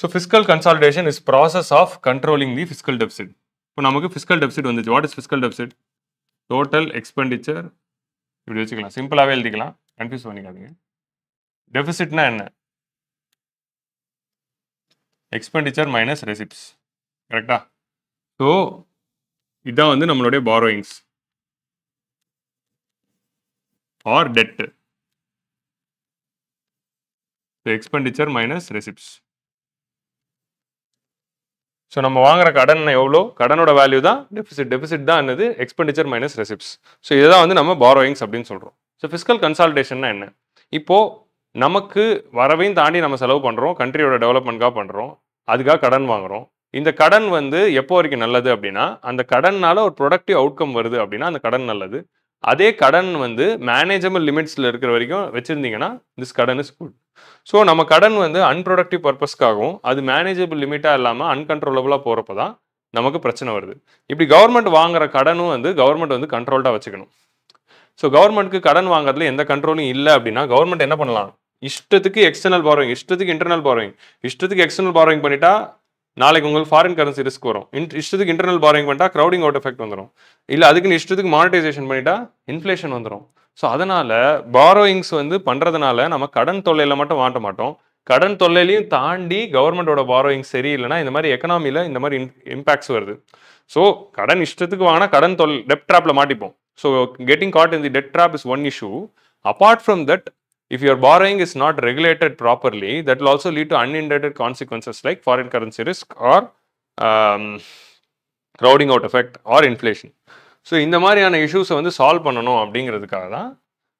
[SPEAKER 1] So fiscal consolidation is process of controlling the fiscal deficit. இப்போ நமக்கு fiscal deficit வந்துச்சு. What is fiscal deficit? Total expenditure. இப்படி வச்சுக்கலாம், சிம்பிளாகவே எழுதிக்கலாம், கன்ஃபியூஸ் பண்ணிக்காதீங்க. டெபிசிட்னா என்ன? Expenditure minus receipts. கரெக்டா? ஸோ இதான் வந்து நம்மளுடைய borrowings or debt. Expenditure minus receipts. So நம்ம வாங்குற கடன் எவ்வளோ, கடனோட வேல்யூ தான் டெபிசிட். டெபிசிட் தான் என்னது, எக்ஸ்பெண்டிச்சர் மைனஸ் ரெசிப்ட்ஸ். ஸோ இதுதான் வந்து நம்ம பாரோயிங்ஸ் அப்படின்னு சொல்கிறோம். ஸோ ஃபிஸ்கல் கன்சாலிடேஷன்னா என்ன? இப்போது நமக்கு வரவையும் தாண்டி நம்ம செலவு பண்ணுறோம், கண்ட்ரியோட டெவலப்மெண்ட்காக பண்ணுறோம், அதுக்காக கடன் வாங்குகிறோம். இந்த கடன் வந்து எப்போ வரைக்கும் நல்லது அப்படின்னா, அந்த கடனால் ஒரு ப்ரொடக்டிவ் அவுட்கம் வருது அப்படின்னா அந்த கடன் நல்லது. அதே கடன் வந்து மேனேஜபிள் லிமிட்ஸில் இருக்கிற வரைக்கும் வச்சுருந்தீங்கன்னா திஸ் கடன் இஸ் குட். ஸோ நம்ம கடன் வந்து அன்ப்ரொடக்டிவ் பர்பஸ்க்காகவும் அது மேனேஜபிள் லிமிட்டாக இல்லாமல் அன்கண்ட்ரோலபுளாக போகிறப்ப தான் நமக்கு பிரச்சனை வருது. இப்படி கவர்மெண்ட் வாங்குற கடனும் வந்து கவர்மெண்ட் வந்து கண்ட்ரோல்டாக வச்சுக்கணும். ஸோ கவர்மெண்ட்க்கு கடன் வாங்குறதுல எந்த கண்ட்ரோலும் இல்லை அப்படின்னா கவர்மெண்ட் என்ன பண்ணலாம், இஷ்டத்துக்கு எக்ஸ்டர்னல் பாரோயிங், இஷ்டத்துக்கு இன்டர்னல் பாரோயிங், இஷ்டத்துக்கு எக்ஸ்டர்னல் பாரோயிங் பண்ணிட்டா நாளைக்கு உங்களுக்கு ஃபாரின் கரன்சி ரிஸ்க் வரும். இஷ்டத்துக்கு இன்டர்னல் பாரோயிங் பண்ணிட்டா க்ரௌடிங் அவுட் எஃபெக்ட் வந்துடும். இல்லை அதுக்குன்னு இஷ்டத்துக்கு மானிட்டைசேஷன் பண்ணிட்டா இன்ஃப்ளேஷன் வந்துடும். ஸோ அதனால பாரோயிங்ஸ் வந்து பண்ணுறதுனால நம்ம கடன் தொல்லையில் மட்டும் மாட்ட மாட்டோம், கடன் தொல்லையிலையும் தாண்டி கவர்மெண்டோட பாரோயிங் சரியில்லைன்னா இந்த மாதிரி எக்கனாமியில் இந்த மாதிரி இம்பாக்ட்ஸ் வருது. ஸோ கடன் இஷ்டத்துக்கு வாங்கினா கடன் டெப்ட் ட்ராப்ல மாட்டிப்போம். So getting caught in the debt trap is one issue. Apart from that, if your borrowing is not regulated properly, that will also lead to unintended consequences like foreign currency risk or crowding out effect or inflation. So இந்த மாதிரியான இஷ்யூஸை வந்து solve பண்ணணும் அப்படிங்கிறதுக்காக தான்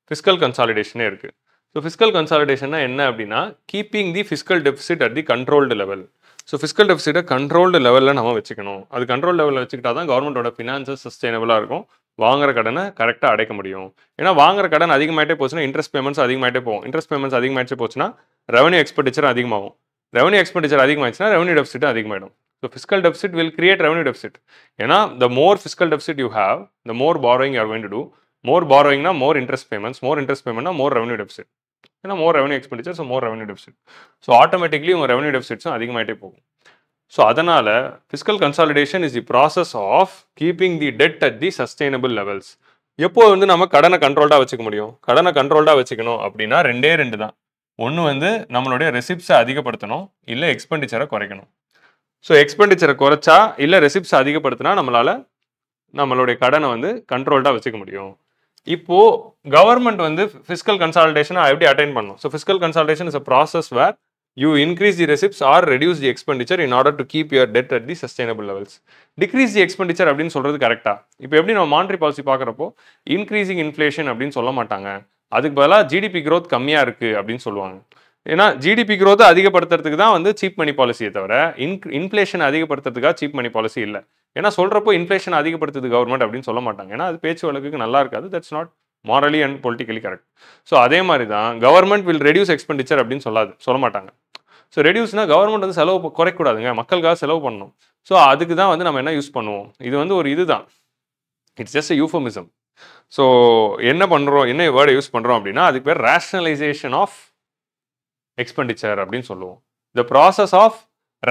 [SPEAKER 1] fiscal கன்சாலிடேஷனே இருக்குது. So fiscal கன்சாலிடேஷன்னா என்ன அப்படின்னா keeping the fiscal deficit at the controlled level. So fiscal டெபிசிட்டை கண்ட்ரோல்டு லெவலில் நம்ம வச்சுக்கணும். அது கண்ட்ரோல் லெவலில் வச்சுக்கிட்டா தான் கவர்மெண்டோட ஃபினான்சஸ் சஸ்டைனபிளாக இருக்கும், வாங்குற கடனை கரெக்டாக அடைக்க முடியும். ஏன்னா வாங்குற கடன் அதிகமாகிட்டே போச்சுன்னா இன்ட்ரெஸ்ட் பேமெண்ட்ஸ் அதிகமாகிட்டே போகும். இன்ட்ரெஸ்ட் பேமெண்ட்ஸ் அதிகமாகிட்டே போச்சுன்னா ரெவன்யூ எக்ஸ்பெண்டிச்சர் அதிகமாகும். ரெவன்யூ எக்ஸ்பெண்டிச்சர் அதிகமாகிடுச்சுன்னா ரெவன்யூ டெபிசிட் அதிகமாகிடும். So fiscal deficit will create revenue deficit. ஏன்னா the more fiscal deficit you have, the more borrowing you are going to do. More பாரோயிங்னா more interest payments, more interest பேமெண்ட்னா more revenue deficit. ஏன்னா more revenue expenditure, so more revenue deficit. So automatically உங்கள் revenue டெபிசிட்ஸும் அதிகமாகிட்டே போகும். So அதனால் fiscal consolidation is the process of keeping the debt at the sustainable levels. எப்போ வந்து நம்ம கடனை கண்ட்ரோல்டாக வச்சுக்க முடியும்? கடனை கண்ட்ரோல்டாக வச்சுக்கணும் அப்படின்னா ரெண்டு தான். ஒன்று வந்து நம்மளுடைய ரெசிப்ட்ஸை அதிகப்படுத்தணும், இல்லை எக்ஸ்பெண்டிச்சரை குறைக்கணும். ஸோ எக்ஸ்பெண்டிச்சரை குறைச்சா இல்லை ரெசிப்ட்ஸை அதிகப்படுத்தினா நம்மளுடைய கடனை வந்து கண்ட்ரோல்டாக வச்சுக்க முடியும். இப்போது கவர்மெண்ட் வந்து ஃபிஸ்கல் கன்சாலிடேஷனை எப்படி அட்டைன் பண்ணணும்? So fiscal consolidation is a process where you increase the receipts or reduce the expenditure in order to keep your debt at the sustainable levels. Decrease the expenditure அப்படின்னு சொல்றது கரெக்டா? இப்போ எப்படி நம்ம monetary policy பார்க்குறப்போ increasing inflation அப்படின்னு சொல்ல மாட்டாங்க, அதுக்கு பதிலாக ஜிடிபி growth கம்மியாக இருக்குது அப்படின்னு சொல்லுவாங்க. ஏன்னா ஜிடிபி growth அதிகப்படுத்துறதுக்கு தான் வந்து சீப் மணி பாலிசியை தவிர இன்ஃப்ளேஷன் அதிகப்படுத்துறதுக்காக சீப் மணி பாலிசி இல்லை. ஏன்னா சொல்கிறப்போ இன்ஃப்ளேஷன் அதிகப்படுத்துது கவர்மெண்ட் அப்படின்னு சொல்ல மாட்டாங்க, ஏன்னா அது பேச்சு வழக்குக்கு நல்லா இருக்காது. That's not morally and politically correct. So அதே மாதிரி தான் கவர்மெண்ட் வில் ரெடியூஸ் எக்ஸ்பெண்டிச்சர் அப்படின்னு சொல்ல மாட்டாங்க. ஸோ ரெடியூஸ்னா கவர்மெண்ட் வந்து செலவு குறைக்கூடாதுங்க, மக்களுக்காக செலவு பண்ணணும். ஸோ அதுக்கு தான் வந்து நம்ம என்ன யூஸ் பண்ணுவோம், இது வந்து ஒரு இதுதான், இட்ஸ் ஜஸ்ட் யூஃபமிசம். ஸோ என்ன வேர்டை யூஸ் பண்ணுறோம் அப்படின்னா அதுக்கு பேர் ரேஷனலைசேஷன் ஆஃப் எக்ஸ்பெண்டிச்சர் அப்படின்னு சொல்லுவோம். The process of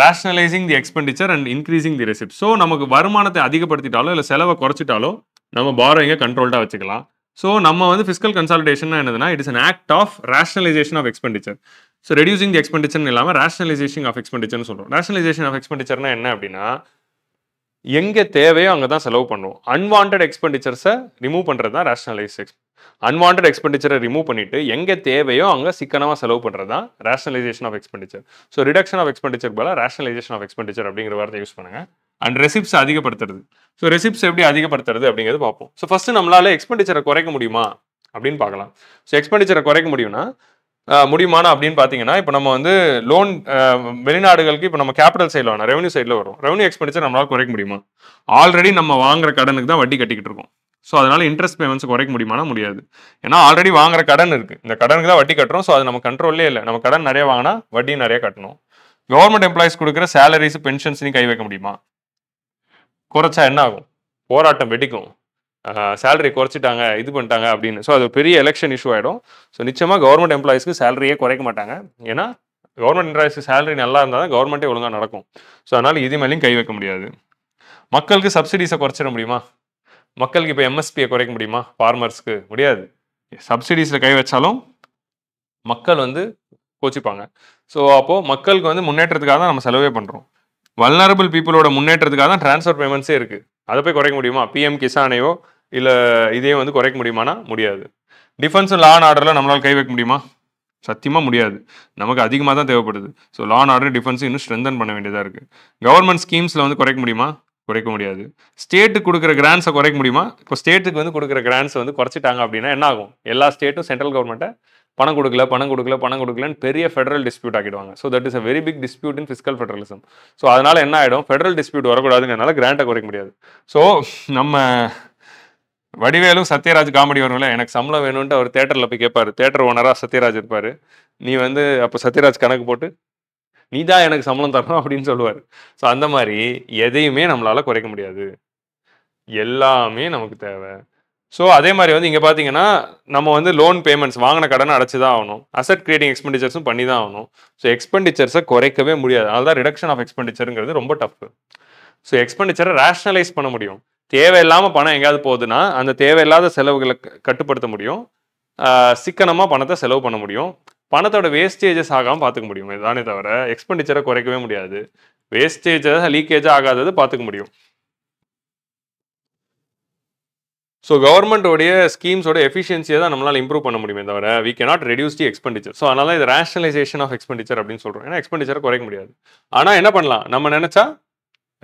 [SPEAKER 1] rationalising the expenditure and increasing the receipt. So நமக்கு வருமானத்தை அதிகப்படுத்திட்டாலோ இல்லை செலவை குறைச்சிட்டாலோ நம்ம பாரோயிங்கை கண்ட்ரோல்டாக வச்சுக்கலாம். ஸோ நம்ம வந்து ஃபிஸ்கல் கன்சாலிடேஷன் என்னதுன்னா it is an act of rationalisation of expenditure. So reducing the expenditure இல்லாமல் ரேஷனலைசேஷன் ஆஃப் எக்ஸ்பெண்டிச்சர்னு சொல்கிறோம். ரேஷனலைசேஷன் ஆஃப் எக்ஸ்பெண்டிச்சர்னா என்ன அப்படின்னா எங்கே தேவையோ அங்கே தான் செலவு பண்ணுவோம். அன்வான்ட் எக்ஸ்பெண்டிச்சர்ஸை ரிமூவ் பண்ணுறது தான் ரேஷனலைசேஷன். அன்வான்ட் எக்ஸ்பெண்டிச்சரை ரிமூவ் பண்ணிட்டு எங்கே தேவையோ அங்கே சிக்கனமாக செலவு பண்ணுறது தான் rationalisation of expenditure. So reduction of expenditure போல ரேஷனலைசேஷன் ஆஃப் எக்ஸ்பெண்டிச்சர் அப்படிங்கிற வார்த்தை யூஸ் பண்ணுங்க. அண்ட் ரெசிப்ட்ஸ் அதிகப்படுத்துறது. ஸோ ரெசிப்ட்ஸ் எப்படி அதிகப்படுத்துறது அப்படிங்கிறது பார்ப்போம். ஸோ ஃபர்ஸ்ட் நம்மளால எக்ஸ்பெண்டிச்சரை குறைக்க முடியுமா அப்படின்னு பார்க்கலாம். ஸோ எக்ஸ்பெண்டிச்சரை குறைக்க முடியுமானா அப்படின்னு பார்த்தீங்கன்னா இப்போ நம்ம வந்து லோன் வெளிநாடுகளுக்கு இப்போ நம்ம கேபிட்டல் சைடில் வேணும், ரெவன்யூ சைடில் வரும். ரெவன்யூ எக்ஸ்பெண்டிச்சர் நம்மளால குறைக்க முடியுமா? ஆல்ரெடி நம்ம வாங்குற கடனுக்கு தான் வட்டி கட்டிக்கிட்டு இருக்கோம். ஸோ அதனால இன்ட்ரெஸ்ட் பேமெண்ட்ஸ் குறைக்க முடியுமானா முடியாது. ஏன்னா ஆல்ரெடி வாங்குற கடன் இருக்கு, இந்த கடனுக்கு தான் வட்டி கட்டுறோம். ஸோ அது நம்ம கண்ட்ரோல்லே இல்லை. நம்ம கடன் நிறைய வாங்கினா வட்டியும் நிறைய கட்டணும். கவர்மெண்ட் எம்ப்ளாயிஸ் கொடுக்குற சேலரிஸ் பென்ஷன்ஸ்லையும் கை வைக்க முடியுமா? குறைச்சா என்ன ஆகும்? போராட்டம் வெடிக்கும், சேலரி குறைச்சிட்டாங்க இது பண்ணிட்டாங்க அப்படின்னு. ஸோ அது பெரிய எலெக்ஷன் இஷ்யூ ஆகிடும். ஸோ நிச்சயமாக கவர்மெண்ட் எம்ப்ளாயிஸ்க்கு சேலரியே குறைக்க மாட்டாங்க. ஏன்னா கவர்மெண்ட் எம்ப்ளாயிஸ்க்கு சேலரி நல்லா இருந்தால் தான் கவர்மெண்ட்டே ஒழுங்காக நடக்கும். ஸோ அதனால் இது மேலேயும் கை வைக்க முடியாது. மக்களுக்கு சப்சிடிஸை குறைச்சிட முடியுமா? மக்களுக்கு இப்போ எம்எஸ்பியை குறைக்க முடியுமா? ஃபார்மர்ஸ்க்கு முடியாது. சப்சிடிஸில் கை வச்சாலும் மக்கள் வந்து கோச்சிப்பாங்க. ஸோ அப்போது மக்களுக்கு வந்து முன்னேற்றத்துக்காக தான் நம்ம செலவே பண்ணுறோம். வல்னரபிள் பீப்புளோட முன்னேற்றத்துக்காக தான் ட்ரான்ஸ்ஃபர் பேமெண்ட்ஸே இருக்குது. அதை போய் குறைக்க முடியுமா? பிஎம் கிசானையோ இல்லை இதையும் வந்து குறைக்க முடியுமானா முடியாது. டிஃபென்ஸ் லா அண்ட் ஆர்டரில் நம்மளால் கை வைக்க முடியுமா? சத்தியமாக முடியாது. நமக்கு அதிகமாக தான் தேவைப்படுது. So law and order defence இன்னும் ஸ்ட்ரென்தன் பண்ண வேண்டியதாக இருக்குது. கவர்மெண்ட் ஸ்கீம்ஸில் வந்து குறைக்க முடியுமா? குறைக்க முடியாது. ஸ்டேட்டுக்கு கொடுக்குற கிராண்ட்ஸை குறைக்க முடியுமா? இப்போ ஸ்டேட்டுக்கு வந்து கொடுக்குற கிராண்ட்ஸை வந்து குறைச்சிட்டாங்க அப்படின்னா என்ன ஆகும்? எல்லா ஸ்டேட்டும் சென்ட்ரல் கவர்மெண்ட்டை பணம் கொடுக்கலன்னு பெரிய ஃபெடரல் டிஸ்பியூட் ஆக்கிடுவாங்க. So that is a very big dispute in fiscal federalism. So அதனால என்ன ஆகிடும்? ஃபெடரல் டிஸ்பியூட் வரக்கூடாதுங்கிறதுனால கிராண்ட்டை குறைக்க முடியாது. ஸோ நம்ம வடிவேலும் சத்யராஜ் காமெடி வரும்ல, எனக்கு சம்பளம் வேணும்ன்ட்டு அவர் தியேட்டரில் போய் கேட்பாரு. தியேட்டர் ஓனராக சத்யராஜ் இருப்பார். நீ வந்து அப்போ சத்யராஜ் கணக்கு போட்டு நீ தான் எனக்கு சம்பளம் தரணும் அப்படின்னு சொல்லுவார். ஸோ அந்த மாதிரி எதையுமே நம்மளால் குறைக்க முடியாது, எல்லாமே நமக்கு தேவை. ஸோ அதே மாதிரி வந்து இங்கே பார்த்தீங்கன்னா நம்ம வந்து லோன் பேமெண்ட்ஸ் வாங்கின கடனை அடைச்சி தான் ஆகணும், அசட் கிரியேட்டிங் எக்ஸ்பெண்டிச்சர்ஸும் பண்ணி தான் ஆகணும். ஸோ எக்ஸ்பெண்டிச்சர்ஸை குறைக்கவே முடியாது. அதுதான் ரிடக்ஷன் ஆஃப் எக்ஸ்பெண்டிச்சருங்கிறது ரொம்ப டஃப். ஸோ எக்ஸ்பெண்டிச்சரை ரேஷனலைஸ் பண்ண முடியும். தேவையில்லாமல் பணம் எங்கேயாவது போகுதுன்னா அந்த தேவையில்லாத செலவுகளை கட்டுப்படுத்த முடியும், சிக்கனமாக பணத்தை செலவு பண்ண முடியும், பணத்தோட வேஸ்டேஜஸ் ஆகாமல் பார்த்துக்க முடியும். இதுதானே தவிர எக்ஸ்பெண்டிச்சரை குறைக்கவே முடியாது. வேஸ்டேஜஸ் லீக்கேஜ் ஆகாதது பார்த்துக்க முடியும். ஸோ கவர்மெண்ட்டோடைய ஸ்கீம்ஸோட எஃபிஷியன்சியை தான் நம்மளால் இம்ப்ரூவ் பண்ண முடியுமே தவிர we cannot reduce the expenditure. So அதனால இது ரேஷனலைசேஷன் ஆஃப் எக்ஸ்பெண்டிச்சர் அப்படின்னு சொல்கிறோம். ஏன்னா எக்ஸ்பெண்டிச்சரை குறைக்க முடியாது. ஆனால் என்ன பண்ணலாம், நம்ம நினச்சா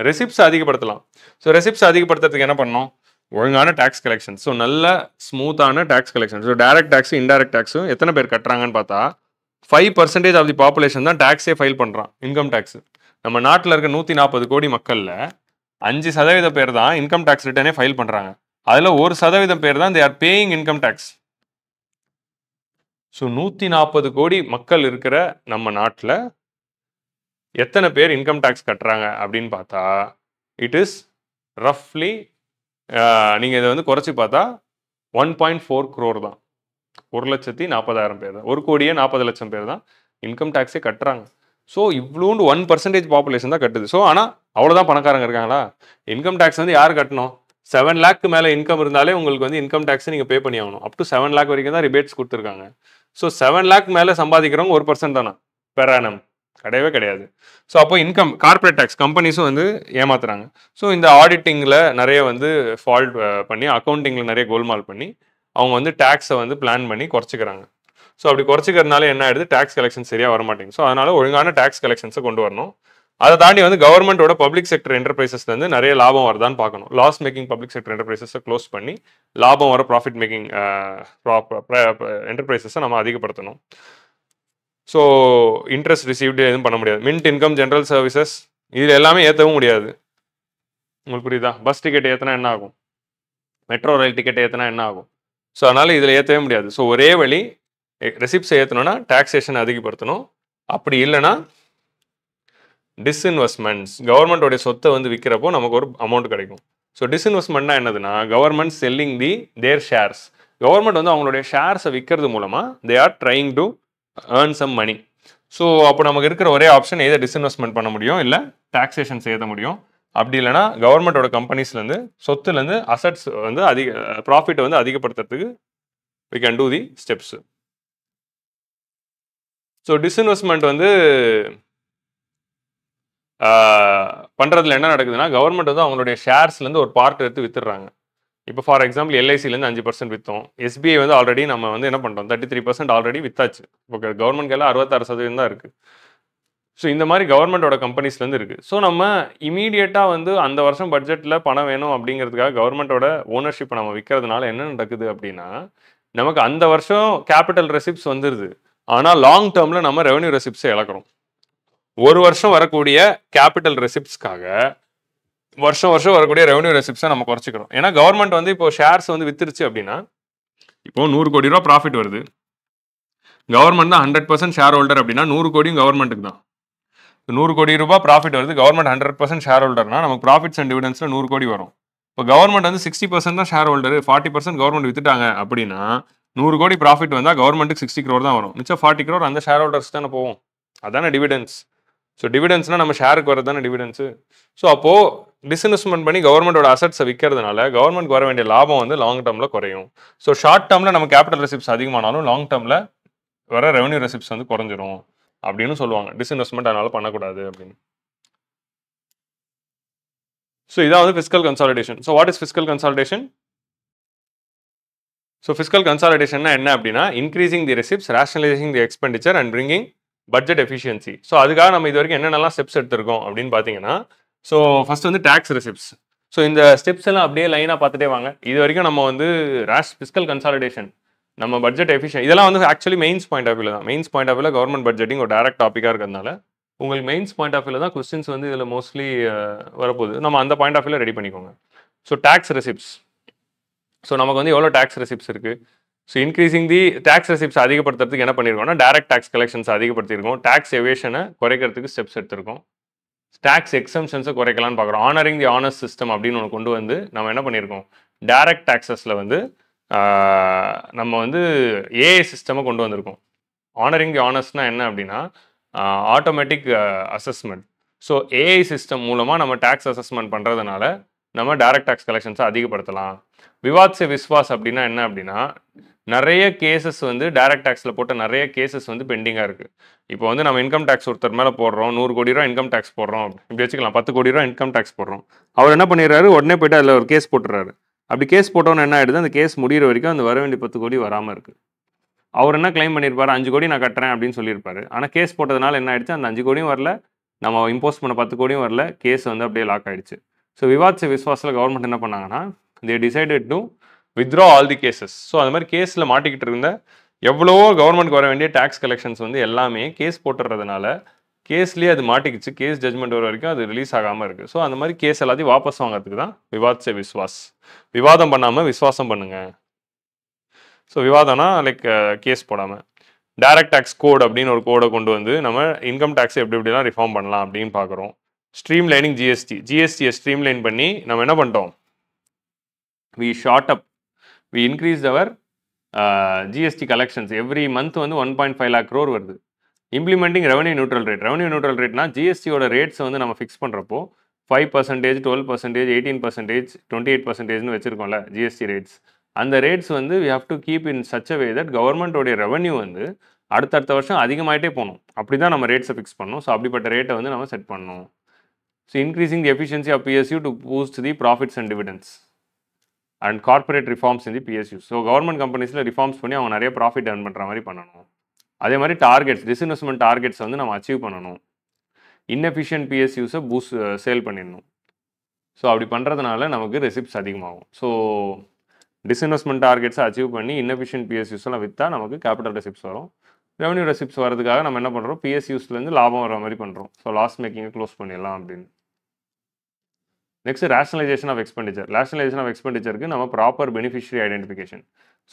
[SPEAKER 1] ரெசிப்ட்ஸ் அதிகப்படுத்தலாம். ஸோ ரெசிப்ட்ஸ் அதிகப்படுத்துறதுக்கு என்ன பண்ணணும், ஒழுங்கான டேக்ஸ் கலெக்ஷன். ஸோ நல்ல ஸ்மூத்தான tax collection. So direct tax indirect டேக்ஸும் எத்தனை பேர் கட்டுறாங்கன்னு பார்த்தா 5% ஆஃப் தி பாப்புலேஷன் தான் டேக்ஸே ஃபைல் பண்ணுறான், இன்கம் டேக்ஸ். நம்ம நாட்டில் இருக்க 140 கோடி மக்களில் 5% பேர் தான் இன்கம் டேக்ஸ் ரிட்டர்னே ஃபைல் பண்ணுறாங்க. அதில் 1% பேர் தான் they are paying income tax. So 140 crore மக்கள் இருக்கிற நம்ம நாட்டில் எத்தனை பேர் இன்கம் டேக்ஸ் கட்டுறாங்க அப்படின்னு பார்த்தா இட் இஸ் ரஃப்லி, நீங்கள் இதை வந்து குறைச்சி பார்த்தா 1.4 crore தான், 1,40,000 பேர் தான், 1,40,00,000 பேர் தான் இன்கம் டேக்ஸே கட்டுறாங்க. ஸோ இவ்வளோண்டு 1% பாப்புலேஷன் தான் கட்டுது. ஸோ ஆனால் அவ்வளோதான் பணக்காரங்க இருக்காங்களா? இன்கம் டேக்ஸ் வந்து யார் கட்டணும், 7 lakh மேலே இன்கம் இருந்தாலே உங்களுக்கு வந்து இன்கம் டேக்ஸ் நீங்கள் பே பண்ணி ஆகணும். அப் டு 7 lakh வரைக்கும் தான் ரிபேட்ஸ் கொடுத்துருக்காங்க. ஸோ 7 lakh மேலே சம்பாதிக்கிறவங்க 1% தானே பெர் ஆனம், கிடையவே கிடையாது. ஸோ அப்போ இன்கம் கார்பரேட் டேக்ஸ் கம்பெனிஸும் வந்து ஏமாத்துறாங்க. ஸோ இந்த ஆடிட்டிங்கில் நிறைய வந்து ஃபால்ட் பண்ணி, அக்கௌண்டிங்கில் நிறைய கோல்மால் பண்ணி அவங்க வந்து டேக்ஸை வந்து பிளான் பண்ணி குறைச்சிக்கிறாங்க. ஸோ அப்படி குறைச்சிக்கிறதுனால என்ன ஆயிடுது, டேக்ஸ் கலெக்ஷன் சரியாக வர மாட்டேங்குது. ஸோ அதனால ஒழுங்கான டேக்ஸ் கலெக்ஷன்ஸை கொண்டு வரணும். அதை தாண்டி வந்து கவர்மெண்ட்டோட பப்ளிக் செக்டர் என்டர்பிரைசஸ்லேருந்து நிறைய லாபம் வருதான்னு பார்க்கணும். லாஸ் மேக்கிங் பப்ளிக் செக்டர் என்டர்பிரைசஸை க்ளோஸ் பண்ணி லாபம் வர ப்ராஃபிட் மேக்கிங் என்டர்பிரைசஸை நம்ம அதிகப்படுத்தணும். ஸோ இன்ட்ரெஸ்ட் ரிசீவ்டு எதுவும் பண்ண முடியாது. மின்ட் இன்கம், ஜென்ரல் சர்வீசஸ் இது எல்லாமே ஏற்றவும் முடியாது. உங்களுக்கு புரியுதா? பஸ் டிக்கெட் ஏற்றினா என்ன ஆகும், மெட்ரோ ரயில் டிக்கெட் ஏற்றினா என்ன ஆகும்? ஸோ அதனால் இதில் ஏற்றவே முடியாது. ஸோ ஒரே வழி, ரெசிப்ட்ஸ் ஏற்றணும்னா டாக்ஸேஷன் அதிகப்படுத்தணும். அப்படி இல்லைன்னா டிஸ்இன்வெஸ்ட்மெண்ட்ஸ், கவர்மெண்ட்டோடைய சொத்தை வந்து விற்கிறப்போ நமக்கு ஒரு அமௌண்ட் கிடைக்கும். ஸோ டிஸ்இன்வெஸ்ட்மெண்ட்னா என்னதுன்னா government selling the their shares. Government வந்து அவங்களுடைய ஷேர்ஸை விற்கிறது மூலமாக they are trying to earn some money. So அப்போ நமக்கு இருக்கிற ஒரே ஆப்ஷன் எதை டிஸ்இன்வெஸ்ட்மெண்ட் பண்ண முடியும், இல்லை டாக்ஸேஷன் ஏற்ற முடியும். அப்படி இல்லைனா கவர்மெண்ட்டோட கம்பெனிஸ்லேருந்து சொத்துலேருந்து அசட்ஸ் வந்து ப்ராஃபிட்டை வந்து அதிகப்படுத்துறதுக்கு we can do the steps. So disinvestment வந்து பண்ணுறதுல என்ன நடக்குதுன்னா கவர்மெண்ட் வந்து அவங்களுடைய ஷேர்ஸ்லேருந்து ஒரு பார்ட் எடுத்து வித்துடுறாங்க. இப்போ ஃபார் எக்ஸாம்பிள் எல்ஐசிலேருந்து 5% விற்றோம், எஸ்பிஐ வந்து ஆல்ரெடி நம்ம வந்து என்ன பண்ணுறோம் 33% ஆல்ரெடி வித்தாச்சு. இப்போ கவர்மெண்ட் கையில் 66% தான் இருக்குது. ஸோ இந்த மாதிரி கவர்மெண்ட்டோட கம்பெனிஸ்லேருந்து இருக்குது. ஸோ நம்ம இமீடியட்டாக வந்து அந்த வருஷம் பட்ஜெட்டில் பணம் வேணும் அப்படிங்கிறதுக்காக கவர்மெண்ட்டோட ஓனர்ஷிப்பை நம்ம விற்கிறதுனால என்ன நடக்குது அப்படின்னா நமக்கு அந்த வருஷம் கேபிட்டல் ரெசிப்ட்ஸ் வந்துடுது, ஆனால் லாங் டேர்மில் நம்ம ரெவன்யூ ரெசிப்ட்ஸை இழக்கிறோம். ஒரு வருஷம் வரக்கூடிய கேபிட்டல் ரெசிப்ட்ஸ்க்காக வருஷம் வரக்கூடிய ரெவன்யூ ரெசிப்ட்ஸை நம்ம குறைச்சிக்கிறோம். ஏன்னா கவர்மெண்ட் வந்து இப்போ ஷேர்ஸ் வந்து வித்துருச்சு அப்படின்னா இப்போ 100 கோடி ரூபா ப்ராஃபிட் வருது, கவர்மெண்ட் தான் 100% ஷேர் ஹோல்டர் அப்படின்னா 100 கோடியும் கவர்மெண்ட்டுக்கு தான். 100 கோடி ரூபாய் ப்ராஃபிட் வருது, கவர்மெண்ட் 100% ஷேர் ஹோல்டர்னா நமக்கு ப்ராஃபிட்ஸ் அண்ட் டிவிடெண்ட்ஸில் 100 கோடி வரும். இப்போ கவர்மெண்ட் வந்து 60% தான் ஷேர் ஹோல்டர், 40% கவர்மெண்ட் வித்துட்டாங்க அப்படின்னா 100 கோடி ப்ராஃபிட் வந்தால் கவர்மெண்ட்டுக்கு 60 crore தான் வரும், மிச்சம் 40 crore அந்த ஷேர் ஹோல்டர்ஸ் தானே போகும். அதானே டிவிடெண்ட்ஸ். ஸோ டிவிடெண்ட்ஸ்னால் நம்ம ஷேருக்கு வரது தானே டிவிடெண்ட்ஸு. ஸோ அப்போது டிஸ்இன்வெஸ்ட்மெண்ட் பண்ணி கவர்மெண்ட்டோட அசட்ஸை விற்கிறதுனால கவர்மெண்ட் வர வேண்டிய லாபம் வந்து லாங் டேர்மில் குறையும். ஸோ ஷார்ட் டேர்மில் நம்ம கேபிட்டல் ரெசிப்ட்ஸ் அதிகமானாலும் லாங் டேர்மில் வர ரெவன்யூ ரெசிப்ட்ஸ் வந்து குறைஞ்சிரும் அப்படின்னு சொல்லுவாங்க. டிஸ்இன்வெஸ்ட்மெண்ட் அதனால பண்ணக்கூடாது அப்படின்னு. ஸோ இதான் வந்து fiscal consolidation. So what is fiscal consolidation? So fiscal கன்சாலிடேஷன்னா என்ன அப்படின்னா increasing the receipts, rationalising the expenditure and bringing budget efficiency. So அதுக்காக நம்ம இது வரைக்கும் என்னென்னலாம் ஸ்டெப்ஸ் எடுத்திருக்கோம் அப்படின்னு பார்த்தீங்கன்னா ஸோ ஃபர்ஸ்ட் வந்து டேக்ஸ் ரெசிப்ட்ஸ். ஸோ இந்த ஸ்டெப்ஸ் எல்லாம் அப்படியே லைனாக பார்த்துட்டே வாங்க. இது வரைக்கும் நம்ம வந்து ஃபிஸ்கல் கன்சாலிடேஷன், நம்ம பட்ஜெட் எஃபிஷியன், இதெல்லாம் வந்து ஆக்சுவலி மெயின்ஸ் பாயிண்ட் ஆஃப் வியூல தான். மெயின்ஸ் பாயிண்ட் ஆஃப் வியூல கவர்மெண்ட் பட்ஜெட்டிங் ஒரு டேரக்ட் டாப்பிக்காக இருக்கிறதுனால உங்களுக்கு மெயின்ஸ் பாயிண்ட் ஆஃப் வியூல தான் கொஸ்டின்ஸ் வந்து இதில் மோஸ்ட்லி வரப்போகுது. நம்ம அந்த பாயிண்ட் ஆஃப் வியூல ரெடி பண்ணிக்கோங்க. ஸோ டேக்ஸ் ரெசிப்ட்ஸ் ஸோ நமக்கு வந்து எவ்வளோ டேக்ஸ் ரெசிப்ட்ஸ் இருக்குது. ஸோ இன்க்ரீசிங் தி டேக்ஸ் ரெசிப்ட்ஸ் அதிகப்படுத்துறதுக்கு என்ன பண்ணியிருக்கோம்னா டைரக்ட் டேக்ஸ் கலெக்ஷன்ஸ் அதிகப்படுத்தியிருக்கோம். டேக்ஸ் எவேஷனை குறைக்கிறதுக்கு ஸ்டெப்ஸ் எடுத்திருக்கோம். டேக்ஸ் எக்ஸம்ஷன்ஸை குறைக்கலான்னு பார்க்குறோம். ஆனரிங் தி ஆனர்ஸ் சிஸ்டம் அப்படின்னு ஒன்று கொண்டு வந்து நம்ம என்ன பண்ணியிருக்கோம், டைரக்ட் டேக்ஸஸில் வந்து நம்ம வந்து ஏஐ சிஸ்டமை கொண்டு வந்திருக்கோம். ஆனரிங் தி ஆனர்ஸ்னால் என்ன அப்படின்னா automatic assessment. So AI system மூலமாக நம்ம டேக்ஸ் அசஸ்மெண்ட் பண்ணுறதுனால நம்ம டைரக்ட் டேக்ஸ் கலெக்ஷன்ஸை அதிகப்படுத்தலாம். விவாத் சே விஸ்வாஸ் அப்படின்னா என்ன அப்படின்னா நிறைய கேசஸ் வந்து டைரக்ட் டேக்ஸில் போட்ட நிறைய கேசஸ் வந்து பெண்டிங்காக இருக்குது. இப்போ வந்து நம்ம இன்கம் டேக்ஸ் ஒருத்தர் மேலே போடுறோம், 100 கோடி ரூபா இன்கம் டேக்ஸ் போடுறோம், இப்படி வச்சுக்கலாம், 10 கோடி ரூபா இன்கம் டேக்ஸ் போடுறோம். அவர் என்ன பண்ணிடுறாரு, உடனே போய்ட்டு அதில் ஒரு கேஸ் போட்டுறாரு. அப்படி கேஸ் போட்டோன்னு என்ன ஆகிடுது, அந்த கேஸ் முடிகிற வரைக்கும் அந்த வர வேண்டிய 10 கோடி வராமல் இருக்குது. அவர் என்ன கிளைம் பண்ணியிருப்பார், 5 கோடி நான் கட்டுறேன் அப்படின்னு சொல்லியிருப்பாரு. ஆனால் கேஸ் போட்டதுனால என்ன ஆயிடுச்சு, அந்த 5 கோடியும் வரல, நம்ம இம்போஸ் பண்ண 10 கோடியும் வரல, கேஸ் வந்து அப்படியே லாக் ஆகிடுச்சு. ஸோ விவாத் சே விஸ்வாஸில் கவர்மெண்ட் என்ன பண்ணாங்கன்னா, தே decided to withdraw all the cases. So அது மாதிரி கேஸில் மாட்டிக்கிட்டு இருந்த எவ்வளவோ கவர்மெண்ட்க்கு வர வேண்டிய டேக்ஸ் கலெக்ஷன்ஸ் வந்து எல்லாமே கேஸ் போட்டுறதுனால கேஸ்லேயே அது மாட்டிக்கிச்சு. கேஸ் ஜட்மெண்ட் வர வரைக்கும் அது ரிலீஸ் ஆகாமல் இருக்குது. ஸோ அந்த மாதிரி கேஸ் எல்லாத்தையும் வாபஸ் வாங்கிறதுக்கு தான் விவாத் சே விஸ்வாஸ். விவாதம் பண்ணாமல் விஸ்வாசம் பண்ணுங்க. ஸோ விவாதம்னா லைக் கேஸ் போடாமல். டைரக்ட் டேக்ஸ் கோட் அப்படின்னு ஒரு கோடை கொண்டு வந்து நம்ம இன்கம் டேக்ஸ் எப்படி எப்படிலாம் ரிஃபார்ம் பண்ணலாம் அப்படின்னு பார்க்குறோம். ஸ்ட்ரீம் லைனிங் ஜிஎஸ்டியை ஸ்ட்ரீம் லைன் பண்ணி நம்ம என்ன பண்ணிட்டோம், we shot up, we increased our GST collections. Every month வந்து 1.5 lakh crore வருது. Implementing revenue neutral rate. Revenue neutral ரேட்னா ஜிஎஸ்டியோட ரேட்ஸ் வந்து நம்ம ஃபிக்ஸ் பண்ணுறப்போ 5%, 12%, 18%, 28%ன்னு வச்சுருக்கோம்ல ஜிஎஸ்டி ரேட்ஸ். அந்த ரேட்ஸ் வந்து we have to keep in such a way that கவர்மெண்ட்டோடைய ரெவன்யூ வந்து அடுத்தடுத்த வருஷம் அதிகமாகிட்டே போகணும். அப்படி தான் நம்ம ரேட்ஸை ஃபிக்ஸ் பண்ணணும். ஸோ அப்படிப்பட்ட ரேட்டை வந்து நம்ம செட் பண்ணணும். So increasing the efficiency of PSU to boost the profits and dividends and corporate reforms in the PSU. So government கம்பெனிஸில் ரிஃபார்ம்ஸ் பண்ணி அவங்க நிறைய ப்ராஃபிட் earn பண்ணுற மாதிரி பண்ணணும். அதே மாதிரி டார்கெட்ஸ், டிஸ்இன்வெஸ்ட்மெண்ட் டார்கெட்ஸ் வந்து நம்ம அச்சீவ் பண்ணணும். இன்எஃபிஷியன்ட் பிஎஸ்யூஸை சேல் பண்ணிடணும். ஸோ அப்படி பண்ணுறதுனால நமக்கு ரெசிப்ட்ஸ் அதிகமாகும். ஸோ டிஸ்இன்வெஸ்ட்மெண்ட் டார்கெட்ஸை அச்சீவ் பண்ணி இன்எஃபிஷியன்ட் பிஎஸ்யூஸ்லாம் விற்றா நமக்கு கேபிட்டல் ரெசிப்ட்ஸ் வரும். ரெவன்யூ ரெசிப்ட்ஸ் வரதுக்காக நம்ம என்ன பண்ணுறோம், பிஎஸ்யூஸ்லேருந்து லாபம் வர மாதிரி பண்ணுறோம். ஸோ லாஸ் மேக்கிங்கை க்ளோஸ் பண்ணிடலாம் அப்படின்னு. Next rationalisation of expenditure. Rationalisation of எக்ஸ்பெண்டிச்சருக்கு நம்ம proper beneficiary identification.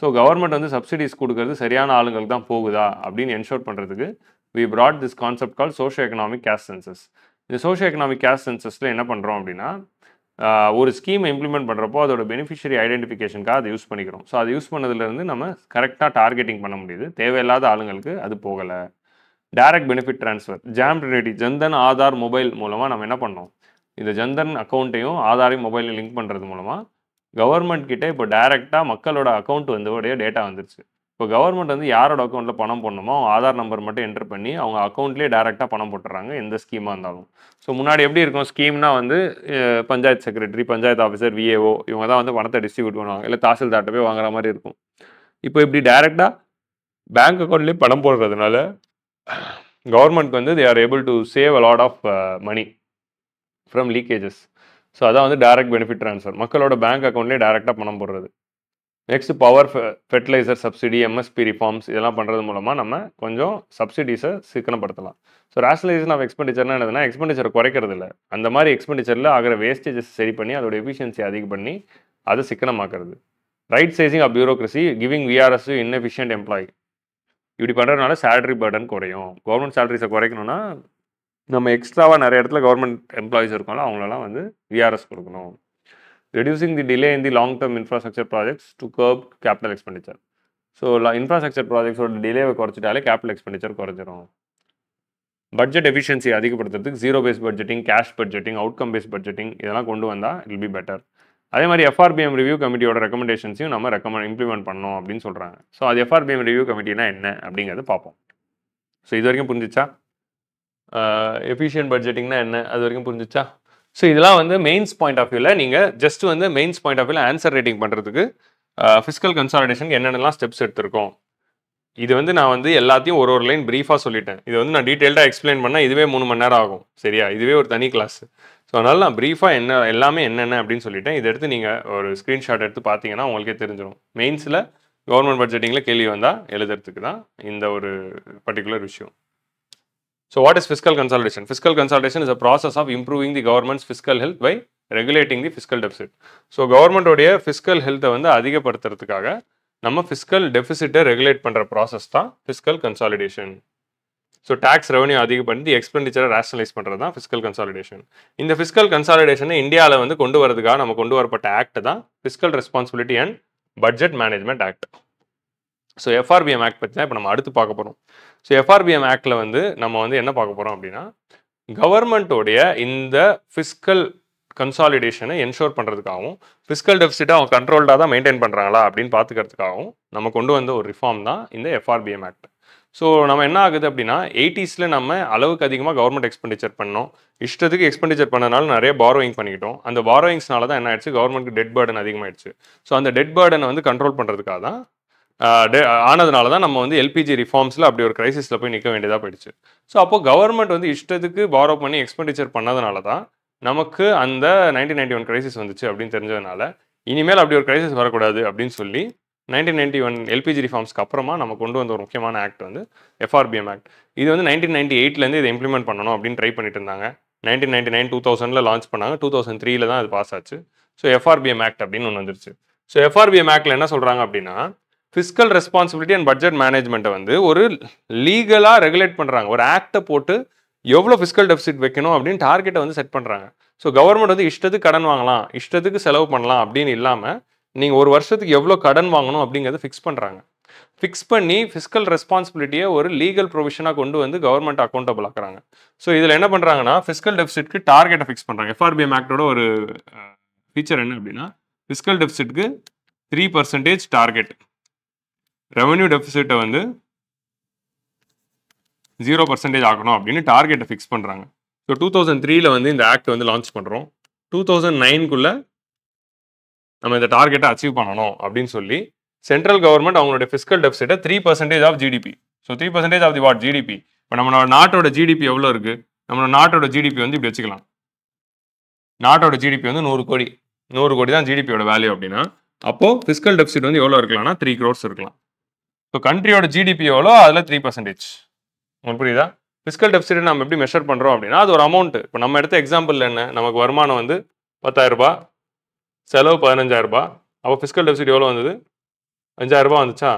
[SPEAKER 1] So government வந்து சப்சிடிஸ் கொடுக்கறது சரியான ஆளுங்களுக்கு தான் போகுதா அப்படின்னு என்ஷோர் பண்ணுறதுக்கு we brought this concept called socio-economic caste census. இந்த socio-economic caste censusல என்ன பண்ணுறோம் அப்படின்னா, ஒரு ஸ்கீமை இம்ப்ளிமெண்ட் பண்ணுறப்போ அதோட பெனிஃபிஷரி ஐடென்டிஃபிகேஷனுக்காக அதை யூஸ் பண்ணிக்கிறோம். ஸோ அதை யூஸ் பண்ணதுலேருந்து நம்ம கரெக்டாக டார்கெட்டிங் பண்ண முடியுது. தேவையில்லாத ஆளுங்களுக்கு அது போகலை. Direct benefit transfer, jam Trinity, Jan Dhan Aadhaar mobile மூலமாக நம்ம என்ன பண்ணோம், இந்த ஜன்தன் அக்கௌண்ட்டையும் ஆதாரையும் மொபைலில் லிங்க் பண்ணுறது மூலமாக கவர்மெண்ட் கிட்டே இப்போ டைரெக்டாக மக்களோட அக்கௌண்ட் வந்து டேட்டா வந்துருச்சு. இப்போ கவர்மெண்ட் வந்து யாரோட அக்கௌண்ட்டில் பணம் போடணுமோ அவங்க ஆதார் நம்பர் மட்டும் என்டர் பண்ணி அவங்க அக்கௌண்ட்லேயே டேரெக்டாக பணம் போட்டுறாங்க, எந்த ஸ்கீமாக இருந்தாலும். ஸோ முன்னாடி எப்படி இருக்கும், ஸ்கீம்னா வந்து panchayat secretary, panchayat officer, VAO இவங்க தான் வந்து பணத்தை டிஸ்ட்ரிபியூட் பண்ணுவாங்க, இல்லை தாசில்தார்ட்ட போய் வாங்குற மாதிரி இருக்கும். இப்போ இப்படி டேரெக்டாக பேங்க் அக்கௌண்ட்லேயே பணம் போடுறதுனால கவர்மெண்ட் வந்து they are able to save a lot of money from leakages. So அதான் வந்து டைரக்ட் பெனிஃபிட் ட்ரான்ஸ்ஃபர், மக்களோட பேங்க் அக்கௌண்ட்லேயே டேரெக்டாக பணம் போடுறது. Next power fertiliser subsidy, MSP reforms இதெல்லாம் பண்ணுறது மூலமாக நம்ம கொஞ்சம் சப்சிடிஸை சிக்கனப்படுத்தலாம். ஸோ ரேஷனலைசேஷன் ஆஃப் எக்ஸ்பெண்டிச்சர்னா என்னதுன்னா, எக்ஸ்பெண்டிச்சரை குறைக்கிறது இல்லை, அந்த மாதிரி எக்ஸ்பெண்டிச்சரில் ஆகிற வேஸ்டேஜஸ் சரி பண்ணி அதோட எஃபிஷியன்சி அதிகம் பண்ணி அதை சிக்கனமாக்குறது. Right sizing of bureaucracy, giving VRS to inefficient employee. இப்படி பண்ணுறதுனால சேலரி பர்டன் குறையும். கவர்மெண்ட் சேலரிஸை குறைக்கணும்னா நம்ம எக்ஸ்ட்ராவாக நிறைய இடத்துல கவர்மெண்ட் எம்ப்ளாயிஸ் இருக்கோம்ல அவங்களெல்லாம் வந்து விஆர்எஸ் கொடுக்கணும். Reducing the delay in the long-term infrastructure projects to curb capital expenditure. So, infrastructure projects ஓட டிலேவை குறைச்சிட்டாலே கேபிட்டல் எக்ஸ்பெண்டிச்சர் குறைஞ்சிரும். பட்ஜெட் எஃபிஷியன்சி அதிகப்படுத்துறதுக்கு zero base budgeting, cash budgeting, outcome base budgeting இதெல்லாம் கொண்டு வந்தால் இட் வில் பி பெட்டர். அதே மாதிரி எஃப்ஆர்பிஎம் ரிவ்யூ கமிட்டியோட ரெக்கமெண்டேஷன்ஸையும் நம்ம இம்ப்ளிமெண்ட் பண்ணணும் அப்படின்னு சொல்கிறாங்க. ஸோ அது எஃப்ஆர்பிஎம் ரிவ்யூ கமிட்டினா என்ன அப்படிங்கிறது பார்ப்போம். ஸோ இது வரைக்கும் புரிஞ்சிச்சா? எஃபிஷியன்ட் பட்ஜெட்டிங்னா என்ன அது வரைக்கும் புரிஞ்சிச்சா? ஸோ இதெல்லாம் வந்து மெயின்ஸ் பாயிண்ட் ஆஃப் வியூவில் நீங்கள் ஜஸ்ட் வந்து மெயின்ஸ் பாயிண்ட் ஆஃப் வியூவில் ஆன்சர் ரேட்டிங் பண்ணுறதுக்கு ஃபிஸ்கல் கன்சாலிடேஷனுக்கு என்னென்னலாம் ஸ்டெப்ஸ் எடுத்திருக்கோம். இது வந்து நான் வந்து எல்லாத்தையும் ஒரு லைன் ப்ரீஃபாக சொல்லிட்டேன். இது வந்து நான் டீட்டெயில்டாக எக்ஸ்பிளைன் பண்ணால் இதுவே 3 மணி நேரம் ஆகும், சரியா? இதுவே ஒரு தனி கிளாஸ். ஸோ அதனால் நான் ப்ரீஃபாக எல்லாமே என்னென்ன அப்படின்னு சொல்லிட்டேன். இதை எடுத்து நீங்கள் ஒரு ஸ்க்ரீன்ஷாட் எடுத்து பார்த்தீங்கன்னா உங்களுக்கே தெரிஞ்சிடும். மெயின்ஸில் கவர்மெண்ட் பட்ஜெட்டிங்கில் கேள்வி வந்தால் எழுதுறதுக்கு தான் இந்த ஒரு பர்டிகுலர் விஷயம். So what is fiscal consolidation? Fiscal consolidation is a process of improving the government's fiscal health by regulating the fiscal deficit. So government உடைய fiscal health வந்து அதிகப்படுத்துறதுக்காக நம்ம fiscal deficit regulate பண்ற process தான் fiscal consolidation. So tax revenue அதிகம் பண்ணி expenditure rationalize பண்றது தான் fiscal consolidation. இந்த fiscal consolidation இந்தியால வந்து கொண்டு வரதுக்காக நம்ம கொண்டு வரப்பட்ட ஆக்ட் தான் Fiscal Responsibility and Budget Management Act. So FRBM Act பத்தி தான் இப்போ நம்ம அடுத்து பார்க்க போறோம். So FRBM Actல வந்து நம்ம வந்து என்ன பார்க்க போறோம் அப்படின்னா கவர்மெண்ட்டோடைய இந்த fiscal consolidation-ஐ என்ஷோர் பண்றதுக்காகவும் fiscal deficit-ஐ அவங்க கண்ட்ரோல்டாக தான் மெயின்டைன் பண்றாங்களா அப்படின்னு பார்த்துக்கிறதுக்காகவும் நம்ம கொண்டு வந்த ஒரு ரிஃபார்ம் தான் இந்த FRBM Act. ஸோ நம்ம என்ன ஆகுது அப்படின்னா 80s நம்ம அளவுக்கு அதிகமாக கவர்மெண்ட் எக்ஸ்பெண்டிச்சர் பண்ணோம், இஷ்டத்துக்கு எக்ஸ்பெண்டிச்சர் பண்ணனால நிறைய பாரோயிங் பண்ணிக்கிட்டோம். அந்த பாரோயிங்ஸ்னால தான் என்ன ஆயிடுச்சு, கவர்மெண்ட்டுக்கு டெட் பேர்டன் அதிகமாகிடுச்சு. ஸோ அந்த டெட் பேர்டனை வந்து கண்ட்ரோல் பண்ணுறதுக்காக தான் ஆனதுனால தான் நம்ம வந்து எல்பிஜி ரிஃபார்ம்ஸில் அப்படி ஒரு கிரைசிஸில் போய் நிற்க வேண்டியதாக போயிடுச்சு. ஸோ அப்போ கவர்மெண்ட் வந்து இஷ்டத்துக்கு பாரோ பண்ணி எக்ஸ்பெண்டிச்சர் பண்ணதுனால தான் நமக்கு அந்த 1991 கிரைசிஸ் வந்துச்சு அப்படின்னு தெரிஞ்சதுனால இனிமேல் அப்படி ஒரு கிரைசிஸ் வரக்கூடாது அப்படின்னு சொல்லி 1991 எல்பிஜி ரிஃபார்ம்ஸ்க்கு அப்புறமா நம்ம கொண்டு வந்த ஒரு முக்கியமான ஆக்ட் வந்து FRBM ஆக்ட். இது வந்து 1998லேருந்து இதை இம்ப்ளிமெண்ட் பண்ணணும் அப்படின்னு ட்ரை பண்ணிட்டு இருந்தாங்க. 1999 2000 லான்ச் பண்ணாங்க, 2003 தான் அது பாஸ் ஆச்சு. ஸோ FRBM ஆக்ட் அப்படின்னு ஒன்று வந்துருச்சு. ஸோ FRBM ஆக்டில் என்ன சொல்கிறாங்க அப்படின்னா ஃபிஸ்கல் ரெஸ்பான்சிபிலிட்டி அண்ட் பட்ஜெட் மேனேஜ்மெண்ட்டை வந்து ஒரு லீகலாக ரெகுலேட் பண்ணுறாங்க. ஒரு ஆக்டை போட்டு எவ்வளோ ஃபிஸ்கல் டெபிசிட் வைக்கணும் அப்படின்னு டார்கெட்டை வந்து செட் பண்ணுறாங்க. ஸோ கவர்மெண்ட் வந்து இஷ்டத்துக்கு கடன் வாங்கலாம், இஷ்டத்துக்கு செலவு பண்ணலாம் அப்படின்னு இல்லாமல் நீங்கள் ஒரு வருஷத்துக்கு எவ்வளோ கடன் வாங்கணும் அப்படிங்கிறத ஃபிக்ஸ் பண்ணுறாங்க. ஃபிக்ஸ் பண்ணி ஃபிஸ்கல் ரெஸ்பான்சிபிலிட்டியை ஒரு லீகல் ப்ரொவிஷனாக கொண்டு வந்து கவர்மெண்ட் அக்கௌண்டபிள் ஆக்குறாங்க. ஸோ இதில் என்ன பண்ணுறாங்கன்னா ஃபிஸ்கல் டெபிசிட்க்கு டார்கெட்டை ஃபிக்ஸ் பண்ணுறாங்க. FRBM ஆக்டோட ஒரு ஃபீச்சர் என்ன அப்படின்னா ஃபிஸ்கல் டெபிசிட்க்கு 3% டார்கெட், ரெவன்யூ டெபிசிட்டை வந்து 0% ஆகணும் அப்படின்னு டார்கெட்டை ஃபிக்ஸ் பண்ணுறாங்க. ஸோ 2003 வந்து இந்த ஆக்ட் வந்து லான்ச் பண்ணுறோம். 2009 நம்ம இந்த டார்கெட்டை அச்சீவ் பண்ணணும் அப்படின்னு சொல்லி சென்ட்ரல் கவர்மெண்ட் அவங்களுடைய ஃபிஸ்கல் டெபிசிட்டை 3% of GDP. So 3% of the what GDP. இப்போ நம்மளோட நாட்டோட ஜிடிபி எவ்வளோ இருக்குது, நம்மளோட நாட்டோட ஜிடிபி வந்து இப்படி வச்சுக்கலாம். நாட்டோட ஜிடிபி வந்து 100 கோடி, 100 கோடி தான் ஜிடிபியோட வேல்யூ அப்படின்னா அப்போது ஃபிஸ்கல் டெபிசிட் வந்து எவ்வளோ இருக்கலாம்னா 3 crores இருக்கலாம். ஸோ கண்ட்ரியோட ஜிடிபி எவ்வளோ அதில் 3%. உங்களுக்கு புரியுதா? ஃபிஸ்கல் டெபிசிட் நம்ம எப்படி மெஷர் பண்ணுறோம் அப்படின்னா அது ஒரு அமௌண்ட். இப்போ நம்ம எடுத்த எக்ஸாம்பிள் என்ன, நமக்கு வருமானம் வந்து 10,000 ரூபாய், செலவு 15,000 ரூபாய். அப்போ ஃபிஸ்கல் டெபிசிட் எவ்வளோ வந்தது, 5,000 ரூபாய் வந்துச்சா?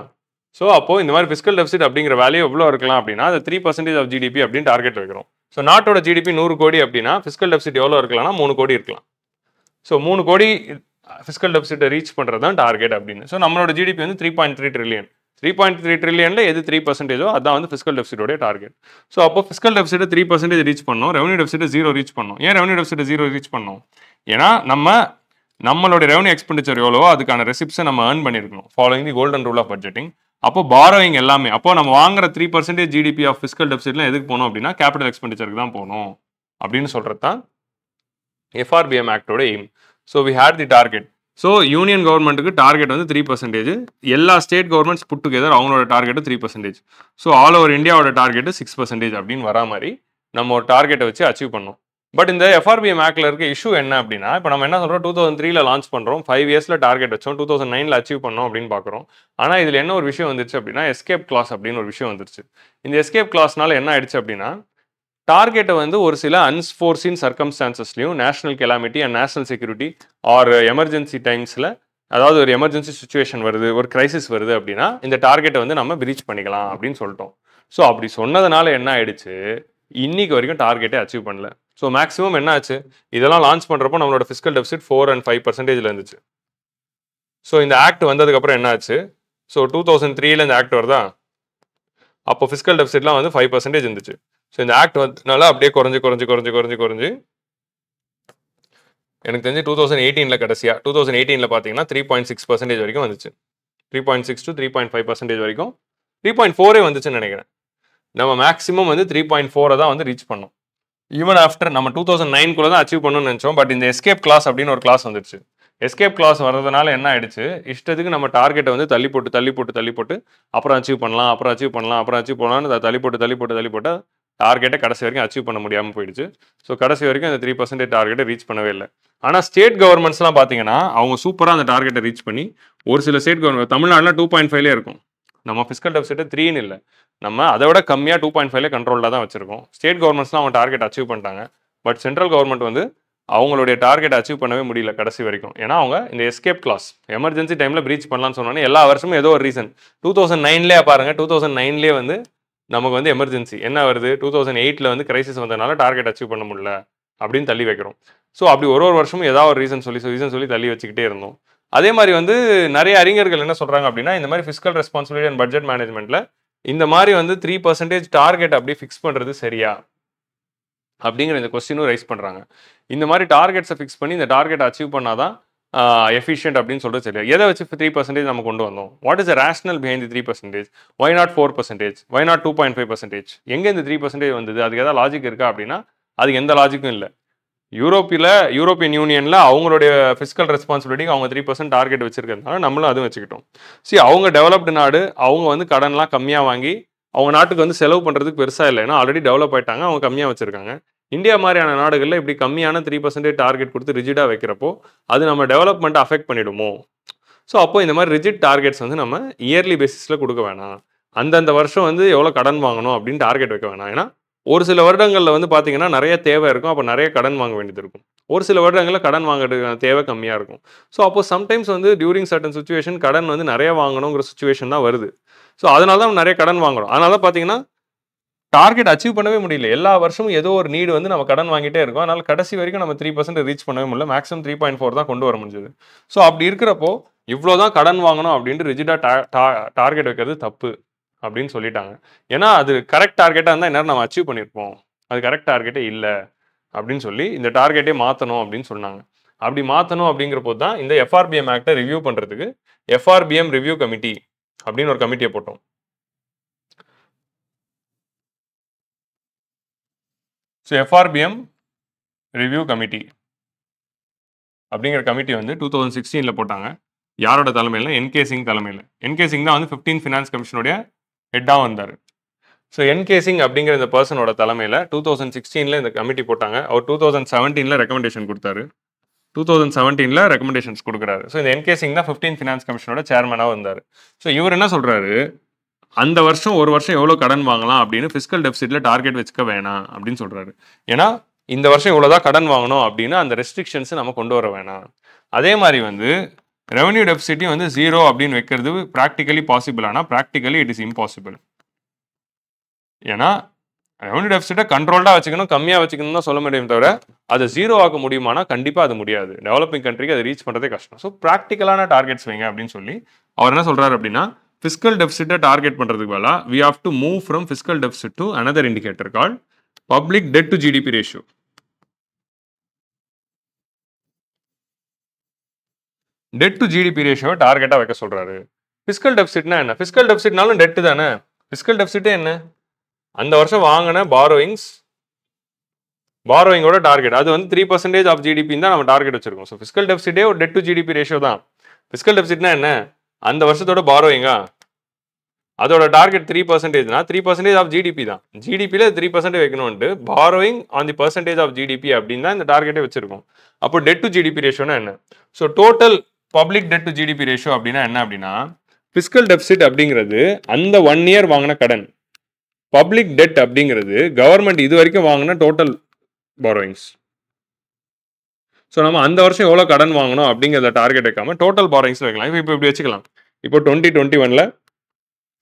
[SPEAKER 1] ஸோ அப்போது இந்த மாதிரி ஃபிஸ்கல் டெபிசிட் அப்படிங்கிற வேல்யூ எவ்வளோ இருக்கலாம் அப்படின்னா அது 3% ஆஃப் ஜிடிபி அப்படின்னு டார்கெட் வைக்கிறோம். ஸோ நாட்டோட ஜிடிபி 100 கோடி அப்படின்னா ஃபிஸ்கல் டெபிசிட் எவ்வளோ இருக்கலாம்னா 3 கோடி இருக்கலாம். ஸோ 3 கோடி ஃபிஸ்கல் டெபிசிட்டை ரீச் பண்ணுறது தான் டார்கெட் அப்படின்னு. ஸோ நம்மளோட ஜிடிபி வந்து 3.3 ட்ரில்லியன். 3.3 ட்ரில்லியனில் எது 3%ஓ அதான் வந்து ஃபிஸ்கல் டெபிசிட்டோடைய டார்கெட். ஸோ அப்போ ஃபிஸ்கல் டெபிசிட்டை 3% ரீச் பண்ணோம், ரெவன்யூ டெபிசிட்டை 0 ரீச் பண்ணோம். ஏன் ரெவன்யூ டெபிசிட்டை 0 ரீச் பண்ணோம்? ஏன்னா நம்மளுடைய ரெவன்யூ எக்ஸ்பெண்டிச்சர் எவ்வளவோ அதுக்கான ரெசிப்ஸை நம்ம ஏர்ன் பண்ணியிருக்கணும் following the golden rule of budgeting. அப்போ பாரோயிங் எல்லாமே அப்போ நம்ம வாங்குற 3% ஜிடிபி ஆஃப் ஃபிஸ்கல் டெபிசிட்லாம் எதுக்கு போகணும் அப்படின்னா கேபிட்டல் எக்ஸ்பெண்டிச்சருக்கு தான் போகணும் அப்படின்னு சொல்கிறது தான் FRBM ஆக்டோட aim. So we had the target. So union கவர்மெண்ட்டுக்கு டார்கெட் வந்து 3%, எல்லா ஸ்டேட் கவர்மெண்ட்ஸ் புட் டுகெதர் அவங்களோட டார்கெட்டு 3%. ஸோ ஆல் ஓவர் இந்தியாவோட டார்கெட்டு 6% அப்படின்னு வரா மாதிரி நம்ம ஒரு டார்கெட்டை வச்சு அச்சீவ் பண்ணோம். பட் இந்த FRBM ஆக்டில் இருக்க இஷ்யூ என்ன அப்படின்னா இப்போ நம்ம என்ன சொல்கிறோம், 2003 லான்ச் பண்ணுறோம், 5 இயர்ஸில் டார்கெட் வச்சோம், 2009 அச்சீவ் பண்ணோம் அப்படின்னு பார்க்குறோம். ஆனால் இதில் என்ன ஒரு விஷயம் வந்துருச்சு அப்படின்னா எஸ்கேப் கிளாஸ் அப்படின்னு ஒரு விஷயம் வந்துருச்சு. இந்த எஸ்கேப் கிளாஸ்னால என்ன ஆயிடுச்சு அப்படின்னா டார்கெட்டை வந்து ஒரு சில அன்ஃபோர்சீன் சர்க்கம்ஸ்டான்சஸ்லையும் national calamity and national security or emergency டைம்ஸில், அதாவது ஒரு எமர்ஜென்சி சுச்சுவேஷன் வருது, ஒரு கிரைசிஸ் வருது அப்படின்னா இந்த டார்கெட்டை வந்து நம்ம ரீச் பண்ணிக்கலாம் அப்படின்னு சொல்லிட்டோம். ஸோ அப்படி சொன்னதுனால என்ன ஆயிடுச்சு, இன்னைக்கு வரைக்கும் டார்கெட்டை அச்சீவ் பண்ணல. ஸோ மேக்ஸிமம் என்ன ஆச்சு, இதெல்லாம் லான்ச் பண்ணுறப்போ நம்மளோட ஃபிஸ்கல் டெபிசிட் 4 and 5% இருந்துச்சு. ஸோ இந்த ஆக்ட் வந்ததுக்கப்புறம் என்ன ஆச்சு, ஸோ 2003 இந்த ஆக்ட் வருதா, அப்போ ஃபிஸ்கல் டெபிசிட்லாம் வந்து 5% இருந்துச்சு. ஸோ இந்த ஆக்ட் வந்ததுனால அப்படியே குறைஞ்சு எனக்கு தெரிஞ்சு 2018 கடைசியாக 2018 பார்த்தீங்கன்னா 3.6% வரைக்கும் வந்துச்சு. 3.6 to 3.5% வரைக்கும், 3.4 வந்துச்சுன்னு நினைக்கிறேன். நம்ம மேக்ஸிமம் வந்து 3.4 தான் வந்து ரீச் பண்ணோம். ஈவன் ஆஃப்டர் நம்ம 2009 தான் அச்சீவ் பண்ணணும்னு நினச்சோம். பட் இந்த எஸ்கேப் கிளாஸ் அப்படின்னு ஒரு கிளாஸ் வந்துருச்சு. எஸ்கேப் கிளாஸ் வர்றதுனால என்ன ஆயிடுச்சு, இஷ்டத்துக்கு நம்ம டார்கெட்டை வந்து தள்ளி போட்டு அப்புறம் அச்சீவ் பண்ணலாம்னு தள்ளி போட்டு டார்கெட்டை கடைசி வரைக்கும் அச்சீவ் பண்ண முடியாமல் போயிடுச்சு. ஸோ கடைசி வரைக்கும் அந்த 3% டார்கெட்டை ரீச் பண்ணவே இல்லை. ஆனால் ஸ்டேட் கவர்மெண்ட்ஸ்லாம் பார்த்தீங்கன்னா அவங்க சூப்பராக அந்த டார்கெட்டை ரீச் பண்ணி, ஒரு சில ஸ்டேட் கவர்மெண்ட் தமிழ்நாடுலாம் 2.5 இருக்கும். நம்ம ஃபிஸ்கல் டெபிசிட்டை 3 இல்லை, நம்ம அதை விட கம்மியாக 2.5 கண்ட்ரோலில் தான் வச்சிருக்கோம். ஸ்டேட் கவர்மெண்ட்ஸ்லாம் அவங்க டார்கெட் அச்சீவ் பண்ணிட்டாங்க. பட் சென்ட்ரல் கவர்மெண்ட் வந்து அவங்களுடைய டார்கெட் அச்சீவ் பண்ணவே முடியல கடைசி வரைக்கும். ஏன்னா அவங்க இந்த எஸ்கேப் கிளாஸ் எமர்ஜென்சி டைமில் ப்ரீச் பண்ணலாம்னு சொன்னோன்னே எல்லா வருஷமும் ஏதோ ஒரு ரீசன் 2009லேயே பாருங்க 2009லேயே வந்து நமக்கு வந்து எமர்ஜென்சி என்ன வருது 2008ல் வந்து கிரைசிஸ் வந்ததுனால டார்கெட் அச்சீவ் பண்ண முடியல அப்படின்னு தள்ளி வைக்கிறோம். ஸோ அப்படி ஒரு வருஷமும் ஏதாவது ஒரு ரீசன் சொல்லி தள்ளி வச்சுக்கிட்டே இருந்தோம். அதே மாதிரி வந்து நிறைய அறிஞர்கள் என்ன சொல்கிறாங்க அப்படின்னா இந்த மாதிரி ஃபிஸ்கல் ரெஸ்பான்சிபிலிட்டி அண்ட் பட்ஜெட் மேனேஜ்மெண்ட்டில் இந்த மாதிரி வந்து 3% டார்கெட் அப்படியே ஃபிக்ஸ் பண்ணுறது சரியா அப்படிங்கிற இந்த கொஸ்டினும் ரைஸ் பண்ணுறாங்க. இந்த மாதிரி டார்கெட்ஸை ஃபிக்ஸ் பண்ணி இந்த டார்கெட் அச்சீவ் பண்ணாதான் எஃபிஷியன்ட் அப்படின்னு சொல்லிட்டு சரியா. எதை வச்சு 3% நம்ம கொண்டு வந்தோம்? What is the rational behind the 3%? Why not 4%? Why not 2.5%? எங்கே இந்த 3% வந்தது? அதுக்கு ஏதாவது லாஜிக் இருக்கா அப்படின்னா அதுக்கு எந்த லாஜிக்கும் இல்லை. யூரோப்பியன் யூனியனில் அவங்களுடைய ஃபிஸ்கல் ரெஸ்பான்சிபிலிட்டிக்கு அவங்க 3% டார்கெட் வச்சிருக்கிறதுனால நம்மளும் அதுவும் வச்சுக்கிட்டோம். அவங்க டெவலப்டு நாடு, அவங்க வந்து கடன்லாம் கம்மியாக வாங்கி அவங்க நாட்டுக்கு வந்து செலவு பண்ணுறதுக்கு பெருசாக இல்லை, ஏன்னா ஆல்ரெடி டெவலப் ஆகிட்டாங்க, அவங்க கம்மியாக வச்சுருக்காங்க. இந்தியா மாதிரியான நாடுகளில் இப்படி கம்மியான 3% டார்கெட் கொடுத்து ரிஜிடாக வைக்கிறப்போ அது நம்ம டெவலப்மெண்ட்டை அஃபெக்ட் பண்ணிடுமோ? ஸோ அப்போ இந்த மாதிரி ரிஜிட் டார்கெட்ஸ் வந்து நம்ம இயர்லி பேசிஸில் கொடுக்க வேணாம். அந்தந்த வருஷம் வந்து எவ்வளோ கடன் வாங்கணும் அப்படின்னு டார்கெட் வைக்க வேணாம். ஏன்னா ஒரு சில வருடங்களில் வந்து பார்த்தீங்கன்னா நிறைய தேவை இருக்கும், அப்போ நிறைய கடன் வாங்க வேண்டியது இருக்கும். ஒரு சில வருடங்களில் கடன் வாங்குறதுக்கான தேவை கம்மியாக இருக்கும். ஸோ அப்போ சம்டைம்ஸ் வந்து டியூரிங் சர்டன் சுச்சுவேஷன் கடன் வந்து நிறைய வாங்கணுங்கிற சுச்சுவேஷன் தான் வருது. ஸோ அதனால தான் நிறைய கடன் வாங்குறோம். அதனால தான் பார்த்தீங்கன்னா டார்கெட் அச்சீவ் பண்ணவே முடியல. எல்லா வருஷமும் ஏதோ ஒரு நீடு வந்து நம்ம கடன் வாங்கிட்டே இருக்கோம். அதனால கடைசி வரைக்கும் நம்ம 3% ரீச் பண்ணவே முடியல. மேக்ஸிமம் 3.4 தான் கொண்டு வர முடிஞ்சது. ஸோ அப்படி இருக்கிறப்போ இவ்வளோதான் கடன் வாங்கணும் அப்படின்ட்டு ரிஜிடாக டார்கெட் வைக்கிறது தப்பு அப்படின்னு சொல்லிட்டாங்க. ஏன்னா அது கரெக்ட் டார்கெட்டாக இருந்தால் என்ன நம்ம அச்சீவ் பண்ணியிருப்போம், அது கரெக்ட் டார்கெட்டே இல்லை அப்படின்னு சொல்லி இந்த டார்கெட்டே மாற்றணும் அப்படின்னு சொன்னாங்க. அப்படி மாற்றணும் அப்படிங்கிறப்போ தான் இந்த FRBM ஆக்டை ரிவ்யூ பண்ணுறதுக்கு FRBM ரிவ்யூ கமிட்டி அப்படின்னு ஒரு கமிட்டியை போட்டோம். ஸோ FRBM ரிவ்யூ கமிட்டி அப்படிங்கிற கமிட்டி வந்து 2016 போட்டாங்க. யாரோட தலைமையில்? NK சிங் தலைமையில். NK சிங் தான் வந்து 15 ஃபினான்ஸ் கமிஷனுடைய ஹெட்டாக வந்தார். ஸோ NK சிங் அப்படிங்கிற இந்த பர்சனோட தலைமையில் 2016 இந்த கமிட்டி போட்டாங்க. அவர் 2017 ரெக்கமெண்டேஷன் கொடுத்தாரு. 2017 ரெக்கமெண்டேஷன்ஸ் கொடுக்குறாரு. ஸோ இந்த NK சிங் தான் 15 ஃபினான்ஸ் கமிஷனோட சேர்மனாக வந்தார். ஸோ இவர் என்ன சொல்கிறாரு, அந்த வருஷம் ஒரு வருஷம் எவ்வளோ கடன் வாங்கலாம் அப்படின்னு ஃபிஸ்கல் டெபிசிட்டில் டார்கெட் வச்சுக்க வேணாம் அப்படின்னு சொல்கிறாரு. ஏன்னா இந்த வருஷம் இவ்வளோதான் கடன் வாங்கணும் அப்படின்னு அந்த ரெஸ்ட்ரிக்ஷன்ஸை நம்ம கொண்டு வர வேணாம். அதே மாதிரி வந்து ரெவன்யூ டெபிசிட்டையும் வந்து 0 அப்படின்னு வைக்கிறது ப்ராக்டிக்கலி பாசிபிள், ஆனால் ப்ராக்டிக்கலி இட் இஸ் இம்பாசிபிள். ஏன்னா ரெவன்யூ டெபிசிட்டை கண்ட்ரோல்டாக வச்சுக்கணும், கம்மியாக வச்சுக்கணும் தான் சொல்ல முடியும், தவிர அதை 0 ஆக்க முடியுமானா கண்டிப்பாக அது முடியாது. டெவலப்பிங் கண்ட்ரிக்கு அதை ரீச் பண்ணுறதே கஷ்டம். ஸோ ப்ராக்டிக்கலான டார்கெட்ஸ் வைங்க அப்படின்னு சொல்லி அவர் என்ன சொல்கிறாரு அப்படின்னா, ஃபிஸ்கல் டெபிசிட்டை டார்கெட் பண்ணுறதுக்கு பதிலாக we have to move from fiscal deficit to another indicator called public debt to GDP ratio. Debt to GDP ரேஷியோவை டார்கெட்டாக வைக்க சொல்கிறாரு. ஃபிஸ்கல் டெபிசிட்னா என்ன? ஃபிஸ்கல் டெபிசிட்னாலும் டெட்டு தானே. ஃபிஸ்கல் டெபிசிட்டே என்ன? அந்த வருஷம் வாங்கின பாரோயிங்கோட டார்கெட் அது வந்து 3% ஆஃப் ஜிடிபின்னு தான் நம்ம டார்கெட் வச்சிருக்கோம். ஸோ ஃபிஸ்கல் டெபிசிட்டே ஒரு டெட் டு ஜிடிபி ரேஷியோ தான். ஃபிஸ்கல் டெபிசிட்னா என்ன? அந்த வருஷத்தோட பாரோயிங்கா அதோட டார்கெட் 3%னா 3% ஆஃப் ஜிடிபி தான். ஜிடிபியில் 3% வைக்கணும்ட்டு borrowing on the percentage of GDP அப்படின்னு தான் இந்த டார்கெட்டே வச்சிருக்கோம். அப்போ டெட் டு ஜிடிபி ரேஷியோனா என்ன? So total public debt to GDP ratio அப்படின்னா என்ன அப்படின்னா, ஃபிஸ்கல் டெபிசிட் அப்படிங்கிறது அந்த 1 இயர் வாங்கின கடன், பப்ளிக் டெட் அப்படிங்கிறது கவர்மெண்ட் இது வரைக்கும் வாங்கின டோட்டல் பாரோயிங்ஸ். ஸோ நம்ம அந்த வருஷம் எவ்வளோ கடன் வாங்கணும் அப்படிங்கிறத டார்கெட் வைக்காம டோட்டல் பாரோயிங்ஸ் வைக்கலாம். இப்போ இப்படி வச்சுக்கலாம். இப்போ 2021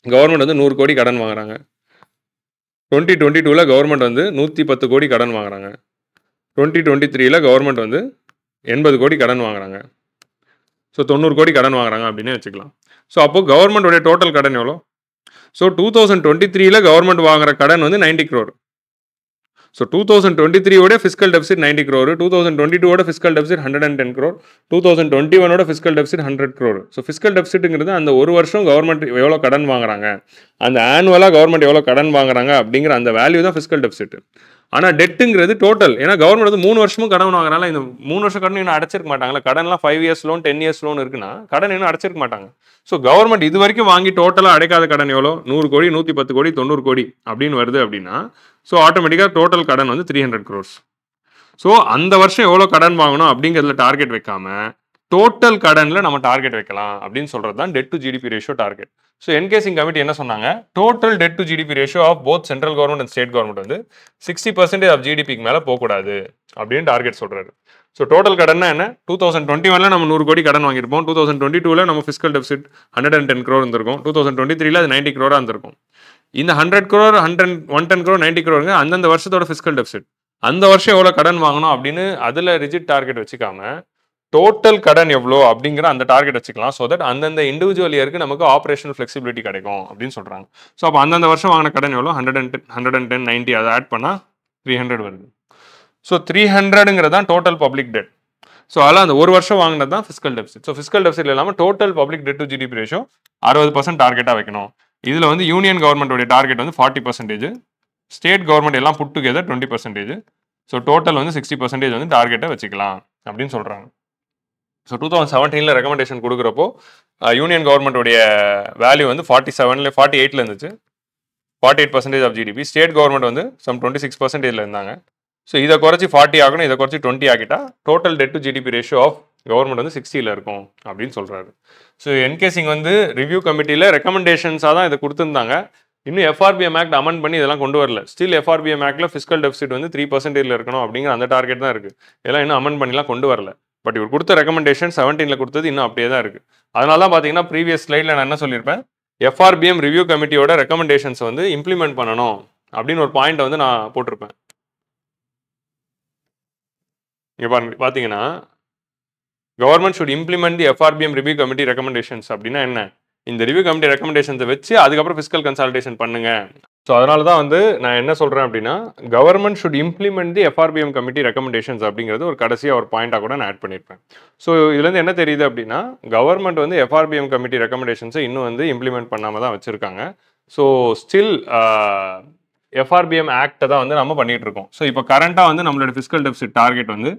[SPEAKER 1] கவர்மெண்ட் வந்து 100 கோடி கடன் வாங்குறாங்க. 2022 கவர்மெண்ட் வந்து 110 கோடி கடன் வாங்குறாங்க. 2023 கவர்மெண்ட் வந்து 80 கோடி கடன் வாங்குறாங்க. ஸோ 90 கோடி கடன் வாங்குறாங்க அப்படின்னு வச்சுக்கலாம். ஸோ அப்போ கவர்மெண்டோடைய டோட்டல் கடன் எவ்வளோ? ஸோ 2023 கவர்மெண்ட் வாங்குற கடன் வந்து 90 crore. So 2023 fiscal deficit 90 crore, 2022 fiscal deficit 110 crore, 2021 fiscal deficit 100 crore. So fiscal டெபிசிட்டுங்கிறது அந்த ஒரு வருஷம் கவர்மெண்ட் எவ்வளோ கடன் வாங்குறாங்க, அந்த ஆனுவலாக கவர்மெண்ட் எவ்வளோ கடன் வாங்குறாங்க அப்படிங்கிற அந்த வேல்யூ தான் ஃபிஸ்கல் டெபிசிட். ஆனால் டெட்டுங்கிறது டோட்டல். ஏன்னா கவர்மெண்ட் வந்து 3 வருஷமும் கடன் வாங்குறாங்க. இந்த 3 வருஷம் கடன் இன்னும் அடைச்சிருக்க மாட்டாங்களா? கடன்லாம் 5 years லோன் 10 years லோன் இருக்குன்னா கடன் இன்னும் அடைச்சிருக்க மாட்டாங்க. ஸோ கவர்மெண்ட் இது வரைக்கும் வாங்கி டோட்டலாக அடைக்காத கடன் எவ்வளோ? 100 கோடி, 110 கோடி, 90 கோடி அப்படின்னு வருது அப்படின்னா ஸோ ஆட்டோமேட்டிக்காக டோட்டல் கடன் வந்து 300 crores. ஸோ அந்த வருஷம் எவ்வளோ கடன் வாங்கணும் அப்படிங்கிறதுல டார்கெட் வைக்காம டோட்டல் கடன்ல நம்ம டார்கெட் வைக்கலாம் அப்படின்னு சொல்றது தான் dead to GDP ratio target. So என்கேசிங் committee என்ன சொன்னாங்க, total debt to GDP ratio of both central government and state government வந்து 60% ஆஃப் ஜிடிபிக்கு மேலே போகக்கூடாது அப்படின்னு டார்கெட் சொல்றாரு. ஸோ டோட்டல் கடன்னா என்ன, 2021 நம்ம 100 கோடி கடன் வாங்கியிருப்போம், 2022 நம்ம ஃபிஸ்கல் டெபிசிட் 110 crore இருந்திருக்கும், 2023 அது 90 crore இருந்திருக்கும். இந்த 100 crore 110 crore 90 crore அந்தந்த வருஷத்தோட ஃபிஸ்கல் டெபிசிட், அந்த வருஷம் எவ்வளோ கடன் வாங்கணும் அப்படின்னு அதில் ரிஜிட் டார்கெட் வச்சுக்காம டோட்டல் கடன் எவ்வளோ அப்படிங்கிற அந்த டார்கெட் வச்சுக்கலாம். ஸோ தட் அந்தந்த இண்டிவிஜுவல் இயருக்கு நமக்கு ஆப்ரேஷனல் ஃபிளெக்சிபிலிட்டி கிடைக்கும் அப்படின்னு சொல்றாங்க. ஸோ அப்போ அந்தந்த வருஷம் வாங்கின கடன் எவ்வளோ, 110 90 அதை ஆட் பண்ணால் 300 வருது. ஸோ 300ங்கிறது தான் டோட்டல் பப்ளிக் டெட். ஸோ அதெல்லாம் அந்த ஒரு வருஷம் வாங்கினது தான் fiscal deficit. So fiscal deficit இல்லாமல் total public debt to GDP ratio 60% டார்கெட்டாக வைக்கணும். இதில் வந்து யூனியன் கவர்மெண்ட்டோடைய டார்கெட் வந்து 40%, ஸ்டேட் கவர்மெண்ட் எல்லாம் புட் டுகெதர் 20%. ஸோ டோட்டல் வந்து 60% வந்து டார்கெட்டை வச்சுக்கலாம் அப்படின்னு சொல்கிறாங்க. ஸோ 2017 ரெக்கமெண்டேஷன் கொடுக்குறப்போ யூனியன் கவர்மெண்ட்டோடைய வேல்யூ வந்து 48 இருந்துச்சு, 48% ஆஃப் ஜிடிபி. ஸ்டேட் கவர்மெண்ட் வந்து சம் 26% இருந்தாங்க. ஸோ இதை குறைச்சி 40 ஆகணும், இதை குறைச்சி 20 ஆகிட்டா total debt to GDP ratio of government வந்து 60 இருக்கும் அப்படின்னு சொல்கிறாரு. ஸோ என்கேசிங் வந்து ரிவ்யூ கமிட்டியில் ரெக்கமெண்டேஷன்ஸாக தான் இதை கொடுத்துருந்தாங்க. இன்னும் எஃப்ஆர்பிஎம் ஆக்ட் அமெண்ட் பண்ணி இதெல்லாம் கொண்டு வரல. ஸ்டில் எஃப்ஆர்பிஎம் ஆக்டில் ஃபிஸ்கல் டெபிசிட் வந்து 3% இருக்கணும் அப்படிங்கிற அந்த டார்கெட் தான் இருக்குது. இதெல்லாம் இன்னும் அமெண்ட் பண்ணிலாம் கொண்டு வரல. பட் இவர் கொடுத்த ரெக்கமெண்டேஷன் 17 கொடுத்தது இன்னும் அப்படியே தான் இருக்குது. அதனால தான் பார்த்தீங்கன்னா ப்ரீவியஸ் ஸ்லைடில் நான் என்ன சொல்லியிருப்பேன், எஃப்ஆர்பிஎம் ரிவ்யூ கமிட்டியோட ரெக்கமெண்டேஷன்ஸ் வந்து இம்ப்ளிமெண்ட் பண்ணணும் அப்படின்னு ஒரு பாயிண்ட் வந்து நான் போட்டிருப்பேன். இங்கே பார்த்தீங்கன்னா government should implement the FRBM review committee recommendations அப்படின்னா என்ன, இந்த ரிவ்யூ கமிட்டி ரெக்கமெண்டேஷன்ஸை வச்சு அதுக்கப்புறம் ஃபிஸ்கல் கன்சாலிடேஷன் பண்ணுங்க. ஸோ அதனால தான் வந்து நான் என்ன சொல்கிறேன் அப்படின்னா, government should implement the FRBM committee recommendations அப்படிங்கிறது ஒரு கடைசியாக ஒரு பாயிண்டாக கூட நான் ஆட் பண்ணியிருப்பேன். ஸோ இதுலேருந்து என்ன தெரியுது அப்படின்னா, கவர்மெண்ட் வந்து எஃப்ஆர்பிஎம் கமிட்டி ரெக்கமெண்டேஷன்ஸை இன்னும் வந்து இம்ப்ளிமெண்ட் பண்ணாமல் தான் வச்சுருக்காங்க. ஸோ ஸ்டில் எஃப்ஆர்பிஎம் ஆக்டை தான் வந்து நம்ம பண்ணிகிட்டு இருக்கோம். ஸோ இப்போ கரண்ட்டாக வந்து நம்மளோட ஃபிஸ்கல் டெபிசிட் டார்கெட் வந்து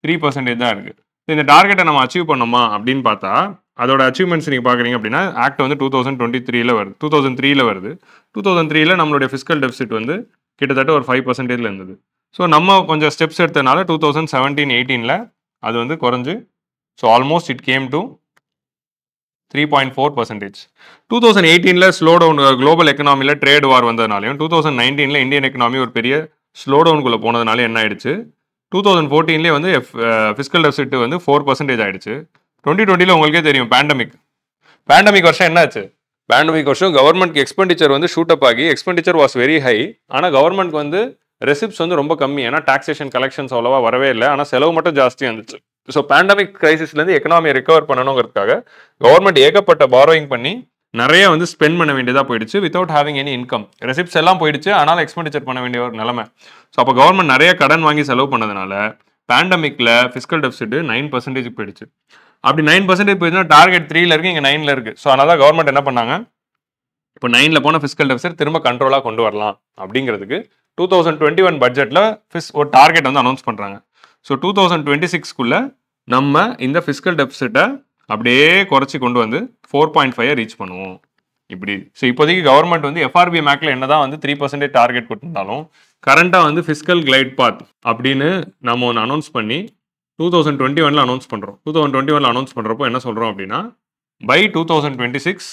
[SPEAKER 1] 3% தான் இருக்குது. ஸோ இந்த டார்கெட்டை நம்ம அச்சீவ் பண்ணோமா அப்படின்னு பார்த்தா அதோட அச்சீவ்மெண்ட்ஸ் நீங்கள் பார்க்குறீங்க அப்படின்னா, ஆக்ட் வந்து 2023 வருது, 2003 வருது. 2003 நம்மளுடைய ஃபிஸ்கல் டெபிசிட் வந்து கிட்டத்தட்ட ஒரு 5% இருந்தது. ஸோ நம்ம கொஞ்சம் ஸ்டெப்ஸ் எடுத்தனால 2017-18 அது வந்து குறைஞ்சு so almost it came to 3.4%. 2018 slow down, global எக்கனாமியில் ட்ரேட் வார் வந்ததுனாலையும் 2019 இந்தியன் எக்கனாமி ஒரு பெரிய ஸ்லோ டவுனுக்குள்ளே போனதுனால என்ன ஆயிடுச்சு, 2014 வந்து ஃபிஸ்கல் டெபிசிட் வந்து 4% ஆயிடுச்சு. 2020 உங்களுக்கே தெரியும் பேண்டமிக் வருஷம் என்னாச்சு, பேண்டமிக் வருஷம் கவர்மெண்ட் எக்ஸ்பெண்டிச்சர் வந்து ஷூட் அப் ஆகி எக்ஸ்பெண்டிச்சர் வாஸ் வெரி ஹை. ஆனால் கவர்மெண்ட் வந்து ரெசிப்ட்ஸ் வந்து ரொம்ப கம்மி, ஏன்னா டாக்ஸேஷன் கலெக்ஷன்ஸ் அவ்வளோவா வரவே இல்லை, ஆனால் செலவு மட்டும் ஜாஸ்தியாக இருந்துச்சு. ஸோ பேண்டமிக் கிரைசிஸ்லேருந்து எக்கனாமியை ரிகவர் பண்ணணுங்கிறதுக்காக கவர்மெண்ட் ஏகப்பட்ட பாரோயிங் பண்ணி நிறைய வந்து ஸ்பெண்ட் பண்ண வேண்டியதாக போயிடுச்சு without having any income. Receipts எல்லாம் போயிடுச்சு, ஆனால் எக்ஸ்பெண்டிச்சர் பண்ண வேண்டிய ஒரு நிலைமை. ஸோ அப்போ கவர்மெண்ட் நிறைய கடன் வாங்கி செலவு பண்ணதுனால பேண்டமிக்கில் ஃபிஸ்கல் டெபிசிட் 9% போயிடுச்சு. அப்படி 9% போயிடுச்சுன்னா டார்கெட் 3 இருக்குது, இங்கே 9 இருக்குது. ஸோ அதனால கவர்மெண்ட் என்ன பண்ணாங்க, இப்போ 9 போன ஃபிஸ்கல் டெபிசிட் திரும்ப கண்ட்ரோலாக கொண்டு வரலாம் அப்படிங்கிறதுக்கு 2021 பட்ஜெட்டில் ஒரு டார்கெட் வந்து அனௌன்ஸ் பண்ணுறாங்க. ஸோ 2026 நம்ம இந்த ஃபிஸ்கல் டெபிசிட்டை அப்படியே குறைச்சி கொண்டு வந்து 4.5 ரீச் பண்ணுவோம் இப்படி. ஸோ இப்போதைக்கு கவர்மெண்ட் வந்து எஃப்ஆர்பிஎம் ஆக்டில் என்ன தான் வந்து 3% டார்கெட் கொடுத்துருந்தாலும் கரண்ட்டாக வந்து ஃபிஸ்கல் கிளைட் பாத் அப்படின்னு நம்ம ஒன்று அனௌன்ஸ் பண்ணி 2021 அனௌன்ஸ் பண்ணுறோம். 2021 அனௌன்ஸ் பண்ணுறப்போ என்ன சொல்கிறோம் அப்படின்னா, பை 2026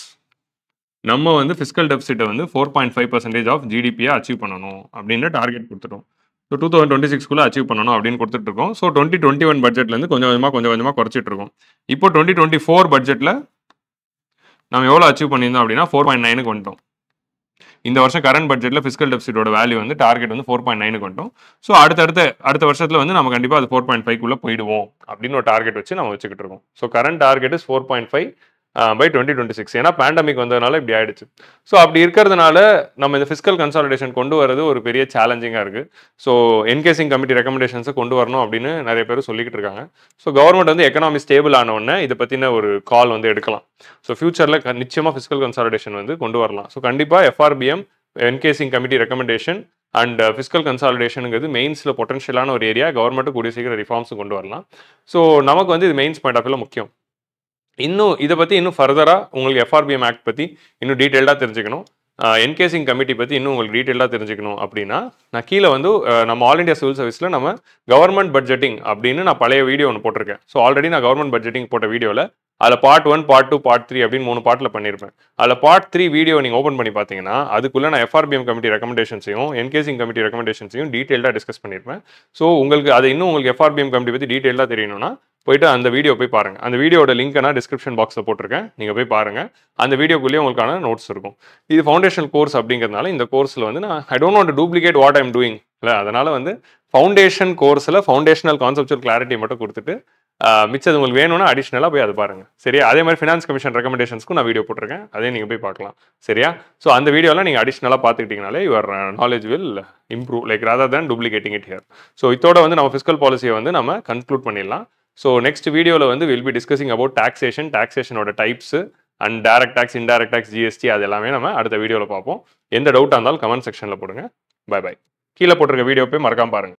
[SPEAKER 1] நம்ம வந்து ஃபிஸ்கல் டெபிசிட்டை வந்து 4.5% ஆஃப் ஜிடிபியை அச்சீவ் பண்ணணும் அப்படின்னு டார்கெட் கொடுத்துட்டோம். ஸோ 2026 அச்சீவ் பண்ணணும் அப்படின்னு கொடுத்துட்ருக்கோம். ஸோ 2021 பட்ஜெட்லேருந்து கொஞ்சம் கொஞ்சமாக குறைச்சிட்டு இருக்கோம். இப்போ 2024 பட்ஜெட்டில் நம்ம எவ்வளோ அச்சீவ் பண்ணியிருந்தோம் அப்படின்னா 4.9 வந்துட்டோம். இந்த வருஷம் கரண்ட் பட்ஜெட்டில் ஃபிஸ்கல் டெபிசிட்டோட வேல்யூ வந்து டார்கெட் வந்து 4.9 வந்துட்டோம். ஸோ அடுத்த வருஷத்தில் வந்து நம்ம கண்டிப்பாக அது 4.5 போயிடுவோம் அப்படின்னு ஒரு டார்கெட் வச்சு நம்ம வச்சுக்கிட்டு இருக்கோம். So current target is 4.5 by 2026. ஏன்னா பேண்டமிக் வந்ததுனால இப்படி ஆயிடுச்சு. ஸோ அப்படி இருக்கிறதுனால நம்ம இந்த ஃபிஸ்கல் கன்சாலிடேஷன் கொண்டு வரது ஒரு பெரிய சேலஞ்சிங்காக இருக்குது. ஸோ என்கேசிங் கமிட்டி ரெக்கமெண்டேஷன்ஸை கொண்டு வரணும் அப்படின்னு நிறைய பேர் சொல்லிக்கிட்டு இருக்காங்க. ஸோ கவர்மெண்ட் வந்து எக்கனாமி ஸ்டேபிள் ஆனவுடனே இதை பற்றின ஒரு கால் வந்து எடுக்கலாம். ஸோ ஃபியூச்சரில் நிச்சயமாக ஃபிஸ்கல் கன்சாலிடேஷன் வந்து கொண்டு வரலாம். ஸோ கண்டிப்பாக FRBM, என்கேசிங் committee recommendation and fiscal கன்சாலிடேஷனுங்கிறது மெயின்ஸில் பொட்டன்ஷியலான ஒரு ஏரியா. கவர்மெண்ட்டு கூடிய சீக்கிரம் ரிஃபார்ம்ஸும் கொண்டு வரலாம். ஸோ நமக்கு வந்து இது மெயின்ஸ் பாயிண்ட் ஆஃப் வியூவில் முக்கியம். இன்னும் இதை பற்றி இன்னும் ஃபர்தராக உங்களுக்கு எஃப்ஆர்பிஎம் ஆக்ட் பற்றி இன்னும் டீட்டெயில்டாக தெரிஞ்சுக்கணும், என்கேசிங் கமிட்டி பற்றி இன்னும் உங்களுக்கு டீட்டெயிலாக தெரிஞ்சுக்கணும் அப்படின்னா நான் கீழே வந்து நம்ம ஆல் இண்டியா சிவில் சர்வீஸில் நம்ம கவர்மெண்ட் பட்ஜெட்டிங் அப்படின்னு நான் பழைய வீடியோ ஒன்று போட்டிருக்கேன். ஸோ ஆல்ரெடி நான் கவர்மெண்ட் பட்ஜெட்டிங் போட்ட வீடியோவில் அதில் பார்ட் 1, பார்ட் 2, பார்ட் 3 அப்படின்னு 3 பார்ட்டில் பண்ணியிருப்பேன். அதில் பார்ட் 3 வீடியோ நீங்கள் ஓப்பன் பண்ணி பார்த்தீங்கன்னா அதுக்குள்ளே நான் FRBM கமிட்டி ரெக்கமெண்டேஷன்ஸையும் என்கேசிங் கமிட்டி ரெக்கமெண்டேஷன்ஸையும் டீட்டெயிலாக டிஸ்கஸ் பண்ணியிருப்பேன். ஸோ உங்களுக்கு அது இன்னும் உங்களுக்கு FRBM கமிட்டி பற்றி டீட்டெயிலாக தெரியணும்னா போயிட்டு அந்த வீடியோ போய் பாருங்கள். அந்த வீடியோட லிங்க் நான் டிஸ்கிரிப்ஷன் பாக்ஸில் போட்டிருக்கேன், நீங்கள் போய் பாருங்கள். அந்த வீடியோக்குள்ளேயே உங்களுக்கான நோட்ஸ் இருக்கும். இது ஃபவுண்டேஷன் கோர்ஸ் அப்படிங்கிறதுனால இந்த கோர்ஸில் வந்து நான் I don't want to duplicate what I'm doing இல்லை, அதனால் வந்து ஃபவுண்டேஷன் கோர்ஸில் ஃபவுண்டேஷனல் கான்செப்சுவல் கிளாரிட்டி மட்டும் கொடுத்துட்டு மிச்சது உங்களுக்கு வேணும்னா அடிஷ்னலாக போய் அதை பாருங்கள். சரியா? அதே மாதிரி ஃபினான்ஸ் கமிஷன் ரெக்கமெண்டேஷன்ஸ்க்கும் நான் வீடியோ போட்டிருக்கேன், அதையும் நீங்கள் போய் பார்க்கலாம். சரியா? ஸோ அந்த வீடியோலாம் நீங்கள் அடிஷ்னலாக பார்த்துக்கிட்டிங்கனாலே your knowledge will improve like rather than duplicating it here. So இதோட வந்து நம்ம ஃபிஸ்கல் பாலிசியை வந்து நம்ம கன்க்ளூட் பண்ணிடலாம். ஸோ நெக்ஸ்ட் வீடியோவில் வந்து வில் பி டிஸ்கசிங் அபவுட் டாக்ஸேஷனோட types and direct tax, indirect tax, GST, அது எல்லாமே நம்ம அடுத்த வீடியோவில் பார்ப்போம். எந்த டவுட்டாக இருந்தாலும் கமெண்ட் செக்ஷனில் போடுங்க. Bye bye. கீழே போட்டிருக்க வீடியோ போய் மறக்காம பாருங்கள்.